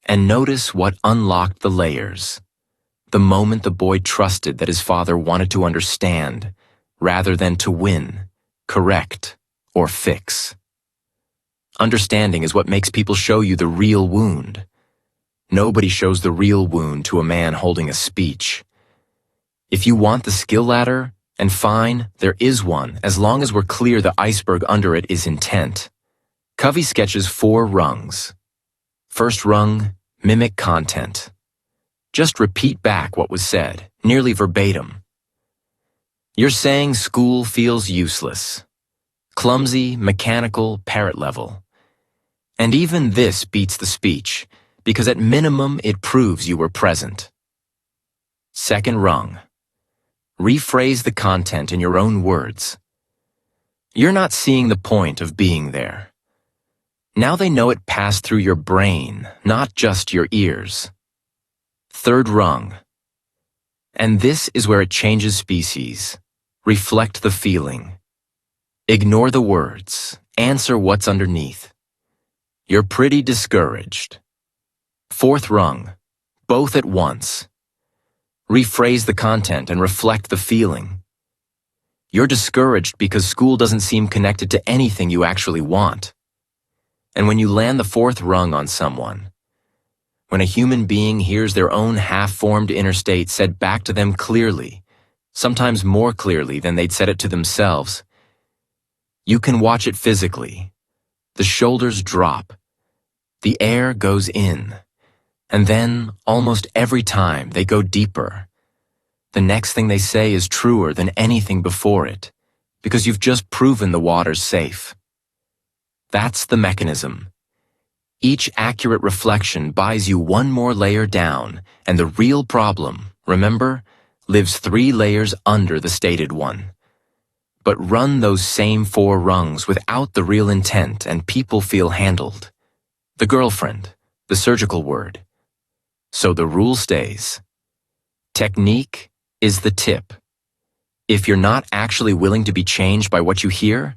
And notice what unlocked the layers. The moment the boy trusted that his father wanted to understand, rather than to win, correct, or fix. Understanding is what makes people show you the real wound. Nobody shows the real wound to a man holding a speech. If you want the skill ladder, and fine, there is one, as long as we're clear the iceberg under it is intent. Covey sketches 4 rungs. First rung, mimic content. Just repeat back what was said, nearly verbatim. You're saying school feels useless. Clumsy, mechanical, parrot level. And even this beats the speech, because at minimum it proves you were present. Second rung. Rephrase the content in your own words. You're not seeing the point of being there. Now they know it passed through your brain, not just your ears. Third rung. And this is where it changes species. Reflect the feeling. Ignore the words. Answer what's underneath. You're pretty discouraged. Fourth rung. Both at once. Rephrase the content and reflect the feeling. You're discouraged because school doesn't seem connected to anything you actually want. And when you land the fourth rung on someone, when a human being hears their own half-formed inner state said back to them clearly, sometimes more clearly than they'd said it to themselves, you can watch it physically. The shoulders drop. The air goes in. And then, almost every time, they go deeper. The next thing they say is truer than anything before it, because you've just proven the water's safe. That's the mechanism. Each accurate reflection buys you one more layer down, and the real problem, remember, lives 3 layers under the stated one. But run those same 4 rungs without the real intent, and people feel handled. The girlfriend, the surgical word. So the rule stays. Technique is the tip. If you're not actually willing to be changed by what you hear,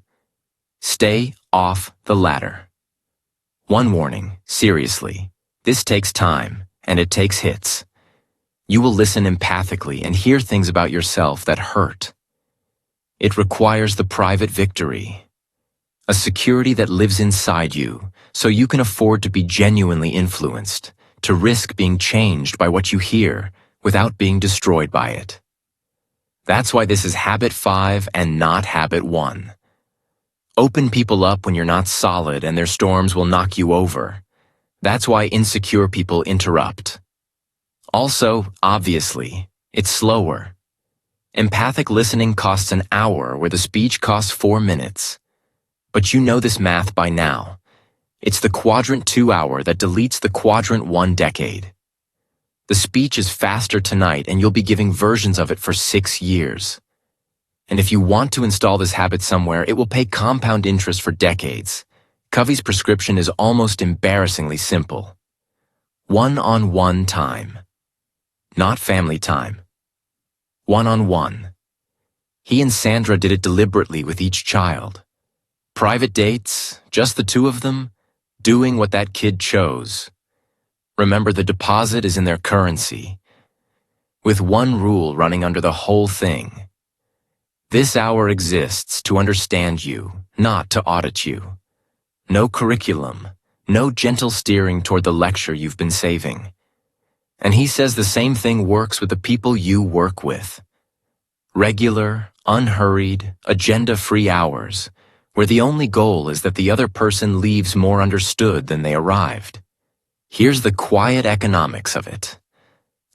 stay off the ladder. One warning, seriously, this takes time, and it takes hits. You will listen empathically and hear things about yourself that hurt. It requires the private victory, a security that lives inside you, so you can afford to be genuinely influenced, to risk being changed by what you hear without being destroyed by it. That's why this is habit 5 and not habit 1. Open people up when you're not solid and their storms will knock you over. That's why insecure people interrupt. Also, obviously, it's slower. Empathic listening costs an hour where the speech costs 4 minutes. But you know this math by now. It's the quadrant 2 hour that deletes the quadrant 1 decade. The speech is faster tonight and you'll be giving versions of it for 6 years. And if you want to install this habit somewhere, it will pay compound interest for decades. Covey's prescription is almost embarrassingly simple. One-on-one time. Not family time. One-on-one. He and Sandra did it deliberately with each child. Private dates, just the two of them, doing what that kid chose. Remember, the deposit is in their currency, with one rule running under the whole thing. This hour exists to understand you, not to audit you. No curriculum, no gentle steering toward the lecture you've been saving. And he says the same thing works with the people you work with. Regular, unhurried, agenda-free hours, where the only goal is that the other person leaves more understood than they arrived. Here's the quiet economics of it.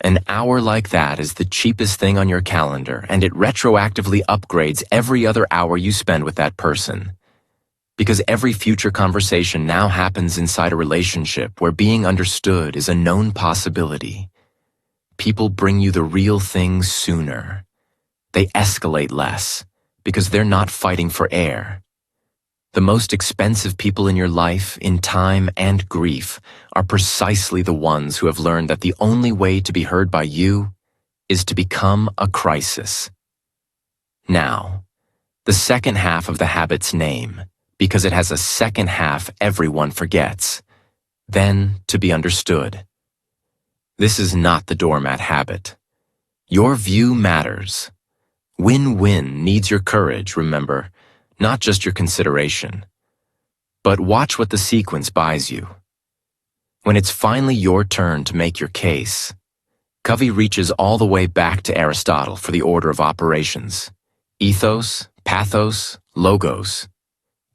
An hour like that is the cheapest thing on your calendar, and it retroactively upgrades every other hour you spend with that person. Because every future conversation now happens inside a relationship where being understood is a known possibility. People bring you the real things sooner. They escalate less, because they're not fighting for air. The most expensive people in your life, in time and grief, are precisely the ones who have learned that the only way to be heard by you is to become a crisis. Now, the second half of the habit's name, because it has a second half everyone forgets. Then, to be understood. This is not the doormat habit. Your view matters. Win-win needs your courage, remember, not just your consideration. But watch what the sequence buys you. When it's finally your turn to make your case, Covey reaches all the way back to Aristotle for the order of operations. Ethos, pathos, logos.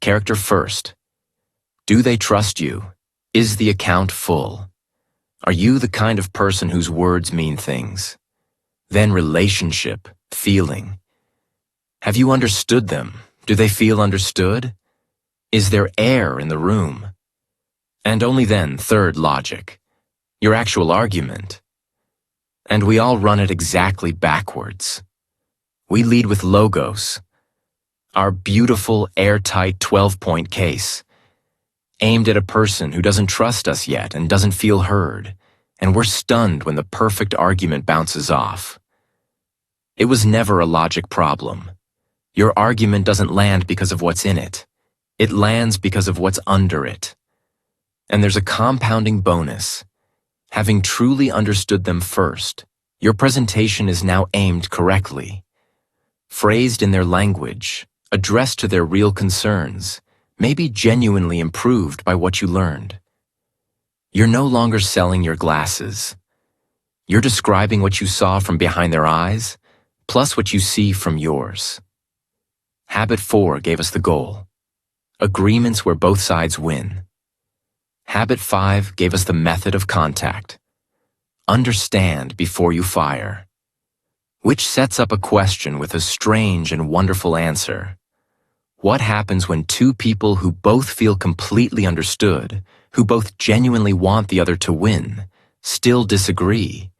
Character first. Do they trust you? Is the account full? Are you the kind of person whose words mean things? Then relationship, feeling. Have you understood them? Do they feel understood? Is there air in the room? And only then, third, logic. Your actual argument. And we all run it exactly backwards. We lead with logos. Our beautiful, airtight 12-point case, aimed at a person who doesn't trust us yet and doesn't feel heard, and we're stunned when the perfect argument bounces off. It was never a logic problem. Your argument doesn't land because of what's in it. It lands because of what's under it. And there's a compounding bonus. Having truly understood them first, your presentation is now aimed correctly. Phrased in their language, addressed to their real concerns, maybe genuinely improved by what you learned. You're no longer selling your glasses. You're describing what you saw from behind their eyes, plus what you see from yours. Habit 4 gave us the goal. Agreements where both sides win. Habit 5 gave us the method of contact. Understand before you fire. Which sets up a question with a strange and wonderful answer. What happens when two people who both feel completely understood, who both genuinely want the other to win, still disagree?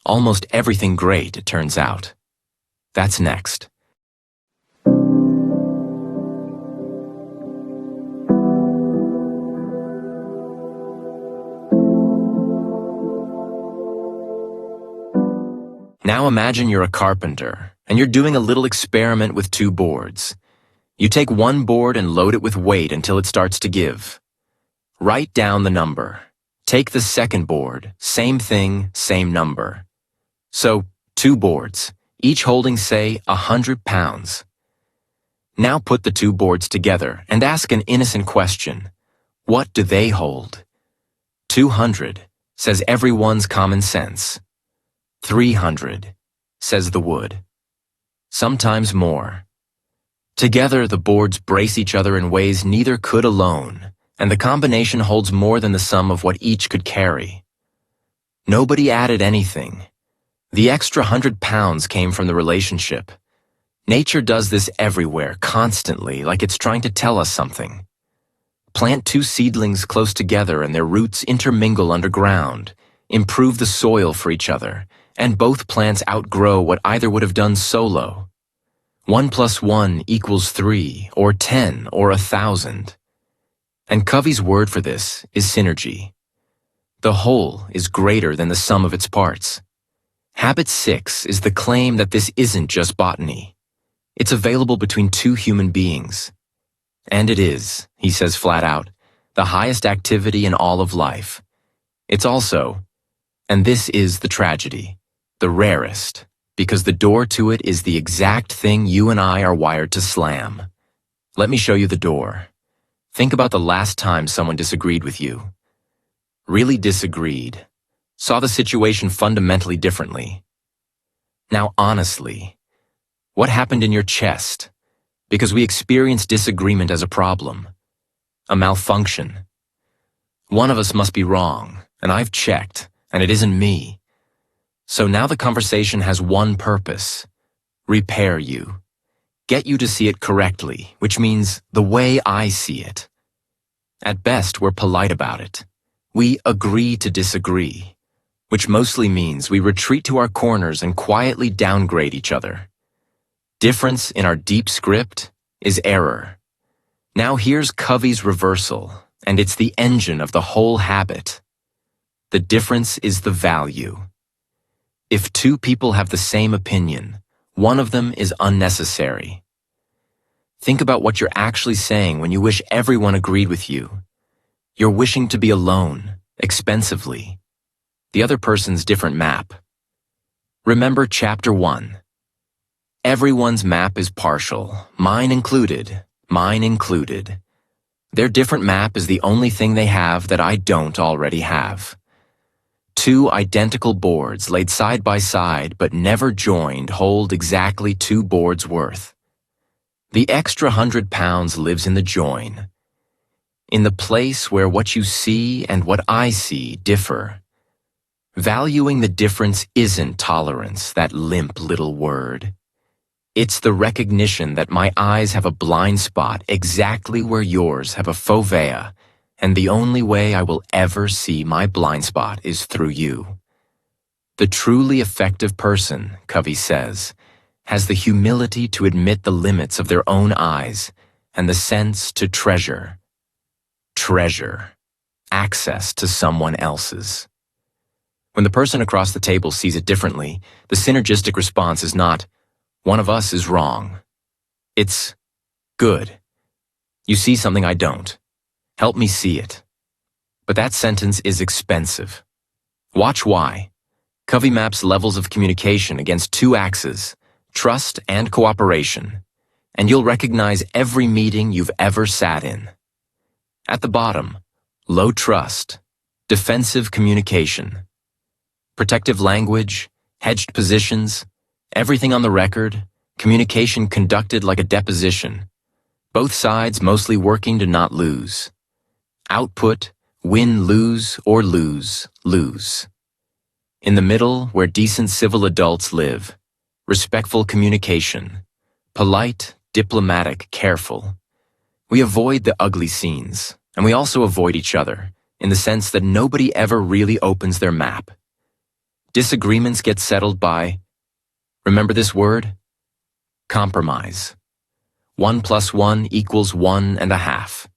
Almost everything great, it turns out. That's next. Now imagine you're a carpenter, and you're doing a little experiment with two boards. You take one board and load it with weight until it starts to give. Write down the number. Take the second board, same thing, same number. So, 2 boards, each holding, say, 100 pounds. Now put the 2 boards together and ask an innocent question. What do they hold? 200, says everyone's common sense. 300, says the wood. Sometimes more. Together, the boards brace each other in ways neither could alone, and the combination holds more than the sum of what each could carry. Nobody added anything. The extra 100 pounds came from the relationship. Nature does this everywhere, constantly, like it's trying to tell us something. Plant 2 seedlings close together and their roots intermingle underground, improve the soil for each other, and both plants outgrow what either would have done solo. 1 + 1 = 3, or 10, or 1,000. And Covey's word for this is synergy. The whole is greater than the sum of its parts. Habit 6 is the claim that this isn't just botany. It's available between two human beings. And it is, he says flat out, the highest activity in all of life. It's also, and this is the tragedy, the rarest, because the door to it is the exact thing you and I are wired to slam. Let me show you the door. Think about the last time someone disagreed with you. Really disagreed. Saw the situation fundamentally differently. Now honestly, what happened in your chest? Because we experience disagreement as a problem, a malfunction. One of us must be wrong, and I've checked, and it isn't me. So now the conversation has one purpose: repair you. Get you to see it correctly, which means the way I see it. At best, we're polite about it. We agree to disagree, which mostly means we retreat to our corners and quietly downgrade each other. Difference in our deep script is error. Now here's Covey's reversal, and it's the engine of the whole habit. The difference is the value. If two people have the same opinion, one of them is unnecessary. Think about what you're actually saying when you wish everyone agreed with you. You're wishing to be alone, expensively. The other person's different map. Remember chapter 1. Everyone's map is partial, mine included, mine included. Their different map is the only thing they have that I don't already have. Two identical boards laid side by side but never joined hold exactly 2 boards worth. The extra 100 pounds lives in the join, in the place where what you see and what I see differ. Valuing the difference isn't tolerance, that limp little word. It's the recognition that my eyes have a blind spot exactly where yours have a fovea, and the only way I will ever see my blind spot is through you. The truly effective person, Covey says, has the humility to admit the limits of their own eyes and the sense to treasure. Treasure. Access to someone else's. When the person across the table sees it differently, the synergistic response is not, "One of us is wrong." It's, "Good. You see something I don't. Help me see it." But that sentence is expensive. Watch why. Covey maps levels of communication against 2 axes, trust and cooperation, and you'll recognize every meeting you've ever sat in. At the bottom, low trust, defensive communication, protective language, hedged positions, everything on the record, communication conducted like a deposition, both sides mostly working to not lose. Output, win, lose, or lose, lose. In the middle, where decent civil adults live, respectful communication, polite, diplomatic, careful. We avoid the ugly scenes, and we also avoid each other, in the sense that nobody ever really opens their map. Disagreements get settled by, remember this word? Compromise. 1 + 1 = 1.5.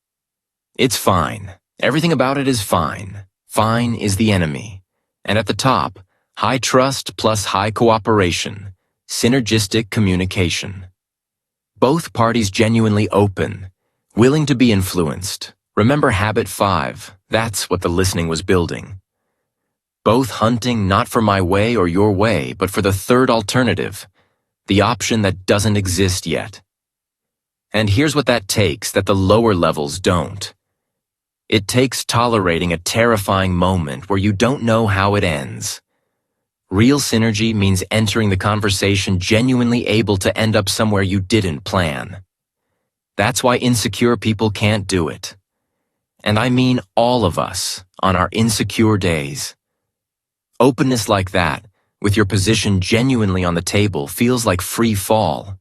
It's fine. Everything about it is fine. Fine is the enemy. And at the top, high trust plus high cooperation, synergistic communication. Both parties genuinely open, willing to be influenced. Remember habit 5, that's what the listening was building. Both hunting not for my way or your way, but for the third alternative, the option that doesn't exist yet. And here's what that takes that the lower levels don't. It takes tolerating a terrifying moment where you don't know how it ends. Real synergy means entering the conversation genuinely able to end up somewhere you didn't plan. That's why insecure people can't do it. And I mean all of us on our insecure days. Openness like that, with your position genuinely on the table, feels like free fall.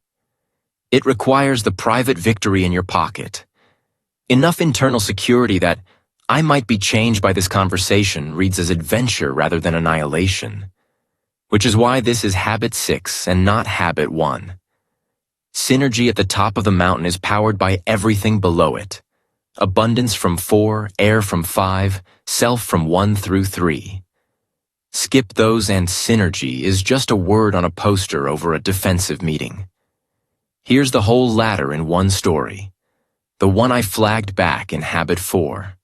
It requires the private victory in your pocket. Enough internal security that I might be changed by this conversation reads as adventure rather than annihilation. Which is why this is habit 6 and not habit 1. Synergy at the top of the mountain is powered by everything below it. Abundance from 4, air from 5, self from 1 through 3. Skip those and synergy is just a word on a poster over a defensive meeting. Here's the whole ladder in one story, the one I flagged back in Habit 4.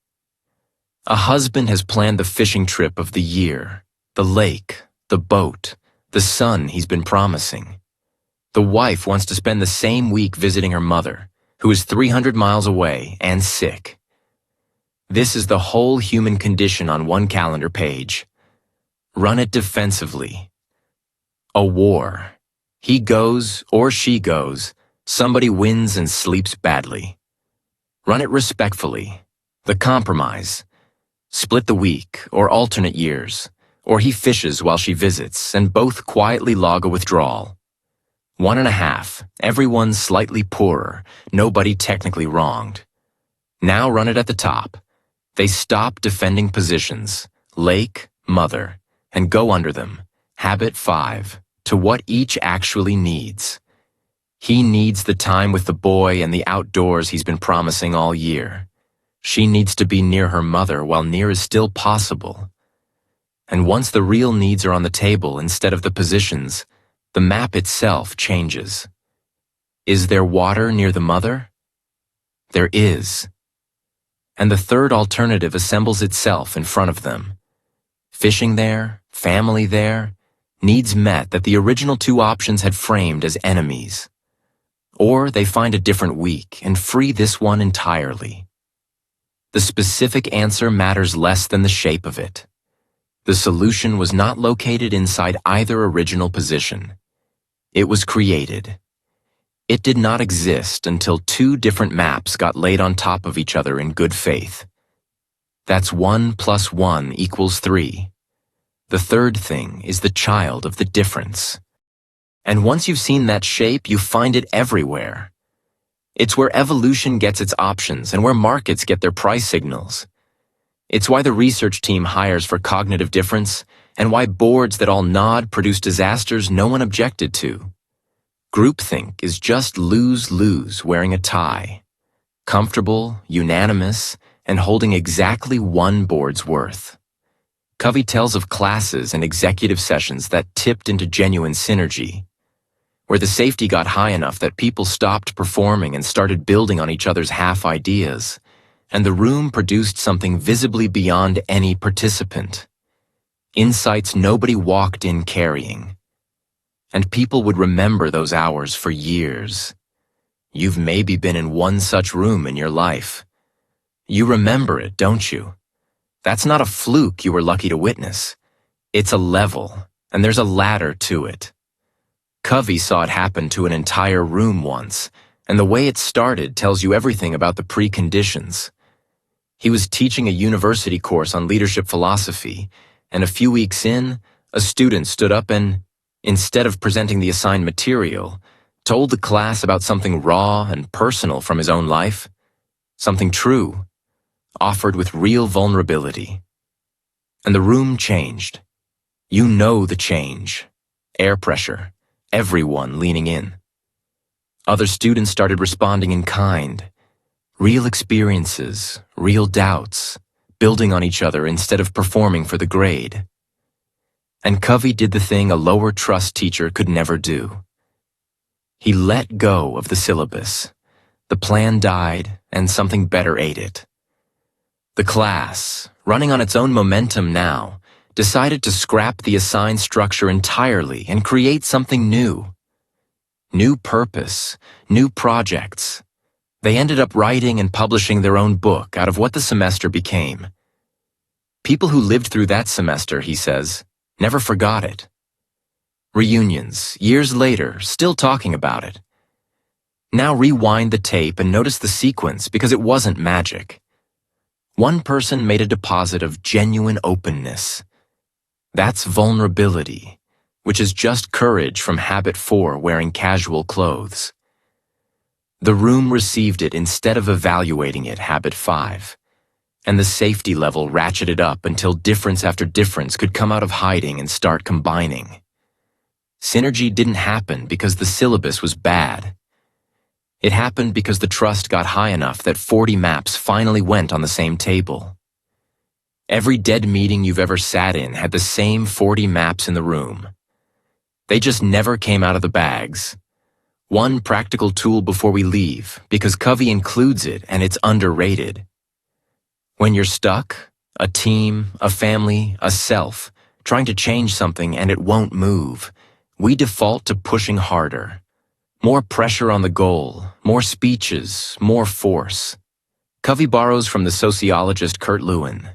A husband has planned the fishing trip of the year, the lake, the boat, the son he's been promising. The wife wants to spend the same week visiting her mother, who is 300 miles away and sick. This is the whole human condition on one calendar page. Run it defensively. A war. He goes or she goes, somebody wins and sleeps badly. Run it respectfully. The compromise. Split the week or alternate years, or he fishes while she visits and both quietly log a withdrawal. 1.5, everyone slightly poorer, nobody technically wronged. Now run it at the top. They stop defending positions, lake, mother, and go under them. Habit 5, to what each actually needs. He needs the time with the boy and the outdoors he's been promising all year. She needs to be near her mother while near is still possible. And once the real needs are on the table instead of the positions, the map itself changes. Is there water near the mother? There is. And the third alternative assembles itself in front of them. Fishing there, family there, needs met that the original two options had framed as enemies. Or they find a different week and free this one entirely. The specific answer matters less than the shape of it. The solution was not located inside either original position. It was created. It did not exist until two different maps got laid on top of each other in good faith. That's 1 + 1 = 3. The third thing is the child of the difference. And once you've seen that shape, you find it everywhere. It's where evolution gets its options and where markets get their price signals. It's why the research team hires for cognitive difference and why boards that all nod produce disasters no one objected to. Groupthink is just lose-lose wearing a tie. Comfortable, unanimous, and holding exactly one board's worth. Covey tells of classes and executive sessions that tipped into genuine synergy, where the safety got high enough that people stopped performing and started building on each other's half ideas, and the room produced something visibly beyond any participant. Insights nobody walked in carrying. And people would remember those hours for years. You've maybe been in one such room in your life. You remember it, don't you? That's not a fluke you were lucky to witness. It's a level, and there's a ladder to it. Covey saw it happen to an entire room once, and the way it started tells you everything about the preconditions. He was teaching a university course on leadership philosophy, and a few weeks in, a student stood up and, instead of presenting the assigned material, told the class about something raw and personal from his own life, something true, offered with real vulnerability. And the room changed. You know the change. Air pressure. Everyone leaning in. Other students started responding in kind. Real experiences, real doubts, building on each other instead of performing for the grade. And Covey did the thing a lower trust teacher could never do. He let go of the syllabus. The plan died, and something better ate it. The class, running on its own momentum now, decided to scrap the assigned structure entirely and create something new. New purpose, new projects. They ended up writing and publishing their own book out of what the semester became. People who lived through that semester, he says, never forgot it. Reunions, years later, still talking about it. Now rewind the tape and notice the sequence because it wasn't magic. One person made a deposit of genuine openness. That's vulnerability, which is just courage from Habit 4 wearing casual clothes. The room received it instead of evaluating it, Habit 5, and the safety level ratcheted up until difference after difference could come out of hiding and start combining. Synergy didn't happen because the syllabus was bad. It happened because the trust got high enough that 40 maps finally went on the same table. Every dead meeting you've ever sat in had the same 40 maps in the room. They just never came out of the bags. One practical tool before we leave, because Covey includes it and it's underrated. When you're stuck, a team, a family, a self, trying to change something and it won't move, we default to pushing harder. More pressure on the goal, more speeches, more force. Covey borrows from the sociologist Kurt Lewin.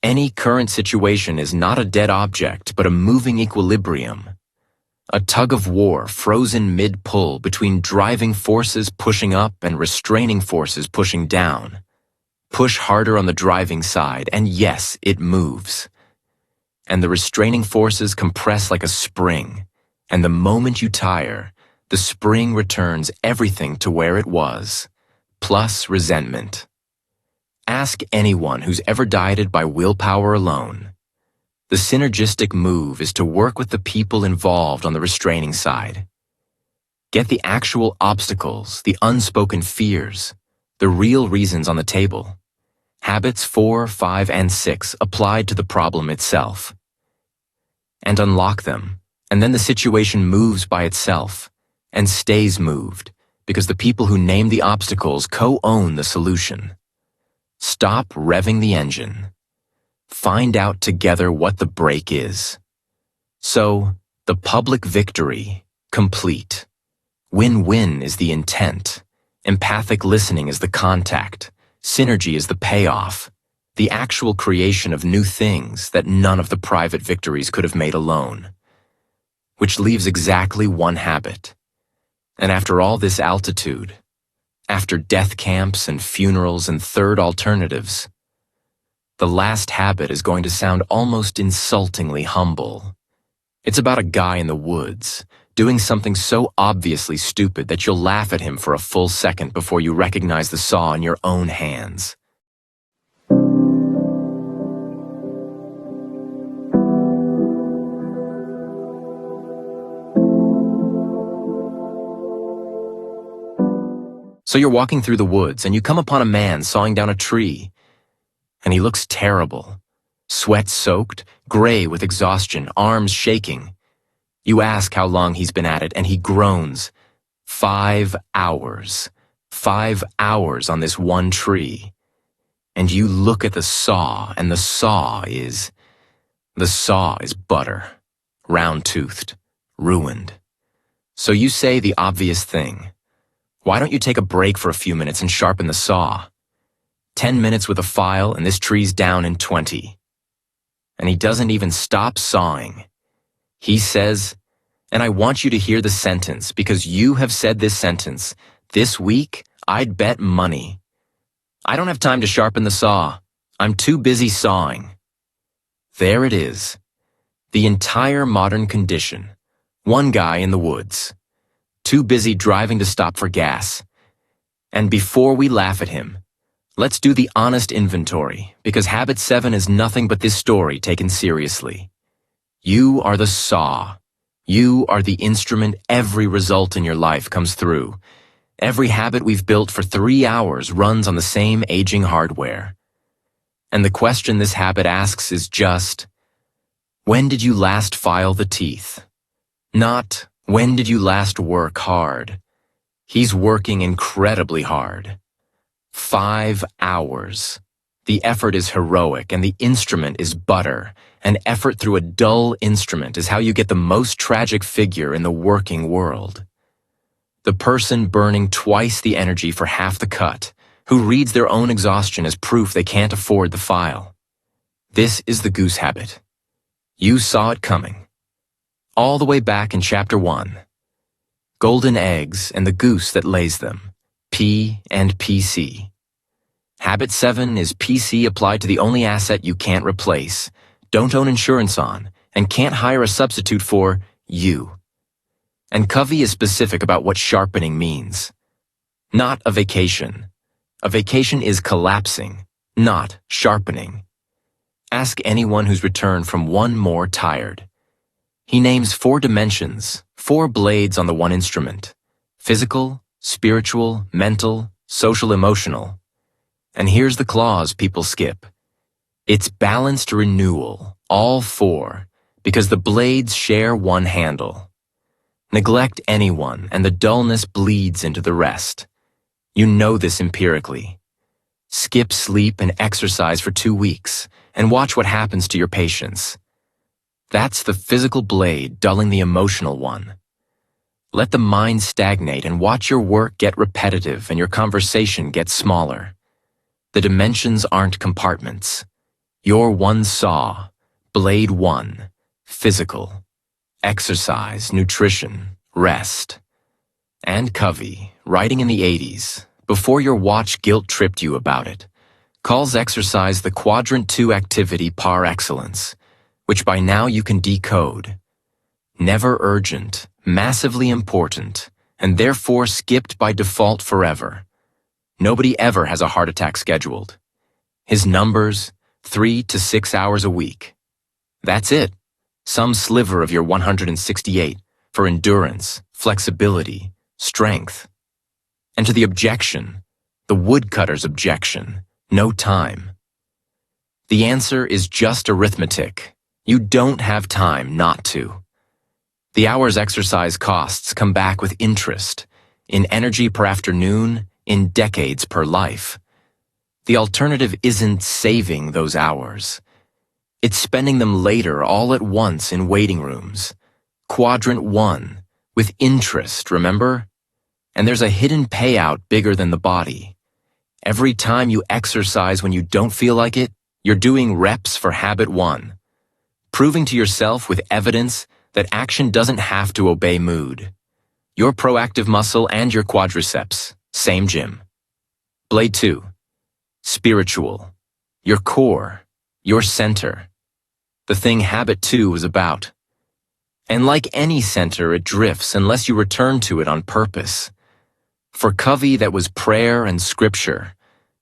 Any current situation is not a dead object, but a moving equilibrium. A tug of war frozen mid-pull between driving forces pushing up and restraining forces pushing down. Push harder on the driving side, and yes, it moves. And the restraining forces compress like a spring, and the moment you tire, the spring returns everything to where it was, plus resentment. Ask anyone who's ever dieted by willpower alone. The synergistic move is to work with the people involved on the restraining side. Get the actual obstacles, the unspoken fears, the real reasons on the table. Habits 4, 5, and 6 applied to the problem itself. And unlock them, and then the situation moves by itself, and stays moved, because the people who name the obstacles co-own the solution. Stop revving the engine. Find out together what the break is. So, the public victory, complete. Win-win is the intent. Empathic listening is the contact. Synergy is the payoff. The actual creation of new things that none of the private victories could have made alone. Which leaves exactly one habit. And after all this altitude, after death camps and funerals and third alternatives, the last habit is going to sound almost insultingly humble. It's about a guy in the woods, doing something so obviously stupid that you'll laugh at him for a full second before you recognize the saw in your own hands. So you're walking through the woods and you come upon a man sawing down a tree. And he looks terrible. Sweat-soaked, gray with exhaustion, arms shaking. You ask how long he's been at it, and he groans. 5 hours. 5 hours on this one tree. And you look at the saw, and the saw is butter. Round-toothed. Ruined. So you say the obvious thing. Why don't you take a break for a few minutes and sharpen the saw? 10 minutes with a file and this tree's down in 20. And he doesn't even stop sawing. He says, and I want you to hear the sentence because you have said this sentence. This week, I'd bet money. I don't have time to sharpen the saw. I'm too busy sawing. There it is. The entire modern condition. One guy in the woods. Too busy driving to stop for gas. And before we laugh at him, let's do the honest inventory, because habit 7 is nothing but this story taken seriously. You are the saw. You are the instrument every result in your life comes through. Every habit we've built for 3 hours runs on the same aging hardware. And the question this habit asks is just, when did you last file the teeth? Not, when did you last work hard? He's working incredibly hard. 5 hours. The effort is heroic and the instrument is butter. And effort through a dull instrument is how you get the most tragic figure in the working world. The person burning twice the energy for half the cut, who reads their own exhaustion as proof they can't afford the file. This is the goose habit. You saw it coming. All the way back in chapter 1. Golden eggs and the goose that lays them. P and PC. Habit 7 is PC applied to the only asset you can't replace, don't own insurance on, and can't hire a substitute for you. And Covey is specific about what sharpening means. Not a vacation. A vacation is collapsing, not sharpening. Ask anyone who's returned from one more tired. He names 4 dimensions, 4 blades on the one instrument. Physical, spiritual, mental, social, emotional. And here's the clause people skip. It's balanced renewal, all 4, because the blades share one handle. Neglect anyone, and the dullness bleeds into the rest. You know this empirically. Skip sleep and exercise for 2 weeks, and watch what happens to your patience. That's the physical blade dulling the emotional one. Let the mind stagnate and watch your work get repetitive and your conversation get smaller. The dimensions aren't compartments. You're one saw, blade one, physical, exercise, nutrition, rest. And Covey, writing in the 80s, before your watch guilt-tripped you about it, calls exercise the quadrant 2 activity par excellence, which by now you can decode. Never urgent, massively important, and therefore skipped by default forever. Nobody ever has a heart attack scheduled. His numbers, 3 to 6 hours a week. That's it. Some sliver of your 168 for endurance, flexibility, strength. And to the objection, the woodcutter's objection, no time. The answer is just arithmetic. You don't have time not to. The hour's exercise costs come back with interest, in energy per afternoon, in decades per life. The alternative isn't saving those hours. It's spending them later all at once in waiting rooms. Quadrant 1, with interest, remember? And there's a hidden payout bigger than the body. Every time you exercise when you don't feel like it, you're doing reps for habit 1. Proving to yourself with evidence that action doesn't have to obey mood. Your proactive muscle and your quadriceps, same gym. Blade 2, spiritual, your core, your center. The thing habit 2 was about. And like any center, it drifts unless you return to it on purpose. For Covey, that was prayer and scripture.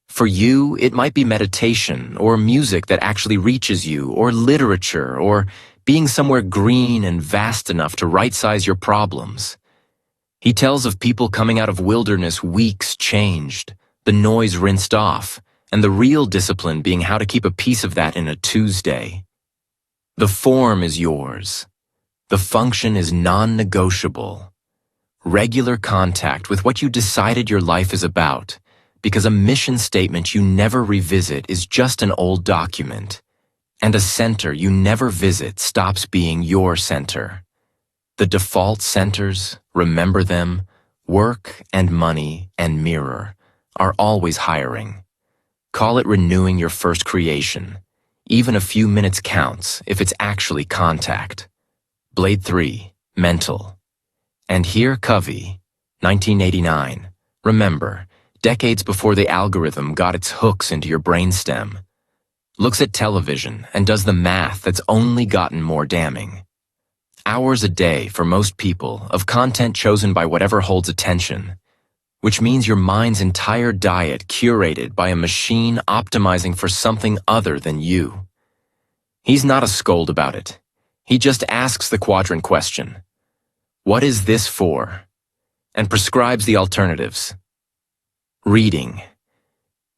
For you, it might be meditation or music that actually reaches you, or literature, or being somewhere green and vast enough to right-size your problems. He tells of people coming out of wilderness weeks changed, the noise rinsed off, and the real discipline being how to keep a piece of that in a Tuesday. The form is yours. The function is non-negotiable. Regular contact with what you decided your life is about, because a mission statement you never revisit is just an old document, and a center you never visit stops being your center. The default centers, remember them, work and money and mirror, are always hiring. Call it renewing your first creation. Even a few minutes counts if it's actually contact. Blade 3, mental. And here Covey, 1989, remember, decades before the algorithm got its hooks into your brainstem, looks at television and does the math that's only gotten more damning. Hours a day for most people of content chosen by whatever holds attention, which means your mind's entire diet curated by a machine optimizing for something other than you. He's not a scold about it. He just asks the quadrant question, what is this for? And prescribes the alternatives. Reading.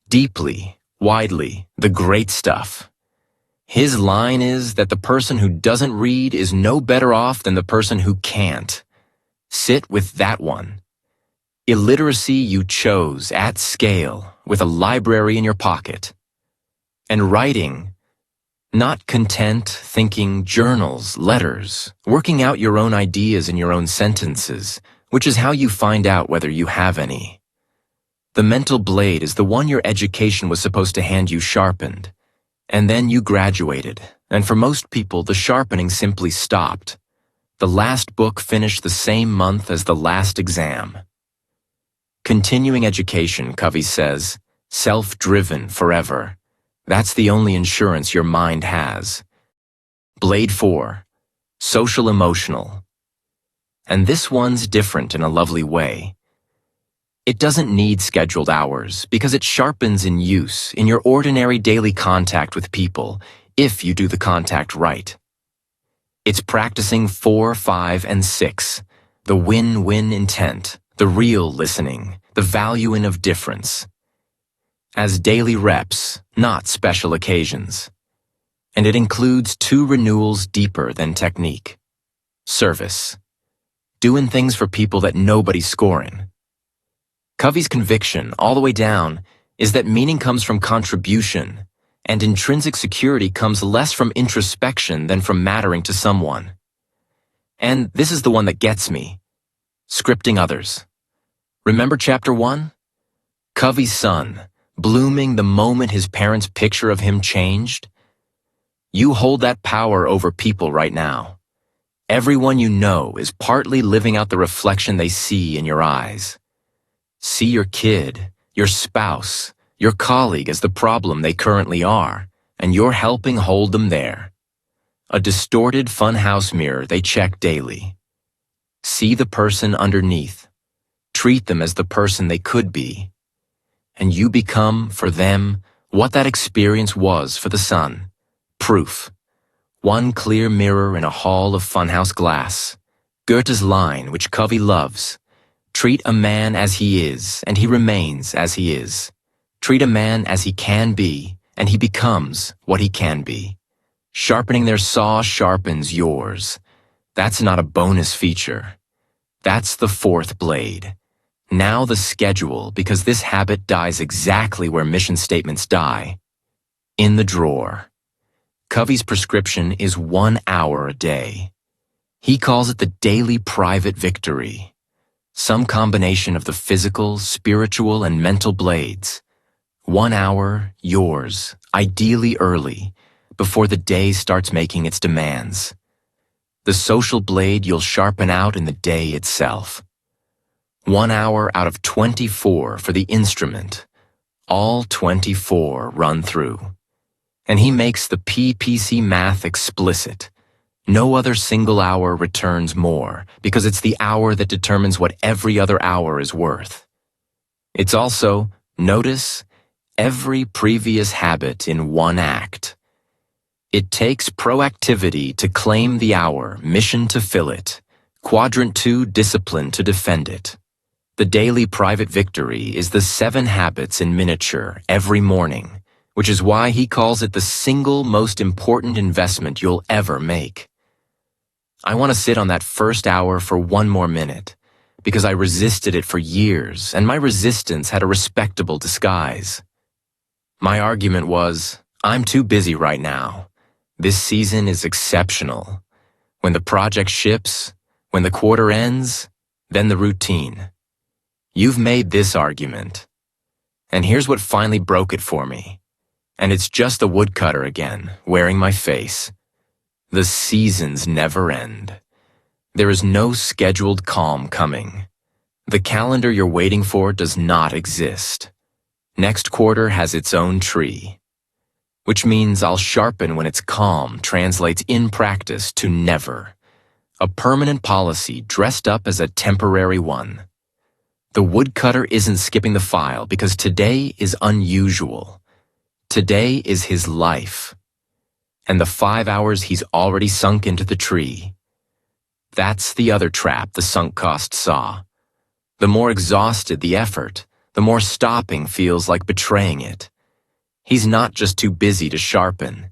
Deeply, widely, the great stuff. His line is that the person who doesn't read is no better off than the person who can't. Sit with that one. Illiteracy you chose at scale with a library in your pocket. And writing, not content, thinking, journals, letters, working out your own ideas in your own sentences, which is how you find out whether you have any. The mental blade is the one your education was supposed to hand you sharpened. And then you graduated, and for most people the sharpening simply stopped. The last book finished the same month as the last exam. Continuing education, Covey says, self-driven forever. That's the only insurance your mind has. Blade 4, social-emotional. And this one's different in a lovely way. It doesn't need scheduled hours because it sharpens in use in your ordinary daily contact with people if you do the contact right. It's practicing 4, 5, and 6, the win-win intent, the real listening, the value in of difference. As daily reps, not special occasions. And it includes 2 renewals deeper than technique. Service. doing things for people that nobody's scoring. Covey's conviction, all the way down, is that meaning comes from contribution, and intrinsic security comes less from introspection than from mattering to someone. And this is the one that gets me: scripting others. Remember chapter 1? Covey's son, blooming the moment his parents' picture of him changed? You hold that power over people right now. Everyone you know is partly living out the reflection they see in your eyes. See your kid, your spouse, your colleague as the problem they currently are, and you're helping hold them there. A distorted funhouse mirror they check daily. See the person underneath. Treat them as the person they could be. And you become, for them, what that experience was for the son. Proof. One clear mirror in a hall of funhouse glass. Goethe's line, which Covey loves: treat a man as he is, and he remains as he is. Treat a man as he can be, and he becomes what he can be. Sharpening their saw sharpens yours. That's not a bonus feature. That's the fourth blade. Now the schedule, because this habit dies exactly where mission statements die. In the drawer. Covey's prescription is 1 hour a day. He calls it the daily private victory. Some combination of the physical, spiritual, and mental blades. 1 hour, yours, ideally early, before the day starts making its demands. The social blade you'll sharpen out in the day itself. 1 hour out of 24 for the instrument. All 24 run through. And he makes the PPC math explicit. No other single hour returns more, because it's the hour that determines what every other hour is worth. It's also, notice, every previous habit in one act. It takes proactivity to claim the hour, mission to fill it, quadrant 2 discipline to defend it. The daily private victory is the 7 habits in miniature every morning, which is why he calls it the single most important investment you'll ever make. I want to sit on that first hour for 1 more minute, because I resisted it for years, and my resistance had a respectable disguise. My argument was, I'm too busy right now. This season is exceptional. When the project ships, when the quarter ends, then the routine. You've made this argument. And here's what finally broke it for me. And it's just the woodcutter again, wearing my face. The seasons never end. There is no scheduled calm coming. The calendar you're waiting for does not exist. Next quarter has its own tree. Which means I'll sharpen when its calm translates in practice to never. A permanent policy dressed up as a temporary one. The woodcutter isn't skipping the file because today is unusual. Today is his life. And the 5 hours he's already sunk into the tree. That's the other trap the sunk cost saw. The more exhausted the effort, the more stopping feels like betraying it. He's not just too busy to sharpen.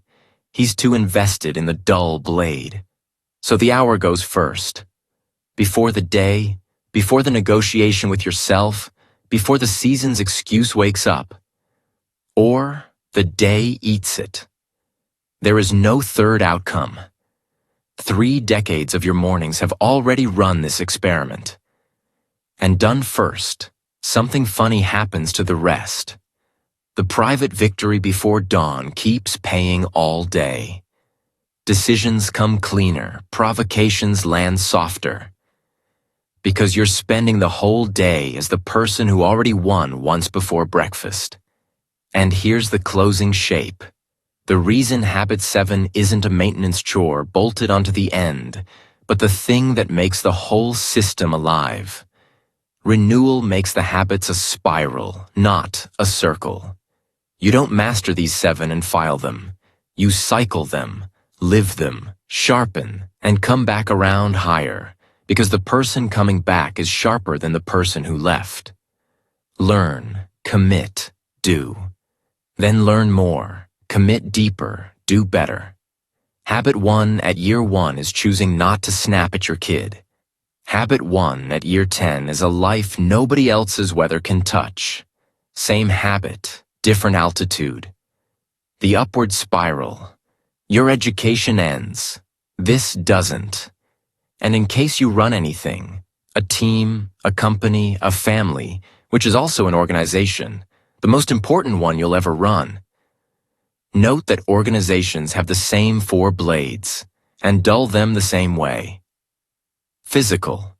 He's too invested in the dull blade. So the hour goes first. Before the day, before the negotiation with yourself, before the season's excuse wakes up. Or the day eats it. There is no third outcome. 3 decades of your mornings have already run this experiment. And done first, something funny happens to the rest. The private victory before dawn keeps paying all day. Decisions come cleaner, provocations land softer. Because you're spending the whole day as the person who already won once before breakfast. And here's the closing shape. The reason Habit 7 isn't a maintenance chore bolted onto the end, but the thing that makes the whole system alive. Renewal makes the habits a spiral, not a circle. You don't master these 7 and file them. You cycle them, live them, sharpen, and come back around higher, because the person coming back is sharper than the person who left. Learn, commit, do. Then learn more, commit deeper, do better. Habit 1 at year 1 is choosing not to snap at your kid. Habit 1 at year 10 is a life nobody else's weather can touch. Same habit, different altitude. The upward spiral. Your education ends. This doesn't. And in case you run anything, a team, a company, a family, which is also an organization, the most important one you'll ever run. Note that organizations have the same 4 blades, and dull them the same way. Physical.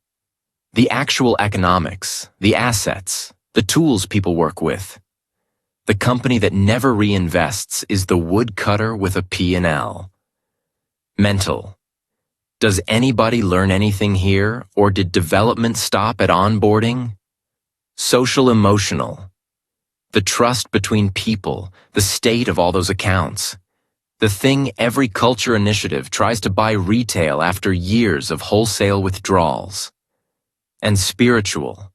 The actual economics, the assets, the tools people work with. The company that never reinvests is the woodcutter with a P&L. Mental. Does anybody learn anything here, or did development stop at onboarding? Social emotional. The trust between people, the state of all those accounts. The thing every culture initiative tries to buy retail after years of wholesale withdrawals. And spiritual.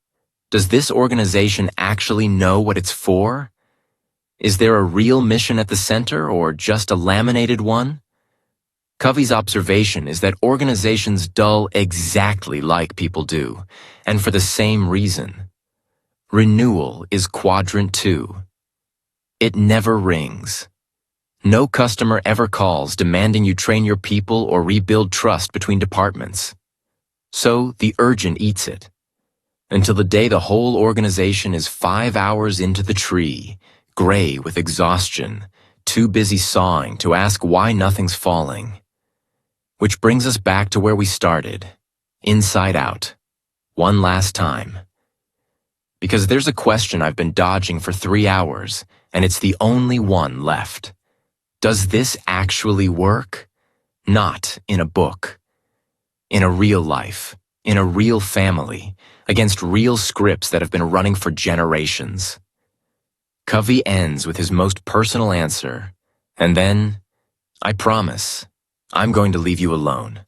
Does this organization actually know what it's for? Is there a real mission at the center or just a laminated one? Covey's observation is that organizations dull exactly like people do, and for the same reason. Renewal is quadrant 2. It never rings. No customer ever calls demanding you train your people or rebuild trust between departments. So the urgent eats it. Until the day the whole organization is 5 hours into the tree, gray with exhaustion, too busy sawing to ask why nothing's falling. Which brings us back to where we started, inside out, one last time. Because there's a question I've been dodging for 3 hours, and it's the only one left. Does this actually work? Not in a book. In a real life, in a real family, against real scripts that have been running for generations. Covey ends with his most personal answer, and then, I promise, I'm going to leave you alone.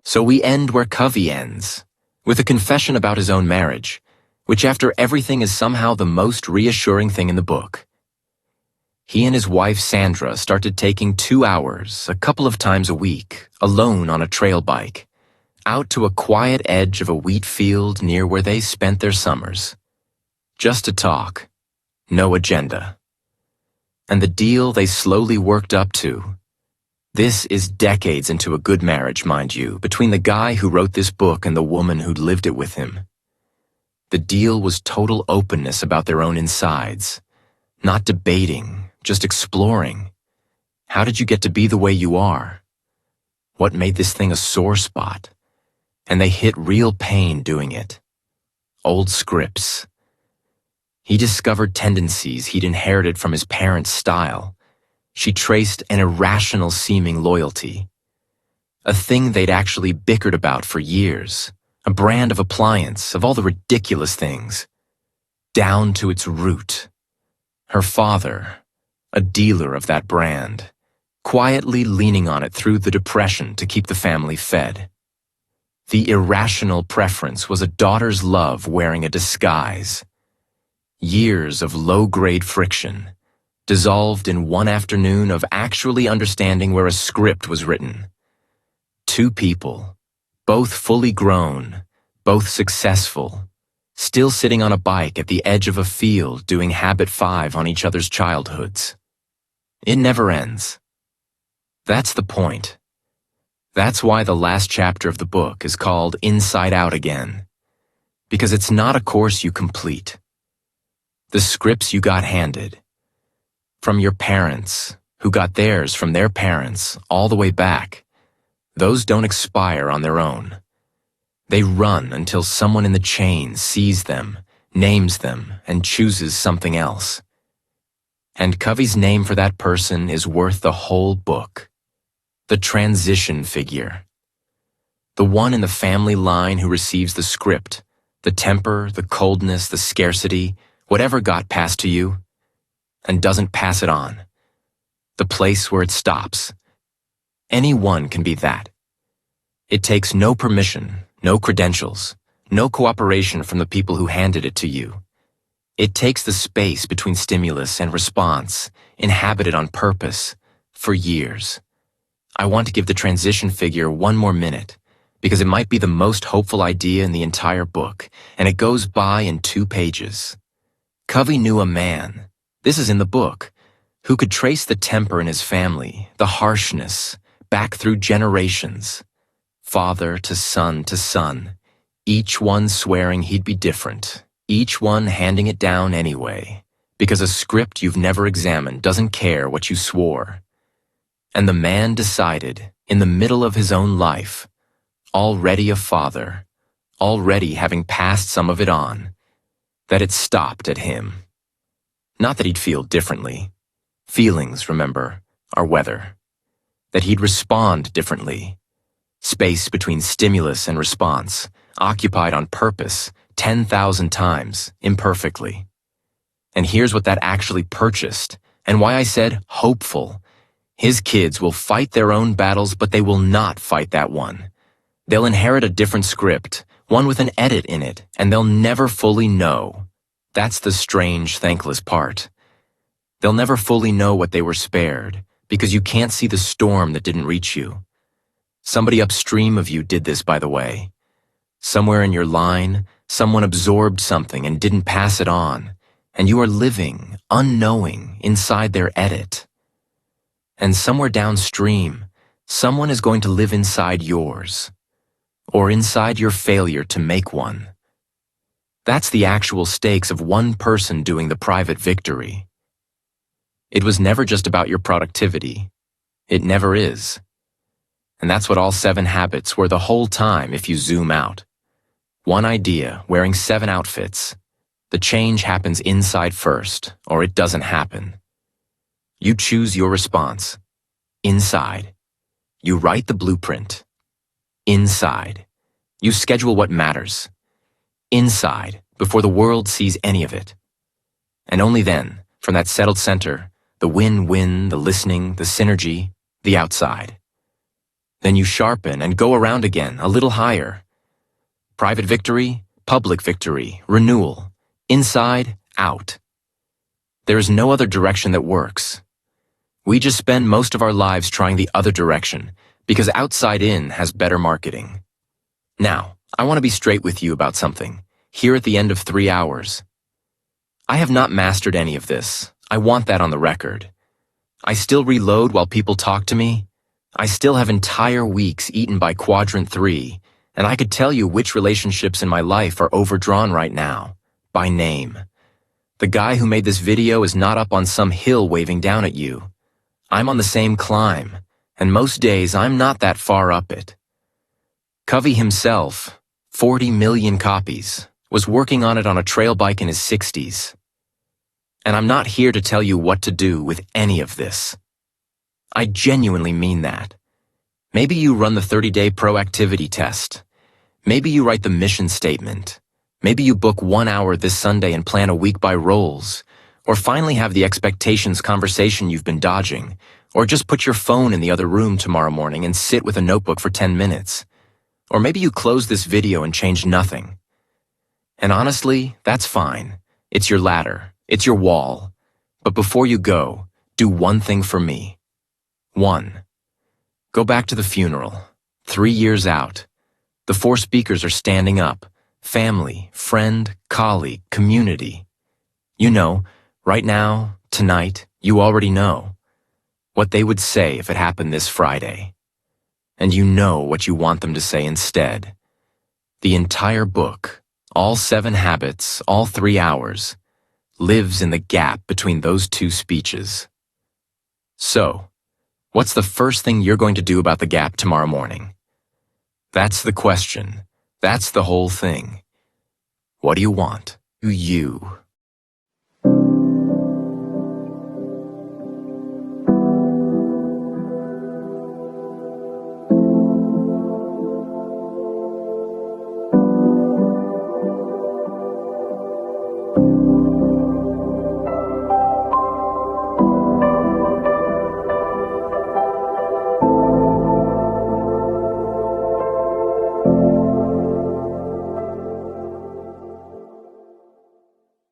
So we end where Covey ends, with a confession about his own marriage, which after everything is somehow the most reassuring thing in the book. He and his wife Sandra started taking 2 hours, a couple of times a week, alone on a trail bike, out to a quiet edge of a wheat field near where they spent their summers. Just to talk, no agenda. And the deal they slowly worked up to. This is decades into a good marriage, mind you, between the guy who wrote this book and the woman who'd lived it with him. The deal was total openness about their own insides. Not debating, just exploring. How did you get to be the way you are? What made this thing a sore spot? And they hit real pain doing it. Old scripts. He discovered tendencies he'd inherited from his parents' style. She traced an irrational-seeming loyalty. A thing they'd actually bickered about for years. A brand of appliance, of all the ridiculous things. Down to its root. Her father, a dealer of that brand, quietly leaning on it through the depression to keep the family fed. The irrational preference was a daughter's love wearing a disguise. Years of low-grade friction, dissolved in one afternoon of actually understanding where a script was written. 2 people, both fully grown, both successful, still sitting on a bike at the edge of a field doing habit 5 on each other's childhoods. It never ends. That's the point. That's why the last chapter of the book is called Inside Out Again. Because it's not a course you complete. The scripts you got handed. From your parents, who got theirs from their parents, all the way back. Those don't expire on their own. They run until someone in the chain sees them, names them, and chooses something else. And Covey's name for that person is worth the whole book. The transition figure. The one in the family line who receives the script, the temper, the coldness, the scarcity, whatever got passed to you, and doesn't pass it on. The place where it stops. Anyone can be that. It takes no permission, no credentials, no cooperation from the people who handed it to you. It takes the space between stimulus and response, inhabited on purpose, for years. I want to give the transition figure one more minute, because it might be the most hopeful idea in the entire book, and it goes by in 2 pages. Covey knew a man, this is in the book, who could trace the temper in his family, the harshness, back through generations. Father to son, each one swearing he'd be different, each one handing it down anyway, because a script you've never examined doesn't care what you swore. And the man decided, in the middle of his own life, already a father, already having passed some of it on, that it stopped at him. Not that he'd feel differently. Feelings, remember, are weather. That he'd respond differently. Space between stimulus and response, occupied on purpose 10,000 times, imperfectly. And here's what that actually purchased, and why I said hopeful. His kids will fight their own battles, but they will not fight that one. They'll inherit a different script, one with an edit in it, and they'll never fully know. That's the strange, thankless part. They'll never fully know what they were spared, because you can't see the storm that didn't reach you. Somebody upstream of you did this, by the way. Somewhere in your line, someone absorbed something and didn't pass it on, and you are living, unknowing, inside their edit. And somewhere downstream, someone is going to live inside yours, or inside your failure to make one. That's the actual stakes of one person doing the private victory. It was never just about your productivity. It never is. And that's what all 7 habits were the whole time if you zoom out. One idea, wearing 7 outfits. The change happens inside first, or it doesn't happen. You choose your response. Inside. You write the blueprint. Inside. You schedule what matters. Inside, before the world sees any of it. And only then, from that settled center, the win-win, the listening, the synergy, the outside. Then you sharpen and go around again, a little higher. Private victory, public victory, renewal. Inside, out. There is no other direction that works. We just spend most of our lives trying the other direction, because outside in has better marketing. Now, I want to be straight with you about something, here at the end of 3 hours. I have not mastered any of this. I want that on the record. I still reload while people talk to me. I still have entire weeks eaten by quadrant 3, and I could tell you which relationships in my life are overdrawn right now, by name. The guy who made this video is not up on some hill waving down at you. I'm on the same climb, and most days I'm not that far up it. Covey himself, 40 million copies, was working on it on a trail bike in his 60s. And I'm not here to tell you what to do with any of this. I genuinely mean that. Maybe you run the 30-day proactivity test. Maybe you write the mission statement. Maybe you book 1 hour this Sunday and plan a week by roles, or finally have the expectations conversation you've been dodging, or just put your phone in the other room tomorrow morning and sit with a notebook for 10 minutes. Or maybe you close this video and change nothing. And honestly, that's fine. It's your ladder. It's your wall. But before you go, do one thing for me. 1. Go back to the funeral. 3 years out. The 4 speakers are standing up. Family, friend, colleague, community. You know, right now, tonight, you already know what they would say if it happened this Friday. And you know what you want them to say instead. The entire book, all 7 habits, all 3 hours, lives in the gap between those 2 speeches. So, what's the first thing you're going to do about the gap tomorrow morning? That's the question. That's the whole thing. What do you want? Do you